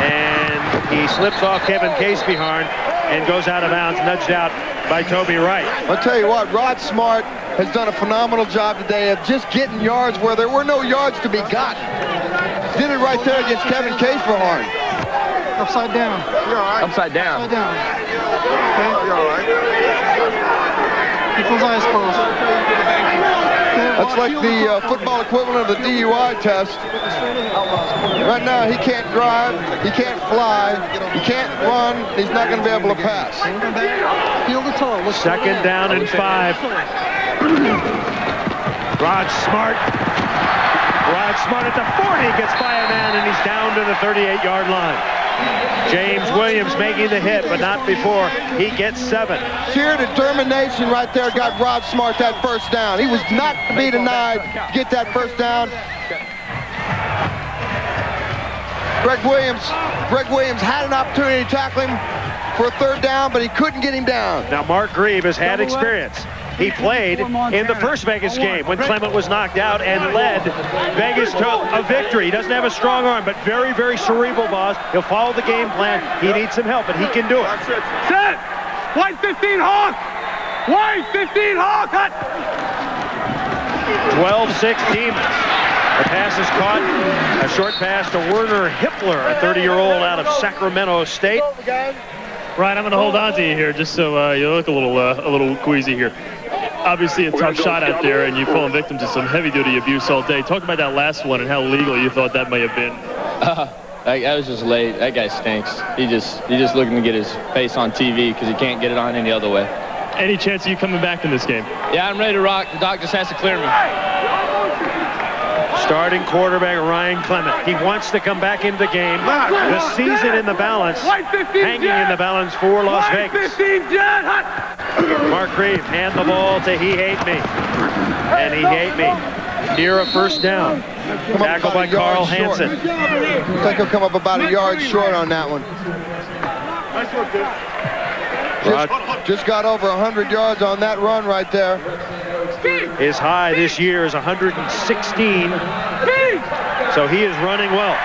And he slips off Kevin Casebeharn and goes out of bounds, nudged out by Toby Wright. I'll tell you what, Rod Smart has done a phenomenal job today of just getting yards where there were no yards to be gotten. Did it right there against Kevin Casebeharn. Upside down. You're all right. Upside down. Upside down. Okay. You're all right. Keep those eyes closed. That's like the football equivalent of the DUI test. Right now, he can't drive, he can't fly, he can't run, he's not going to be able to pass. Feel the toe. 2nd down and 5. Rod Smart at the 40 gets by a man, and he's down to the 38-yard line. James Williams making the hit, but not before he gets 7. Sheer determination right there got Rod Smart that first down. He was not to be denied to get that first down. Greg Williams had an opportunity to tackle him for a 3rd down, but he couldn't get him down. Now, Mark Grieve has had experience. He played in the first Vegas game when Clement was knocked out and led Vegas to a victory. He doesn't have a strong arm, but very, very cerebral, boss. He'll follow the game plan. He needs some help, but he can do it. Set! White 15, Hawk! White 15, Hawk! 12-6 Demons. The pass is caught. A short pass to Werner Hippler, a 30-year-old out of Sacramento State. Ryan, I'm going to hold on to you here just so you look a little queasy here. Obviously a tough shot out there, and you've fallen victim to some heavy-duty abuse all day. Talk about that last one and how legal you thought that may have been. I was just late. That guy stinks. He just looking to get his face on TV because he can't get it on any other way. Any chance of you coming back in this game? Yeah, I'm ready to rock. The doc just has to clear me. Starting quarterback Ryan Clement. He wants to come back into the game. The season in the balance, hanging in the balance for Las Vegas. Mark Grieve hand the ball to He Hate Me. And He Hate Me near a first down. Tackled by Carl Hansen. I think he'll come up about a yard short on that one. Just got over 100 yards on that run right there. His high this year is 116. So he is running well.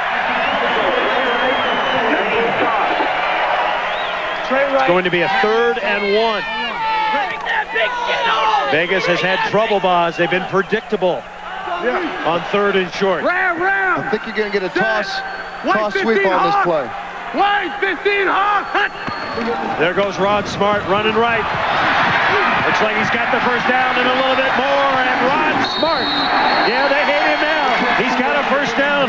It's going to be a 3rd and 1. Vegas has had trouble, Boz. They've been predictable on 3rd and short. I think you're going to get a toss sweep on this play. Wide 15 hawk. There goes Rod Smart running right. Looks like he's got the first down and a little bit more. And Rod Smart, yeah, they hate him now. He's got a first down.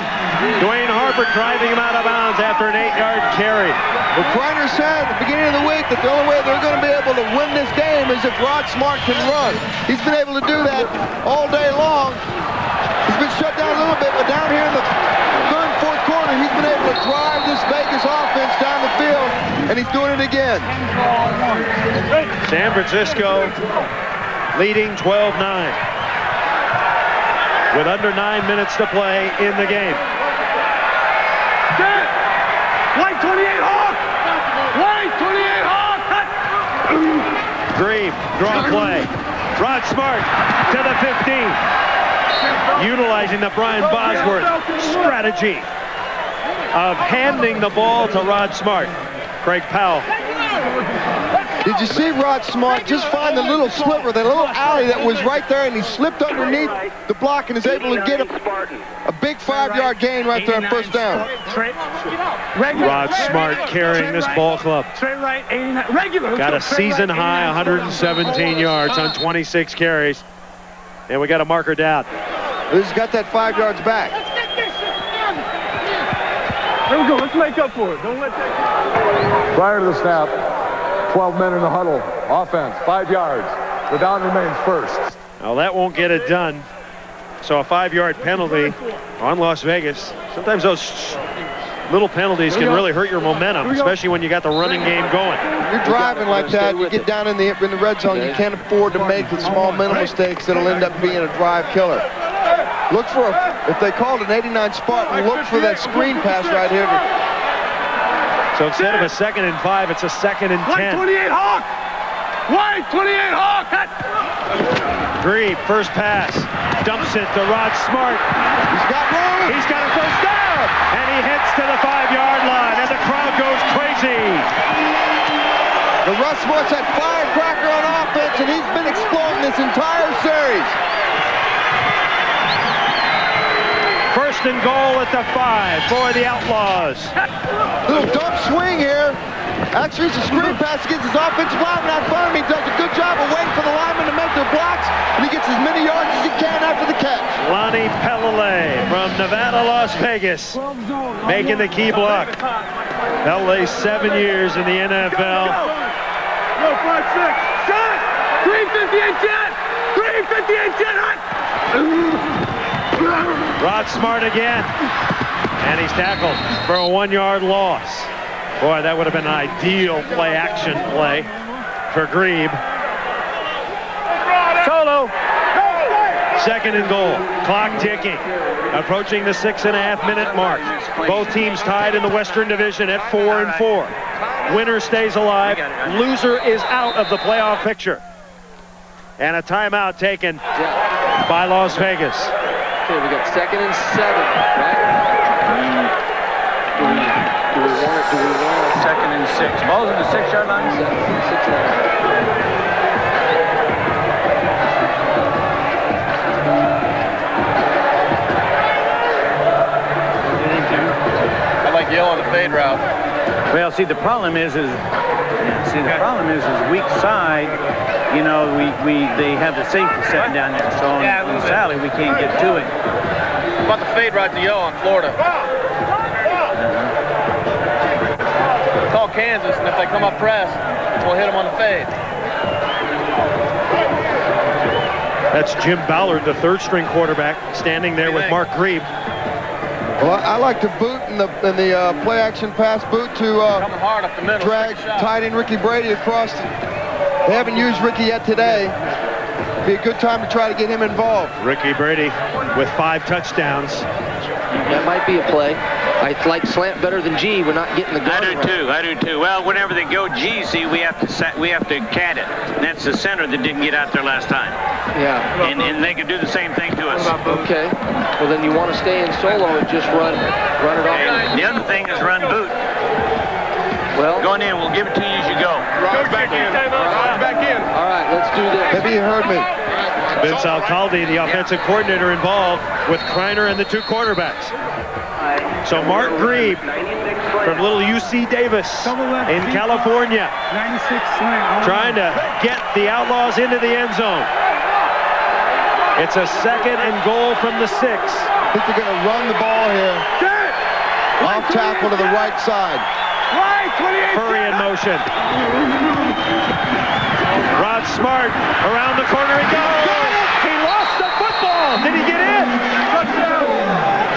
Dwayne Harper driving him out of bounds after an 8-yard carry. Well, Griner said at the beginning of the week that the only way they're going to be able to win this game is if Rod Smart can run. He's been able to do that all day long. He's been shut down a little bit, but down here in the 3rd and 4th quarter, he's been able to drive this Vegas offense down the field, and he's doing it again. San Francisco leading 12-9 with under 9 minutes to play in the game. White 28 hawk. White 28 hawk. Grieve, draw play. Rod Smart to the 15. Utilizing the Brian Bosworth strategy of handing the ball to Rod Smart. Craig Powell. Did you see Rod Smart just find the little sliver, the little alley that was right there, and he slipped underneath the block and is able to get a big 5-yard gain right there on first down. Rod Smart carrying this ball club. Got a season high 117 yards on 26 carries. And we got a marker down. He's got that 5 yards back. Here we go. Let's make up for it. Don't let that. Prior to the snap, 12 men in the huddle. Offense, 5 yards. The down remains first. Now that won't get it done. So a 5-yard penalty on Las Vegas. Sometimes those little penalties can really hurt your momentum, especially when you got the running game going. You're driving like that, you get down in the red zone, you can't afford to make the small mental mistakes that'll end up being a drive killer. Look for, if they called an 89 Spartan, look for that screen pass right here. So instead of a 2nd and 5, it's a 2nd and 10. White 28 hawk. White 28 hawk. Grieve, first pass, dumps it to Rod Smart. He's got room. He's got a first down, and he hits to the 5-yard line, and the crowd goes crazy. The Russ Smart's had firecracker on offense, and he's been exploding this entire series. First and goal at the 5 for the Outlaws. Little dump swing here. Actually, it's a screen pass against his offensive lineman out front of him. He does a good job of waiting for the linemen to make their blocks, and he gets as many yards as he can after the catch. Lonnie Pellet from Nevada, Las Vegas, making the key block. Pellet 7 years in the NFL. Go, 5-6. Shot! 358 jet! 358 jet! Rod Smart again. And he's tackled for a 1-yard loss. Boy, that would have been an ideal play-action play for Grieve. Solo. 2nd and goal. Clock ticking. Approaching the 6.5-minute mark. Both teams tied in the Western Division at 4-4. Winner stays alive. Loser is out of the playoff picture. And a timeout taken by Las Vegas. Okay, we got 2nd and 7, right? Do we want a 2nd and 6? Ball's in the 6-yard line? 6 I like yellow on the fade route. Well, see, the problem is weak side. You know, they have the safety setting down there, so on Sally we can't get to it. How about the fade route to yellow on Florida? Call Kansas, and if they come up press, we'll hit them on the fade. That's Jim Ballard, the third-string quarterback, standing there with Mark Grebe. Well, I like to boot in the play-action pass boot to drag tight end Ricky Brady across. They haven't used Ricky yet today. Be a good time to try to get him involved. Ricky Brady with 5 touchdowns. That might be a play. I like slant better than G. We're not getting the guard. I do too. Well, whenever they go G, see, we have to cat it. That's the center that didn't get out there last time. Yeah. And they can do the same thing to us. Okay. Well, then you want to stay in solo and just run it off. The other thing is run boot. Well, going in. We'll give it to you as you go. Rod's back in. Rod's back in. All right, let's do this. Maybe you heard me. Vince Alcalde, the offensive coordinator, involved with Kreiner and the 2 quarterbacks. So Mark Grebe from little UC Davis in California, trying to get the Outlaws into the end zone. It's a 2nd and goal from the 6. I think they're going to run the ball here. Off tackle to the right side. Furry in motion. Rod Smart around the corner he goes. He lost the football. Did he get in?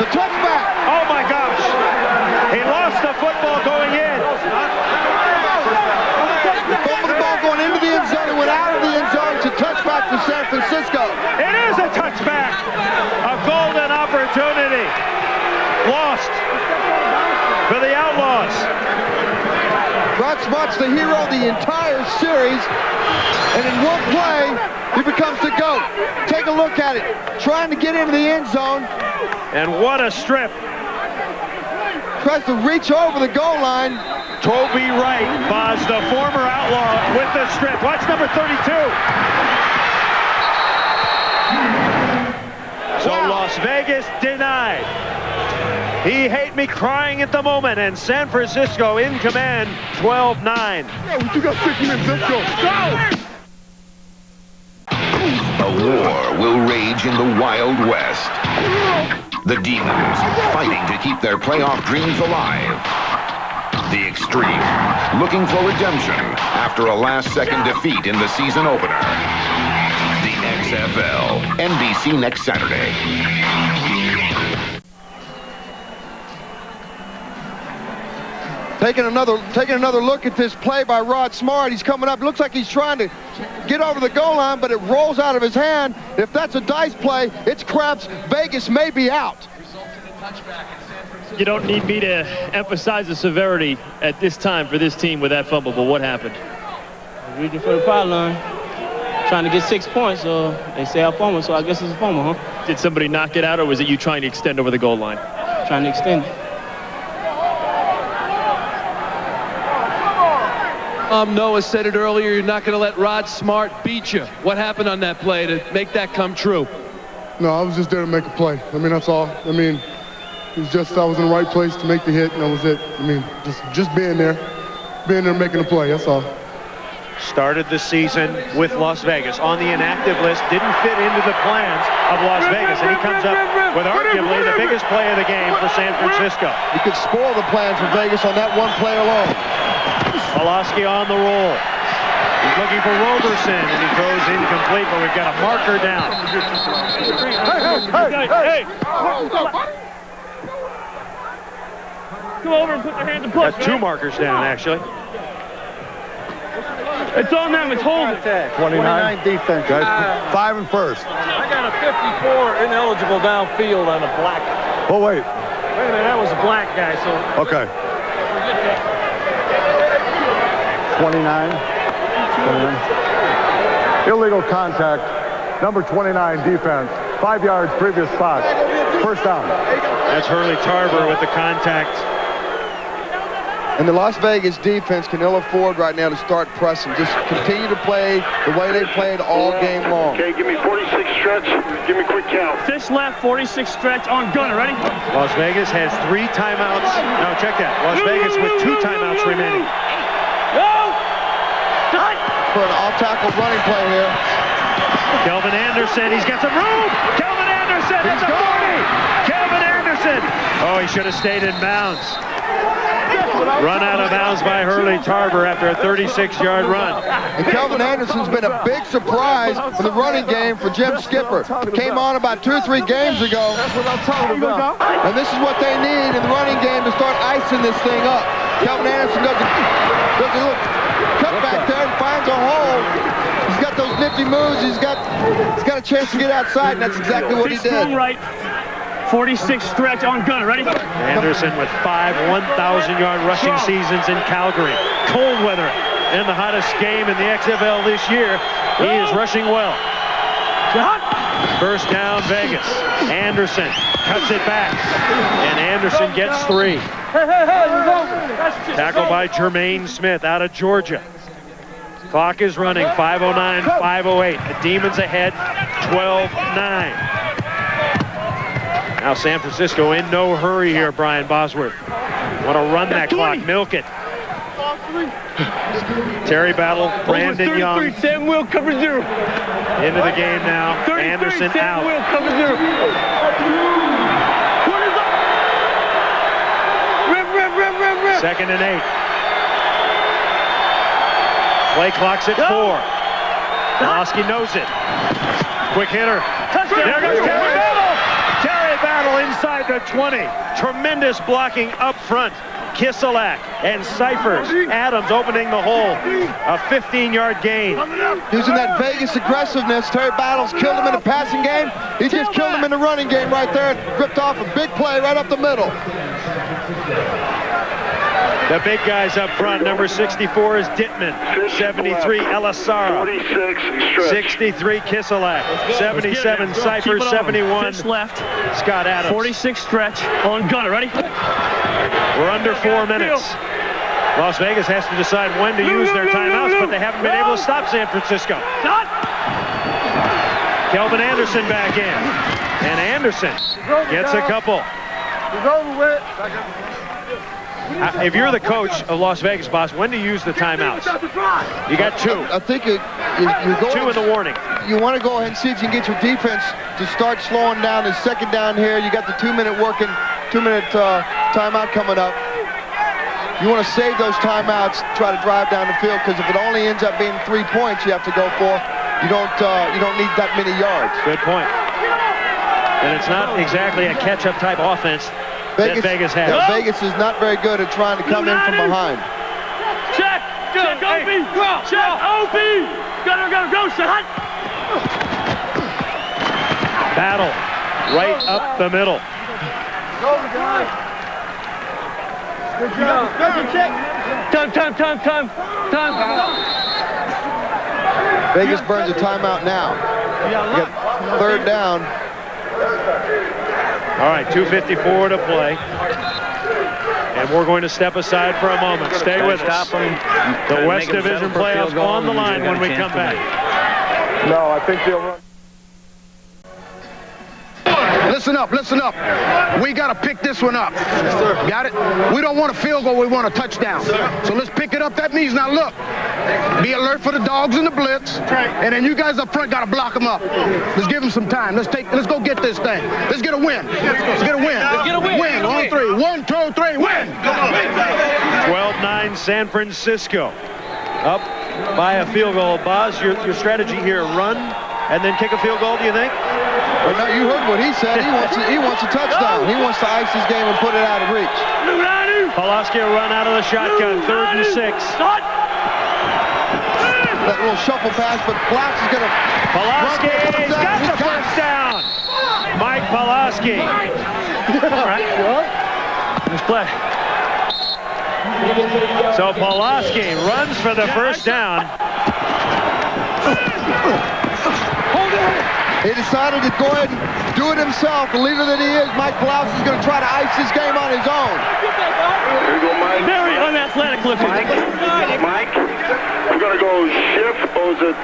The touchback. Oh my gosh. He lost the football going in. He fumbled the ball going into the end zone and went out of the end zone. It's a touchback for San Francisco. It is a touchback. A golden opportunity. Lost for the Outlaws. Rod Smart's the hero of the entire series, and in one play, he becomes the GOAT. Take a look at it. Trying to get into the end zone. And what a strip. Tries to reach over the goal line. Toby Wright, Boz, the former Outlaw, with the strip. Watch number 32. So Las Vegas denied. He hate me crying at the moment, and San Francisco in command, 12-9. You got 6 minutes, let's go. A war will rage in the Wild West. The Demons fighting to keep their playoff dreams alive. The Extreme looking for redemption after a last-second defeat in the season opener. The XFL, NBC next Saturday. Taking another look at this play by Rod Smart. He's coming up. Looks like he's trying to get over the goal line, but it rolls out of his hand. If that's a dice play, it's craps. Vegas may be out. You don't need me to emphasize the severity at this time for this team with that fumble, but what happened? Reaching for the pylon, trying to get 6 points, so they say I fumble, so I guess it's a fumble, huh? Did somebody knock it out, or was it you trying to extend over the goal line? Trying to extend it. Noah said it earlier, you're not going to let Rod Smart beat you. What happened on that play to make that come true? No, I was just there to make a play. I mean, that's all. I mean, it was just I was in the right place to make the hit, and that was it. I mean, just being there making a play, that's all. Started the season with Las Vegas on the inactive list, didn't fit into the plans of Las Vegas, and he comes up with arguably the biggest play of the game for San Francisco. He could spoil the plans for Vegas on that one play alone. Pulaski on the roll. He's looking for Roberson, and he throws incomplete, but we've got a marker down. Hey! Come over and put their hands in push. Got 2 markers down, actually. It's on them. It's holding. 29 defense. Guys, 5 and first. I got a 54 ineligible downfield on a black. Oh, wait. Wait a minute, that was a black guy, so. Okay. 29. Illegal contact. Number 29 defense. 5 yards, previous spot. First down. That's Hurley Tarver with the contact. And the Las Vegas defense can ill afford right now to start pressing. Just continue to play the way they played all game long. Okay, give me 46 stretch. Give me quick count. 6 left, 46 stretch on gunner. Ready? Las Vegas has 3 timeouts. No, check that. Las Vegas with 2 timeouts remaining. Go! For an off-tackle running play here. Kelvin Anderson, he's got some room. Kelvin Anderson at the 40. Kelvin Anderson. Oh, he should have stayed in bounds. Run out of bounds by Hurley Tarver after a 36-yard run. And Kelvin Anderson's been a big surprise for the running game for Jim Skipper. Came on about 2 or 3 games ago. That's what I'm talking about. And this is what they need in the running game to start icing this thing up. Kelvin Anderson does a little cut back there and finds a hole. He's got those nifty moves. He's got a chance to get outside, and that's exactly what he did. Strong right. 46 stretch on gunner. Ready? Anderson with 5 1,000-yard rushing seasons in Calgary. Cold weather and the hottest game in the XFL this year. He is rushing well. First down, Vegas. Anderson cuts it back, and Anderson gets 3. Tackled by Jermaine Smith out of Georgia. Clock is running, 5:09, 5:08. The Demons ahead, 12-9. Now San Francisco in no hurry here, Brian Bosworth. Want to run that clock, milk it. Terry Battle, Brandon Young. Sam Will cover 0. Into the game now. Anderson out. Will cover 0. Rip. 2nd and 8. Play clock's at 4. Pulaski knows it. Quick hitter. There goes Terry Battle. Terry Battle inside the 20. Tremendous blocking up front. Kiselak and Cyphers. Adams opening the hole. A 15-yard gain. Using that Vegas aggressiveness, Terry Battles killed him in the passing game. He just killed him in the running game right there. Ripped off a big play right up the middle. The big guys up front. Number 64 is Dittman. 73, Elisara. 63, Kiselak. 77, Cyphers. 71, left. Scott Adams. 46 stretch on gunner. Ready? We're under 4 minutes. Las Vegas has to decide when to use their timeouts, but they haven't been able to stop San Francisco. Kelvin Anderson back in. And Anderson gets a couple. If you're the coach of Las Vegas, boss, when to use the timeouts? You got 2. I think you go 2 in the warning. You want to go ahead and see if you can get your defense to start slowing down. The 2nd down here, you got the 2-minute timeout coming up. You want to save those timeouts, try to drive down the field, because if it only ends up being 3 points you have to go for, you don't need that many yards. Good point. And it's not exactly a catch-up type offense that Vegas has. Yeah, Vegas is not very good at trying to come in from behind. Check! Check, Opie! Check, Opie! Go, son! Battle right up the middle. Time. Vegas burns a timeout now. You got 3rd down. All right, 2:54 to play. And we're going to step aside for a moment. Stay with us. The West Division playoffs on the line when we come back. No, I think they'll run. Listen up. We got to pick this one up. Got it? We don't want a field goal. We want a touchdown. So let's pick it up. That means, now look, be alert for the dogs in the blitz. And then you guys up front got to block them up. Let's give them some time. Let's go get this thing. Let's get a win. Let's get a win. Win on 3. 1, 2, 3, win. 12-9 San Francisco. Up by a field goal. Boz, your strategy here, run and then kick a field goal, do you think? Well, now you heard what he said. He wants a touchdown. He wants to ice his game and put it out of reach. Pulaski will run out of the shotgun. 3rd and 6. That little shuffle pass, but Pulaski's going to... Pulaski's got the first down. Mike Pulaski. All right. Let's play. So Pulaski runs for the first down. He decided to go ahead and do it himself. The leader that he is, Mike Pulaski, is going to try to ice this game on his own. Here we go, Mike. Very unathletic looking. Mike, we're going to go shift, or is it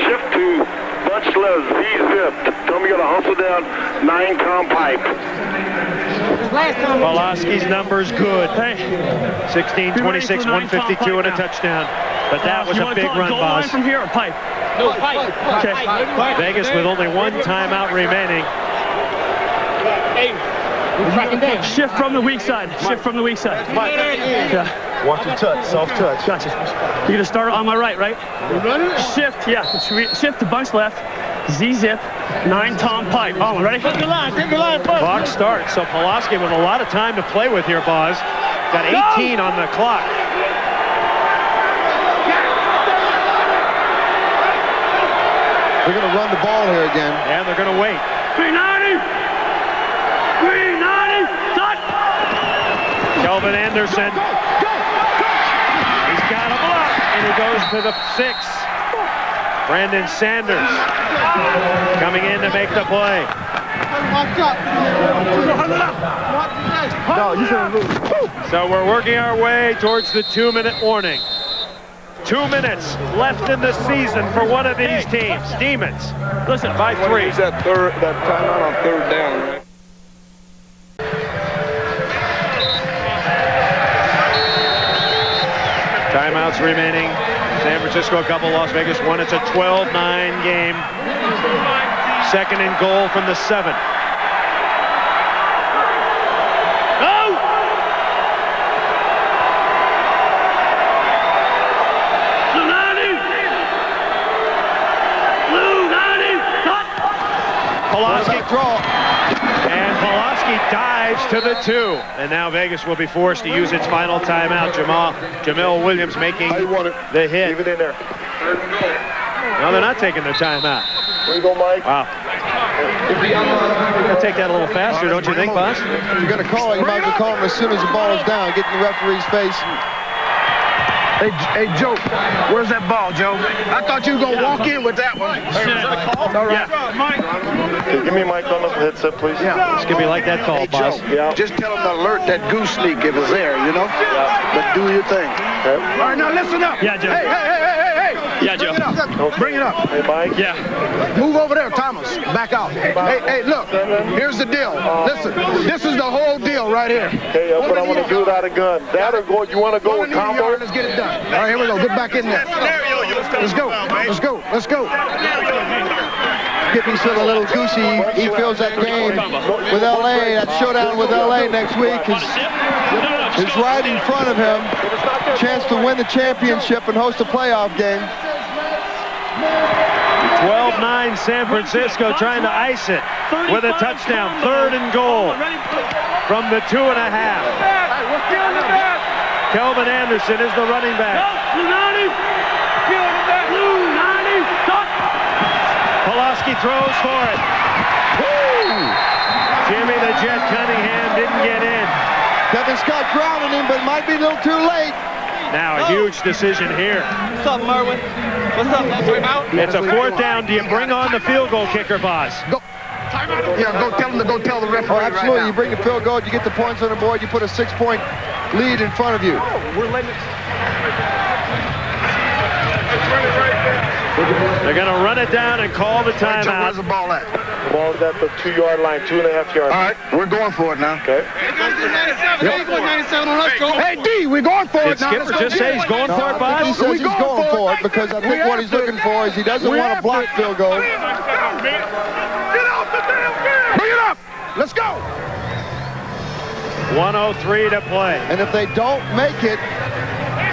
shift to bunch left, Z-zip. Tell me you're going to hustle down 9-count pipe. Pulaski's number's good. 16, 26, 152 and a touchdown. But that was a big run, Boz. From here or pipe? No, pipe. Okay. Vegas with only 1 timeout remaining. Shift from the weak side. Shift from the weak side. Yeah. Watch your touch, soft touch. Gotcha. You're gonna start on my right, right? Shift, yeah. Shift to bunch left. Z-zip, 9 Tom pipe. Oh, ready? Take the line first. Clock starts, so Pulaski with a lot of time to play with here, Boz. Got 18 on the clock. They're going to run the ball here again. And they're going to wait. 390! 390! Touch! Kelvin Anderson. He's got a block, and he goes to the 6. Brandon Sanders coming in to make the play. So we're working our way towards the 2-minute warning. 2 minutes left in the season for one of these teams. Demons, listen, by 3. Use that timeout on 3rd down, right? Timeouts remaining. San Francisco a couple, Las Vegas 1. It's a 12-9 game. 2nd and goal from the 7. Pulaski draw, and Pulaski dives to the 2. And now Vegas will be forced to use its final timeout. Jamil Williams making the hit. Leave it in there. No, they're not taking their timeout. There you go, Mike. Wow. You'll take that a little faster, don't you think, Boss? If you're going to call it, you might as well call him as soon as the ball is down. Get in the referee's face. Hey, Joe, where's that ball, Joe? I thought you were going to walk in with that one. All right. Okay, give me Mike on the headset, please. Yeah. It's going to be like that call, Hey, Boss. Joe, just tell him to alert that goose leak if it's there, you know? But do your thing. Okay. All right, now listen up. Yeah, Joe. Hey. Yeah, Joe. Bring it up. Hey, Mike. Yeah. Move over there, Thomas. Back out. Hey, look. Here's the deal. Listen, this is the whole deal right here. Okay, that's what I want to do without a gun. That or go, you want to go with combo? Let's get it done. All right, here we go. Get back in there. Let's go. Let's go. Skippy's feeling a little goosey. He feels that game with LA, that showdown with LA next week is right in front of him. Chance to win the championship and host a playoff game. 12-9 San Francisco trying to ice it with a touchdown. 3rd and goal from the 2.5. Kelvin Anderson is the running back. Pulaski throws for it. Jimmy the Jet Cunningham didn't get in. Kevin Scott grounded him, but it might be a little too late. Now a huge decision here. What's up, Merwin? What's up, man? Timeout? It's a 4th down. Do you bring on the field goal kicker, Boss? Go. Yeah, go tell him to go tell the referee. Oh, absolutely. Right you bring the field goal, you get the points on the board, you put a 6-point lead in front of you. We're letting it. They're going to run it down and call the timeout. Where's the ball at? The ball's at the 2-yard line, 2.5 yards. All right, we're going for it now. Okay. Hey, D, we're going for it Did now. Skipper just say he's going for it, Bob? He says he's going for it because I think what he's looking for is he doesn't want a blocked field goal. Get off the damn field! Bring it up! Let's go! 1:03 to play. And if they don't make it,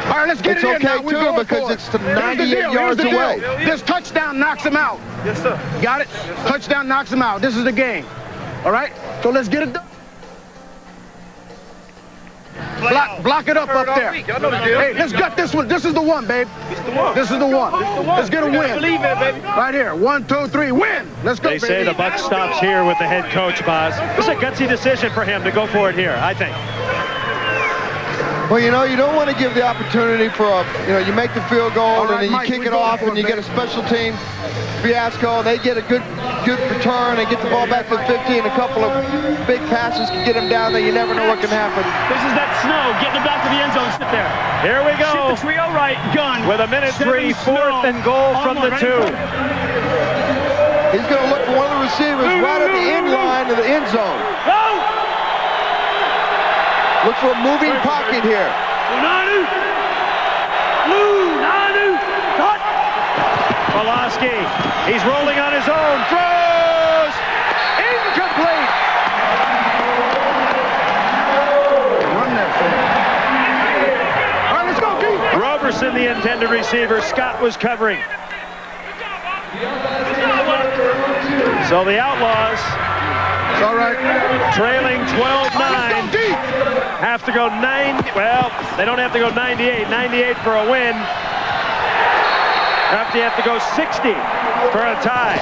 all right, let's get it's it in okay now. We're too going because for it. it's to 98 yards away. This touchdown knocks him out. Yes, sir. Got it? Yes, sir. Touchdown knocks him out. This is the game. All right? So let's get it done. Block it up there. Hey, let's gut this one. This is the one, babe. This is the one. Let's get a win. Believe it, baby. Right here. 1, 2, 3. Win. Let's go, They say the buck stops here with the head coach, Boz. It's a gutsy decision for him to go for it here, I think. Well, you know, you don't want to give the opportunity for you make the field goal and then you kick it off and you get a special team fiasco and they get a good return and get the ball back to the 50 and a couple of big passes can get them down there. You never know what can happen. This is that snow. Get in the back of the end zone. Sit there. Here we go. Shift the trio right. Gun. With 1:03, 4th and goal from the 2. He's going to look for one of the receivers right at the end line of the end zone. Look for a moving pocket here. Pulaski, he's rolling on his own, throws, incomplete. Roberson, the intended receiver. Scott was covering. So the Outlaws, it's all right, trailing 12-9, have to go 9. Well, they don't have to go 98. 98 for a win. They have to go 60 for a tie.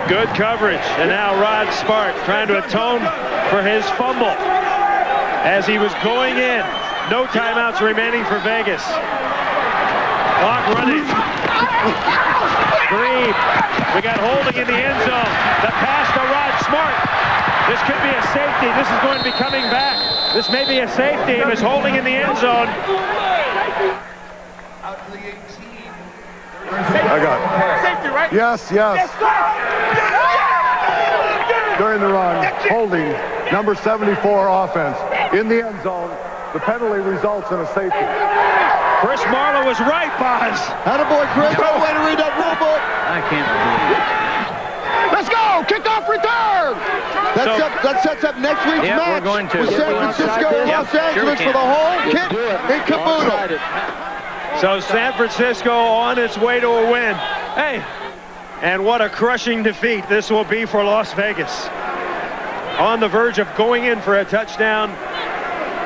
Good coverage, and now Rod Smart trying to atone for his fumble as he was going in. No timeouts remaining for Vegas. Clock running. Green. We got holding in the end zone. The pass to Rod Smart. This could be a safety. This is going to be coming back. This may be a safety. He was holding in the end zone. I got it. Safety, right? Yes. During the run, holding, number 74 offense in the end zone. The penalty results in a safety. Chris Marlowe was right, Boz. Attaboy, Chris. No way to read that rule book. I can't believe it. Let's go! Kickoff return! That sets up next week's Yeah, match we're going to. with San Francisco and Los Angeles for the whole kit and caboodle. So San Francisco on its way to a win. Hey, and what a crushing defeat this will be for Las Vegas. On the verge of going in for a touchdown.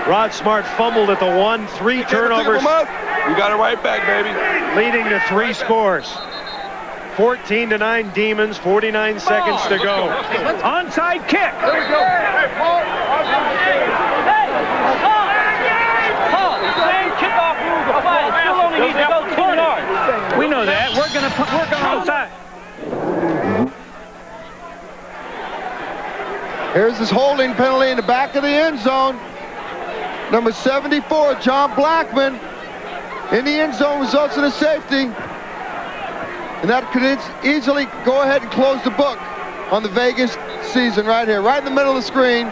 Rod Smart fumbled at the 1, 3 turnovers. We got it right back, baby. Leading to 3 scores. 14-9 Demons, 49 seconds to go. Onside kick. There we go. Hey, Paul. Paul, same kickoff rules apply. It still only needs to go 2 yards. We know that. We're going to work on onside. Here's his holding penalty in the back of the end zone. Number 74, John Blackman, in the end zone, results in a safety. And that could easily go ahead and close the book on the Vegas season right here, right in the middle of the screen.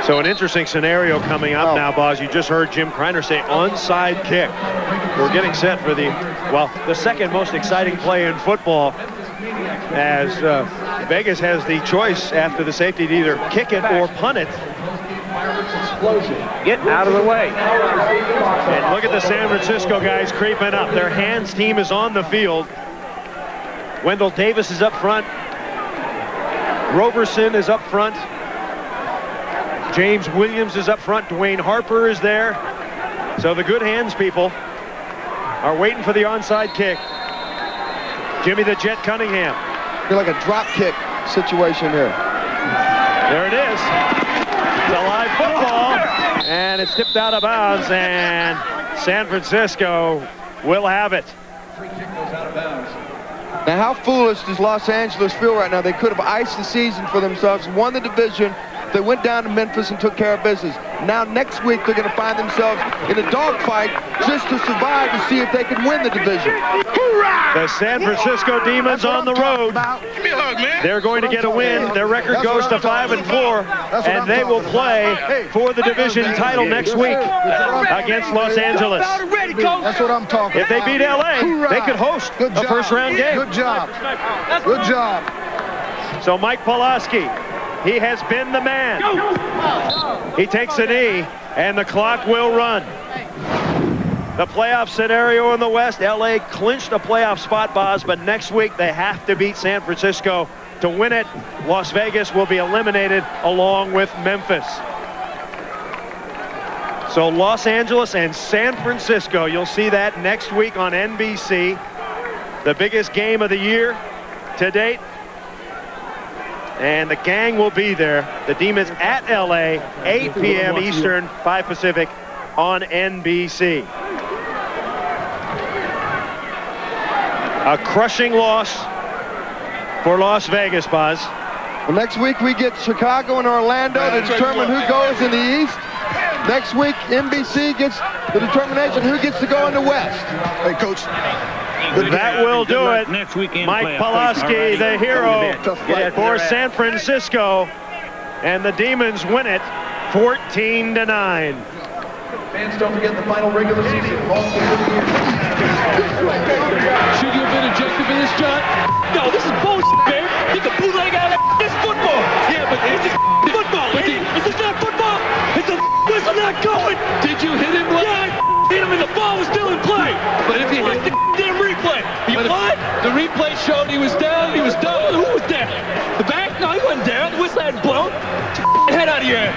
So an interesting scenario coming up now, Boz. You just heard Jim Kreiner say onside kick. We're getting set for the second most exciting play in football, as Vegas has the choice after the safety to either kick it or punt it. Get out of the way. And look at the San Francisco guys creeping up. Their hands team is on the field. Wendell Davis is up front. Roberson is up front. James Williams is up front. Dwayne Harper is there. So the good hands people are waiting for the onside kick. Jimmy the Jet Cunningham. Feel like a drop kick situation here. There it is. It's a live football, and it's tipped out of bounds, and San Francisco will have it. Now, how foolish does Los Angeles feel right now? They could have iced the season for themselves, won the division. They went down to Memphis and took care of business. Now, next week, they're going to find themselves in a dogfight just to survive to see if they can win the division. The San Francisco Demons on the road. Give me a hug, man. They're going to get a win. Their record goes to 5-4, and they will play for the division title next week against Los Angeles. That's what I'm talking about. If they beat LA, they could host a first-round game. Good job. Good job. So Mike Pulaski, he has been the man. He takes a knee, and the clock will run. The playoff scenario in the West, LA clinched a playoff spot, Boz, but next week they have to beat San Francisco to win it. Las Vegas will be eliminated along with Memphis. So Los Angeles and San Francisco, you'll see that next week on NBC. The biggest game of the year to date. And the gang will be there. The Demons at LA, 8 p.m. Eastern, 5 Pacific on NBC. A crushing loss for Las Vegas, Buzz. Well, next week we get Chicago and Orlando to determine who goes in the East. Next week, NBC gets the determination who gets to go in the West. Hey, Coach. That will do it. Mike Pulaski, the hero for San Francisco, and the Demons win it 14-9. Fans, don't forget the final regular season. Should you have been ejected for this, John? No, this is bullshit, man. Get the bootleg out of this football. Yeah, but this is football. Is this not football? Is the whistle not going? Did you hit him? Yeah, I hit him and the ball was still in play. But if he hit the damn replay. You what? The replay showed he was down. He was done. Who was down? The back? No, he wasn't down. The whistle hadn't blown. Get your head out of your head.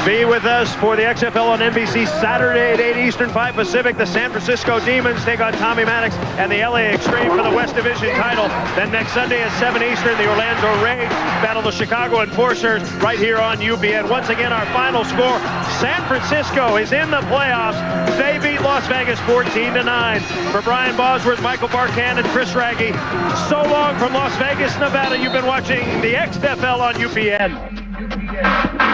Be with us for the XFL on NBC Saturday at 8 Eastern, 5 Pacific. The San Francisco Demons take on Tommy Maddox and the LA Extreme for the West Division title. Then next Sunday at 7 Eastern, the Orlando Rage battle the Chicago Enforcers right here on UPN. Once again, our final score, San Francisco is in the playoffs. They beat Las Vegas 14-9. For Brian Bosworth, Michael Barkan, and Chris Raggi, so long from Las Vegas, Nevada. You've been watching the XFL on UPN.